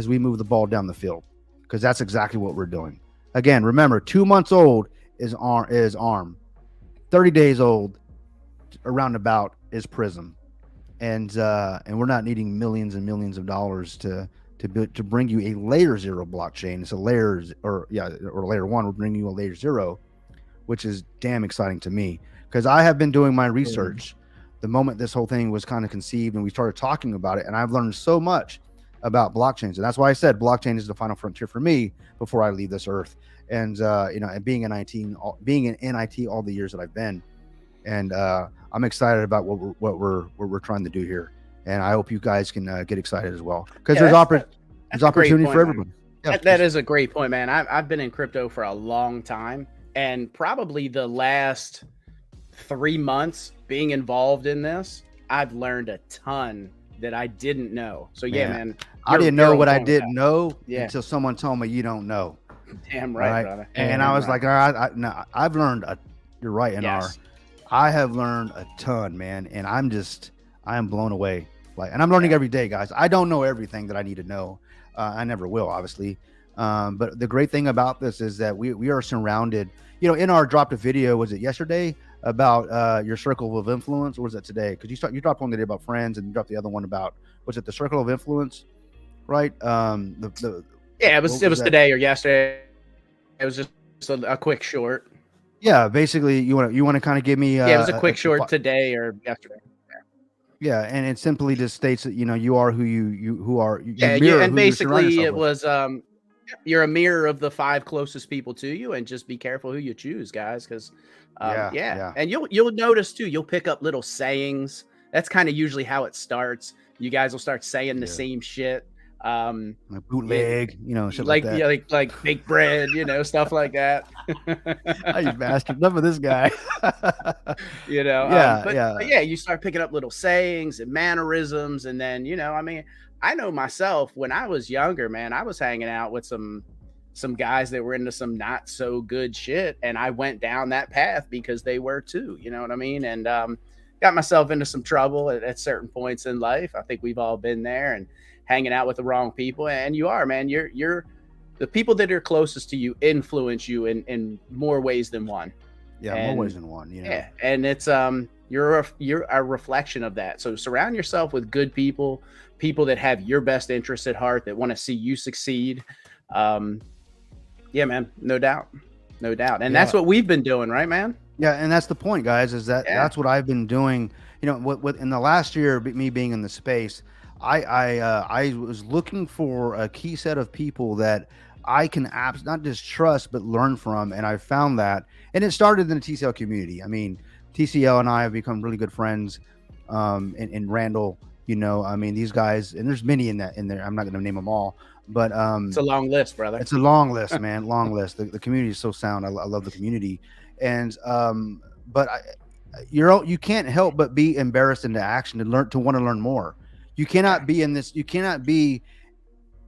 [SPEAKER 2] we move the ball down the field, because that's exactly what we're doing. Again, remember, 2 months old is ARM, 30 days old around about is Prysm, and we're not needing millions and millions of dollars to bring you a layer 0 blockchain. It's a layer layer 1. We're bringing you a layer 0, which is damn exciting to me, because I have been doing my research the moment this whole thing was kind of conceived and we started talking about it, and I've learned so much about blockchains, and that's why I said blockchain is the final frontier for me before I leave this earth. And and being in IT all the years that I've been, and I'm excited about what we're trying to do here. And I hope you guys can get excited as well, because there's opportunity for everyone. Yeah,
[SPEAKER 3] that is a great point, man. I've been in crypto for a long time, and probably the last 3 months being involved in this, I've learned a ton that I didn't know. So yeah, man,
[SPEAKER 2] I didn't know what I didn't know until someone told me you don't know.
[SPEAKER 3] Damn right, brother.
[SPEAKER 2] And I was like, all right, I've learned you're right, NR. I have learned a ton, man, and I am blown away. And I'm learning every day, guys. I don't know everything that I need to know. I never will, obviously. But the great thing about this is that we are surrounded. NR dropped a video, was it yesterday, about your circle of influence, or was it today? Because you dropped one today about friends, and you dropped the other one about, was it the circle of influence, right?
[SPEAKER 3] It was today or yesterday. It was just a quick short.
[SPEAKER 2] Yeah, basically, you want to kind of give me.
[SPEAKER 3] It was a quick short today or yesterday.
[SPEAKER 2] Yeah, and it simply just states that you are who you are.
[SPEAKER 3] And basically it was you're a mirror of the 5 closest people to you, and just be careful who you choose, guys, because and you'll notice too. You'll pick up little sayings. That's kind of usually how it starts. You guys will start saying the same shit.
[SPEAKER 2] Like bootleg, shit
[SPEAKER 3] like
[SPEAKER 2] that.
[SPEAKER 3] like fake bread, stuff like that.
[SPEAKER 2] You bastard! Enough of this guy.
[SPEAKER 3] You start picking up little sayings and mannerisms, and then I know myself when I was younger, man. I was hanging out with some guys that were into some not so good shit, and I went down that path because they were too. You know what I mean? And got myself into some trouble at certain points in life. I think we've all been there, and hanging out with the wrong people. And you are, man, you're the people that are closest to you influence you in more ways than one.
[SPEAKER 2] Yeah, more ways than one. You know?
[SPEAKER 3] Yeah, and it's you're a reflection of that. So surround yourself with good people, people that have your best interests at heart, that want to see you succeed. Yeah, man, no doubt, and that's what we've been doing, right, man?
[SPEAKER 2] Yeah, and that's the point, guys. Is that that's what I've been doing. You know, what in the last year, me being in the space, I was looking for a key set of people that I can not just trust but learn from, and I found that, and it started in the TCL community. I mean, TCL and I have become really good friends. In Randall, you know, I mean, these guys, and there's many in there. I'm not going to name them all, but
[SPEAKER 3] it's a long list, brother.
[SPEAKER 2] It's a long list, man. Long list. The community is so sound. I love the community, and but you can't help but be embarrassed into action to want to learn more. You cannot be in this. You cannot be.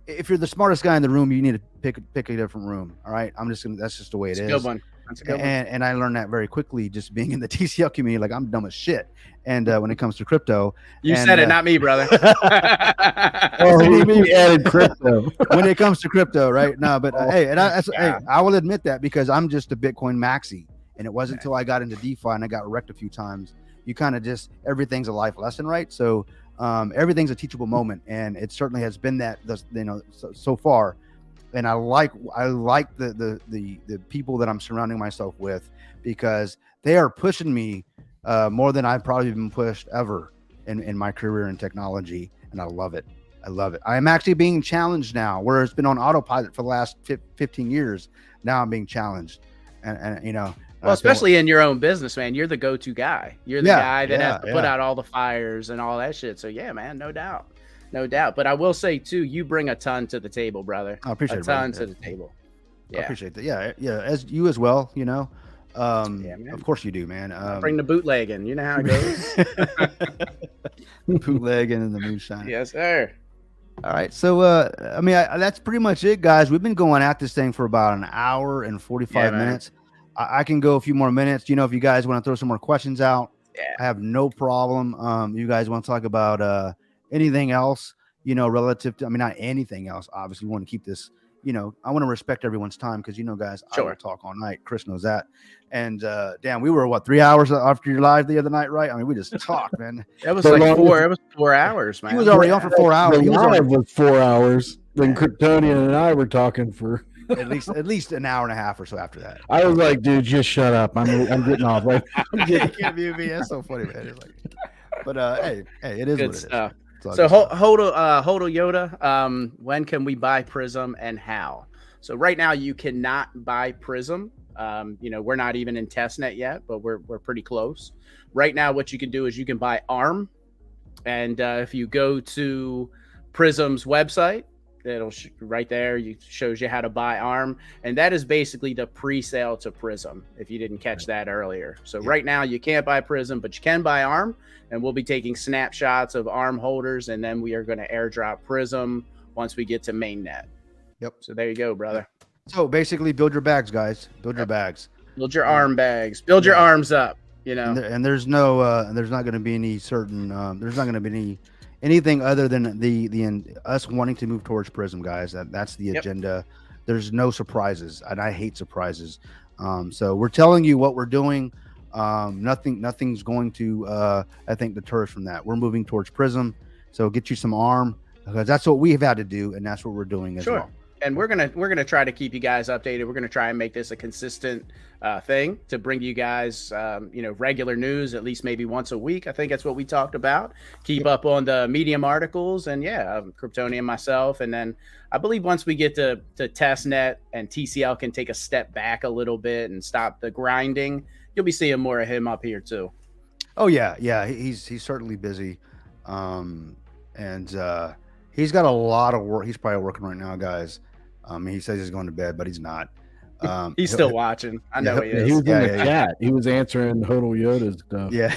[SPEAKER 2] If you're the smartest guy in the room, you need to pick a different room. All right, that's just the way it is.
[SPEAKER 3] Good one. That's a good one.
[SPEAKER 2] And I learned that very quickly, just being in the TCL community. Like, I'm dumb as shit. And when it comes to crypto,
[SPEAKER 3] you said it, not me, brother.
[SPEAKER 4] He added crypto.
[SPEAKER 2] When it comes to crypto, right? No, but hey, I will admit that, because I'm just a Bitcoin maxi, and it wasn't until I got into DeFi and I got wrecked a few times. You kind of just, everything's a life lesson, right? So everything's a teachable moment, and it certainly has been that, you know, so far. And I like the people that I'm surrounding myself with, because they are pushing me more than I've probably been pushed ever in my career in technology, and I love it. I am actually being challenged now, where it's been on autopilot for the last 15 years. Now I'm being challenged, and you know.
[SPEAKER 3] Well, especially in your own business, man, you're the go-to guy. You're the guy that has to put out all the fires and all that shit. So yeah, man, no doubt. But I will say too, you bring a ton to the table, brother.
[SPEAKER 2] I appreciate it.
[SPEAKER 3] A ton to the table. Yeah.
[SPEAKER 2] I appreciate that. Yeah. As you as well, you know. Man. Of course you do, man.
[SPEAKER 3] Bring the bootlegging. You know how it goes.
[SPEAKER 2] Bootlegging and the moonshine.
[SPEAKER 3] Yes, sir.
[SPEAKER 2] All right. So, I mean, that's pretty much it, guys. We've been going at this thing for about an hour and 45 minutes. I can go a few more minutes. You know, if you guys want to throw some more questions out, I have no problem. You guys want to talk about anything else, you know, relative to, I mean, not anything else. Obviously, we want to keep this, you know, I want to respect everyone's time, because, you know, guys, I will talk all night. Chris knows that. And damn, we were 3 hours after your live the other night, right? I mean, we just talked, man.
[SPEAKER 3] That was like 4 hours, man.
[SPEAKER 2] He was already on for 4 hours.
[SPEAKER 4] The live was 4 hours. Then CRYPTONIAN and I were talking for
[SPEAKER 2] at least an hour and a half or so after that.
[SPEAKER 4] I was like, dude, just shut up. I'm getting off. Like,
[SPEAKER 2] that's so funny, man. It's like, but hey, it is
[SPEAKER 3] good
[SPEAKER 2] what
[SPEAKER 3] stuff.
[SPEAKER 2] It is.
[SPEAKER 3] So Hodl Yoda, when can we buy Prysm and how? So right now you cannot buy Prysm. You know, we're not even in testnet yet, but we're pretty close. Right now, what you can do is you can buy ARM, and if you go to Prysm's website, it'll right there. Shows you how to buy ARM, and that is basically the pre-sale to Prysm. If you didn't catch that earlier, so right now you can't buy Prysm, but you can buy ARM, and we'll be taking snapshots of ARM holders, and then we are going to airdrop Prysm once we get to mainnet.
[SPEAKER 2] Yep.
[SPEAKER 3] So there you go, brother.
[SPEAKER 2] So basically, build your bags, guys. Build your bags.
[SPEAKER 3] Build your ARM bags. Build your arms up. You know.
[SPEAKER 2] And there's no, there's not going to be any certain. There's not going to be anything other than the us wanting to move towards Prysm, guys. That's the agenda. There's no surprises, and I hate surprises. So we're telling you what we're doing. Nothing's going to I think deter us from that. We're moving towards Prysm. So get you some ARM, because that's what we've had to do, and that's what we're doing as well.
[SPEAKER 3] And we're gonna try to keep you guys updated. We're gonna try and make this a consistent thing to bring you guys, you know, regular news, at least maybe once a week. I think that's what we talked about. Keep up on the Medium articles, and CRYPTONIAN, myself, and then I believe once we get to testnet and TCL can take a step back a little bit and stop the grinding, you'll be seeing more of him up here too.
[SPEAKER 2] Oh yeah, he's certainly busy, and he's got a lot of work. He's probably working right now, guys. He says he's going to bed, but he's not.
[SPEAKER 3] He's still watching. I know he is.
[SPEAKER 4] He was in the chat. He was answering Hodl Yoda's stuff.
[SPEAKER 3] Yeah.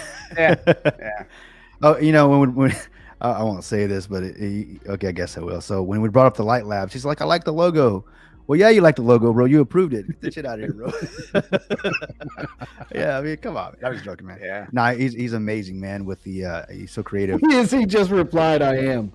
[SPEAKER 2] Oh, you know, when I won't say this, but okay, I guess I will. So when we brought up the Light Labs, he's like, "I like the logo. Well, yeah, you like the logo, bro. You approved it. Get the shit out of here, bro. Yeah, I mean, come on. I was joking, man.
[SPEAKER 3] Yeah.
[SPEAKER 2] Nah, he's amazing, man. With the he's so creative.
[SPEAKER 4] He just replied, "I am."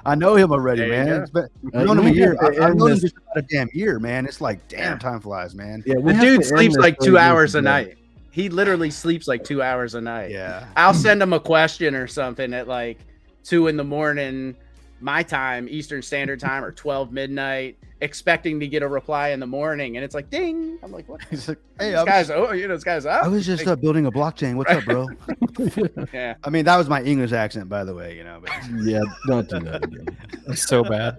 [SPEAKER 2] I know him already,
[SPEAKER 3] There you
[SPEAKER 2] man.
[SPEAKER 3] go.
[SPEAKER 2] It's been, I've known him a
[SPEAKER 4] you
[SPEAKER 2] year.
[SPEAKER 4] have to
[SPEAKER 2] I've
[SPEAKER 4] end
[SPEAKER 2] known him
[SPEAKER 4] this-
[SPEAKER 2] just about a damn year, man. It's like, damn,
[SPEAKER 3] Yeah.
[SPEAKER 2] time flies, man.
[SPEAKER 4] Yeah,
[SPEAKER 3] The
[SPEAKER 4] we have
[SPEAKER 3] dude
[SPEAKER 4] to end
[SPEAKER 3] sleeps
[SPEAKER 4] this
[SPEAKER 3] like
[SPEAKER 4] so
[SPEAKER 3] 2
[SPEAKER 4] he goes
[SPEAKER 3] hours
[SPEAKER 4] to
[SPEAKER 3] a
[SPEAKER 4] bed.
[SPEAKER 3] night. He literally sleeps like 2 hours a night.
[SPEAKER 2] Yeah.
[SPEAKER 3] I'll send him a question or something at like 2 a.m. my time, Eastern Standard Time, or 12 midnight, expecting to get a reply in the morning, and it's like ding. I'm like, what?
[SPEAKER 2] He's like, hey,
[SPEAKER 3] This guy's this guy's up.
[SPEAKER 2] I was just building a blockchain. What's up, bro?
[SPEAKER 3] Yeah.
[SPEAKER 2] I mean, that was my English accent, by the way. But
[SPEAKER 4] Yeah, don't do that again.
[SPEAKER 5] It's so bad.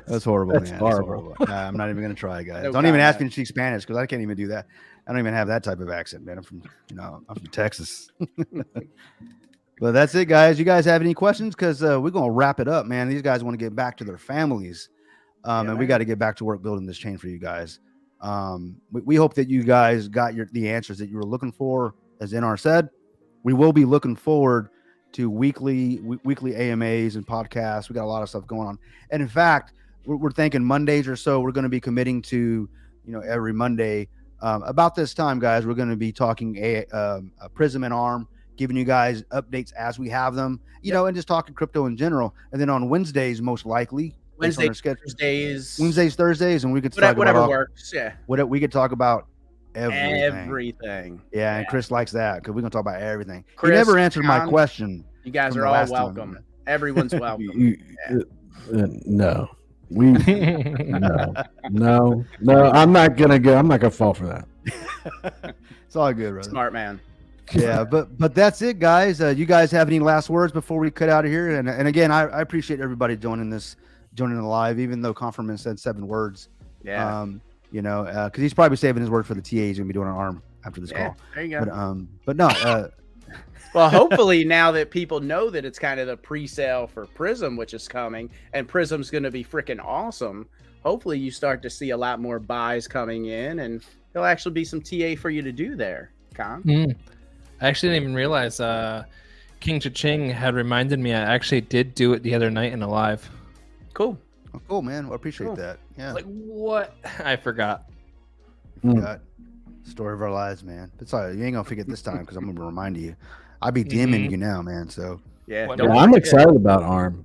[SPEAKER 2] that's horrible,
[SPEAKER 4] That's
[SPEAKER 2] man.
[SPEAKER 4] horrible.
[SPEAKER 2] That's horrible. Nah, I'm not even gonna try, guys.
[SPEAKER 3] No
[SPEAKER 2] Don't even ask
[SPEAKER 3] comment.
[SPEAKER 2] me to speak Spanish because I can't even do that. I don't even have that type of accent, man. I'm from Texas. But that's it, guys. You guys have any questions? Because we're gonna wrap it up, man. These guys want to get back to their families, and we
[SPEAKER 3] man.
[SPEAKER 2] got to get back to work building this chain for you guys. We hope that you guys got the answers that you were looking for. As NR said, we will be looking forward to weekly AMAs and podcasts. We got a lot of stuff going on, and in fact, we're thinking Mondays or so. We're going to be committing to every Monday about this time, guys. We're going to be talking a Prysm and ARM, giving you guys updates as we have them, and just talking crypto in general. And then on Wednesdays, most likely, based on our schedule,
[SPEAKER 3] Thursdays,
[SPEAKER 2] Thursdays, and we could talk
[SPEAKER 3] whatever
[SPEAKER 2] about
[SPEAKER 3] works. Yeah.
[SPEAKER 2] we could talk about everything.
[SPEAKER 3] Everything.
[SPEAKER 2] Yeah, and Chris likes that because we're gonna talk about everything.
[SPEAKER 3] Chris,
[SPEAKER 2] he never answered my
[SPEAKER 3] John,
[SPEAKER 2] question.
[SPEAKER 3] You guys
[SPEAKER 2] from
[SPEAKER 3] are
[SPEAKER 2] the
[SPEAKER 3] all
[SPEAKER 2] last time.
[SPEAKER 3] welcome. Everyone's welcome.
[SPEAKER 4] No, no. I'm not gonna go. I'm not gonna fall for that.
[SPEAKER 2] It's all good, brother.
[SPEAKER 3] Smart man.
[SPEAKER 2] Yeah, but that's it, guys. You guys have any last words before we cut out of here? And again, I appreciate everybody joining the live, even though Conferman said 7 words.
[SPEAKER 3] Yeah.
[SPEAKER 2] Because he's probably saving his word for the TA. He's gonna be doing an ARM after this
[SPEAKER 3] Yeah,
[SPEAKER 2] call.
[SPEAKER 3] there you go.
[SPEAKER 2] But no.
[SPEAKER 3] Well, hopefully now that people know that it's kind of the pre-sale for Prysm, which is coming, and Prysm's going to be freaking awesome. Hopefully you start to see a lot more buys coming in, and there'll actually be some TA for you to do there, Con.
[SPEAKER 5] I actually didn't even realize King Cha-Ching had reminded me I actually did do it the other night in a live.
[SPEAKER 3] Cool.
[SPEAKER 2] Oh, cool, man. I appreciate
[SPEAKER 3] Cool.
[SPEAKER 2] that. Yeah.
[SPEAKER 5] Like, what? I forgot.
[SPEAKER 2] Forgot. Story of our lives, man. It's all right. You ain't gonna forget this time because I'm gonna remind you. I'll be DMing you now, man. So
[SPEAKER 3] Yeah.
[SPEAKER 5] What-
[SPEAKER 3] don't
[SPEAKER 4] Yeah, I'm
[SPEAKER 3] forget.
[SPEAKER 4] excited about ARM.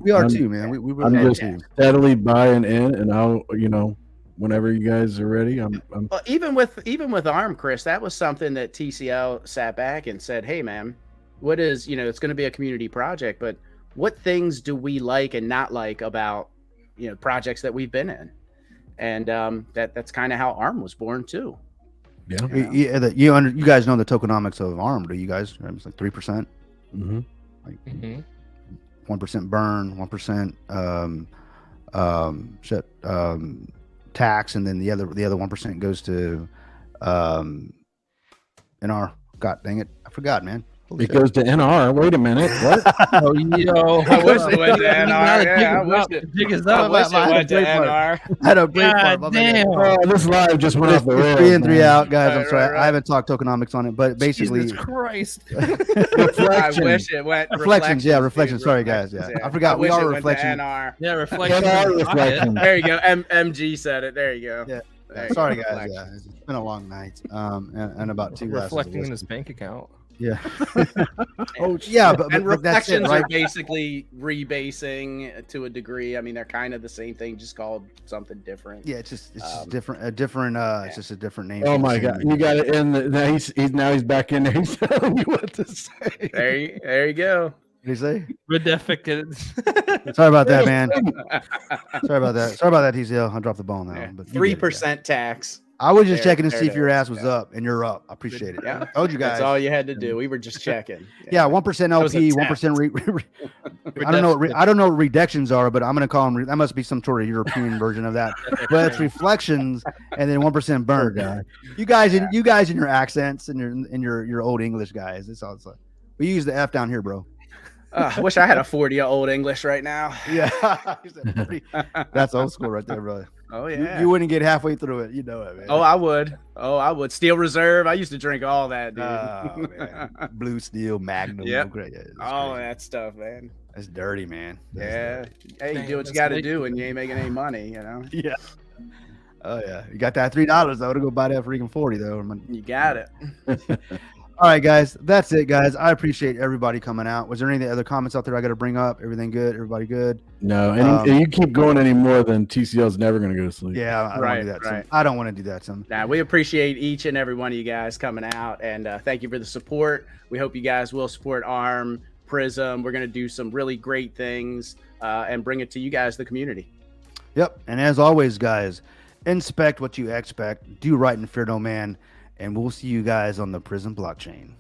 [SPEAKER 2] we are
[SPEAKER 4] I'm-
[SPEAKER 2] too, man. We
[SPEAKER 4] I'm
[SPEAKER 2] really are
[SPEAKER 4] just
[SPEAKER 2] too.
[SPEAKER 4] steadily buying in, and I'll, whenever you guys are ready, I'm
[SPEAKER 3] Well, even with ARM, Chris, that was something that TCL sat back and said, "Hey, man, what is it's going to be a community project, but what things do we like and not like about projects that we've been in?" And that's kind of how ARM was born too.
[SPEAKER 4] yeah.
[SPEAKER 2] You guys know the tokenomics of ARM, do you guys? It's like 3%,
[SPEAKER 4] Mm-hmm.
[SPEAKER 5] Mm-hmm.
[SPEAKER 2] 1% burn, 1% tax, and then the other 1% goes to NR. God dang it, I forgot, man. Holy
[SPEAKER 4] It
[SPEAKER 2] shit.
[SPEAKER 4] goes to NR. Wait a minute. What?
[SPEAKER 5] Oh, yo.
[SPEAKER 3] I wish it went to NR. Yeah, I wish it.
[SPEAKER 5] Dig us
[SPEAKER 3] I
[SPEAKER 5] up.
[SPEAKER 3] wish it
[SPEAKER 2] I had
[SPEAKER 3] went to
[SPEAKER 2] a great part.
[SPEAKER 3] NR.
[SPEAKER 2] I had a great part.
[SPEAKER 5] God
[SPEAKER 2] My bad, guys.
[SPEAKER 5] damn.
[SPEAKER 4] Oh, this live just went off
[SPEAKER 2] It's
[SPEAKER 4] the rails.
[SPEAKER 2] 3 in, 3
[SPEAKER 4] man.
[SPEAKER 2] out, guys. I'm
[SPEAKER 3] Right,
[SPEAKER 2] sorry.
[SPEAKER 3] right.
[SPEAKER 2] I haven't talked tokenomics on it, but basically,
[SPEAKER 5] Jesus Christ.
[SPEAKER 3] I wish it went
[SPEAKER 2] reflections. Yeah, reflections.
[SPEAKER 3] dude,
[SPEAKER 2] Sorry, guys. Yeah,
[SPEAKER 3] reflections,
[SPEAKER 2] I forgot. We
[SPEAKER 3] wish
[SPEAKER 2] are
[SPEAKER 3] it
[SPEAKER 2] a
[SPEAKER 3] went to
[SPEAKER 2] reflection.
[SPEAKER 3] NR.
[SPEAKER 5] Yeah, reflection.
[SPEAKER 4] NR reflection.
[SPEAKER 3] There you go. MG said it. There you go.
[SPEAKER 2] Yeah.
[SPEAKER 3] There you
[SPEAKER 2] Sorry,
[SPEAKER 3] go,
[SPEAKER 2] guys.
[SPEAKER 3] reflection.
[SPEAKER 2] Yeah, it's been a long night. And about 2 glasses of
[SPEAKER 5] Reflecting in
[SPEAKER 2] whiskey.
[SPEAKER 5] his bank account.
[SPEAKER 2] Yeah. Oh, yeah, but
[SPEAKER 3] And
[SPEAKER 2] but that's it,
[SPEAKER 3] reflections
[SPEAKER 2] right?
[SPEAKER 3] are basically rebasing to a degree. I mean, they're kind of the same thing, just called something different.
[SPEAKER 2] Yeah, it's just
[SPEAKER 3] Um,
[SPEAKER 2] different. It's just a different name.
[SPEAKER 4] Oh
[SPEAKER 2] for the
[SPEAKER 4] my
[SPEAKER 2] same
[SPEAKER 4] God!
[SPEAKER 2] thing.
[SPEAKER 4] You got it in. Now he's back in there. He's telling you what to say.
[SPEAKER 3] There you go.
[SPEAKER 2] What did he say?
[SPEAKER 5] Ridificate.
[SPEAKER 2] Sorry about that, man. Sorry about that. Sorry about that, TCL. I dropped the ball now. But you get it,
[SPEAKER 3] 3% tax.
[SPEAKER 2] yeah. I was just
[SPEAKER 3] There-
[SPEAKER 2] checking to
[SPEAKER 3] there
[SPEAKER 2] see
[SPEAKER 3] it
[SPEAKER 2] if your
[SPEAKER 3] is,
[SPEAKER 2] ass was
[SPEAKER 3] yeah.
[SPEAKER 2] up, and you're up. I appreciate it.
[SPEAKER 3] Yeah.
[SPEAKER 2] I told you guys.
[SPEAKER 3] That's all you had to do. We were just checking.
[SPEAKER 2] Yeah, 1%
[SPEAKER 3] That was a
[SPEAKER 2] LP,
[SPEAKER 3] test.
[SPEAKER 2] 1% I don't know. I don't know what redections are, but I'm gonna call them. That must be some sort of European version of that. But it's reflections, and then 1% burn.
[SPEAKER 4] guy.
[SPEAKER 2] You guys in your accents and your old English guys. It's all it's like. We use the F down here, bro.
[SPEAKER 3] I wish I had a 40-year-old English right now.
[SPEAKER 2] Yeah, that's old school right there, bro.
[SPEAKER 3] Oh
[SPEAKER 2] You,
[SPEAKER 3] yeah.
[SPEAKER 2] you wouldn't get halfway through it. You know it, man.
[SPEAKER 3] Oh, I would. Oh, I would. Steel Reserve. I used to drink all that, dude.
[SPEAKER 2] Oh, man. Blue Steel, Magnum.
[SPEAKER 3] Yep.
[SPEAKER 2] Great. Yeah, that's
[SPEAKER 3] All
[SPEAKER 2] crazy.
[SPEAKER 3] that stuff, man.
[SPEAKER 2] That's dirty, man. That's
[SPEAKER 3] Yeah.
[SPEAKER 2] dirty.
[SPEAKER 3] Hey, you
[SPEAKER 5] Damn,
[SPEAKER 3] do what you
[SPEAKER 5] that's
[SPEAKER 3] got to
[SPEAKER 5] late.
[SPEAKER 3] do, and you ain't making any money. You know.
[SPEAKER 2] Yeah. Oh yeah. You got that $3 though to go buy that freaking 40 though.
[SPEAKER 3] You got it.
[SPEAKER 2] All right, guys. That's it, guys. I appreciate everybody coming out. Was there any other comments out there I got to bring up? Everything good? Everybody good?
[SPEAKER 4] No, and you keep going any more, then TCL's never going to go to sleep.
[SPEAKER 2] Yeah, I don't want to do that.
[SPEAKER 3] Right.
[SPEAKER 2] I don't want to do that. Some.
[SPEAKER 3] Now, we appreciate each and every one of you guys coming out, and thank you for the support. We hope you guys will support ARM, Prysm. We're going to do some really great things and bring it to you guys, the community.
[SPEAKER 2] Yep. And as always, guys, inspect what you expect. Do right and fear no man. And we'll see you guys on the Prysm blockchain.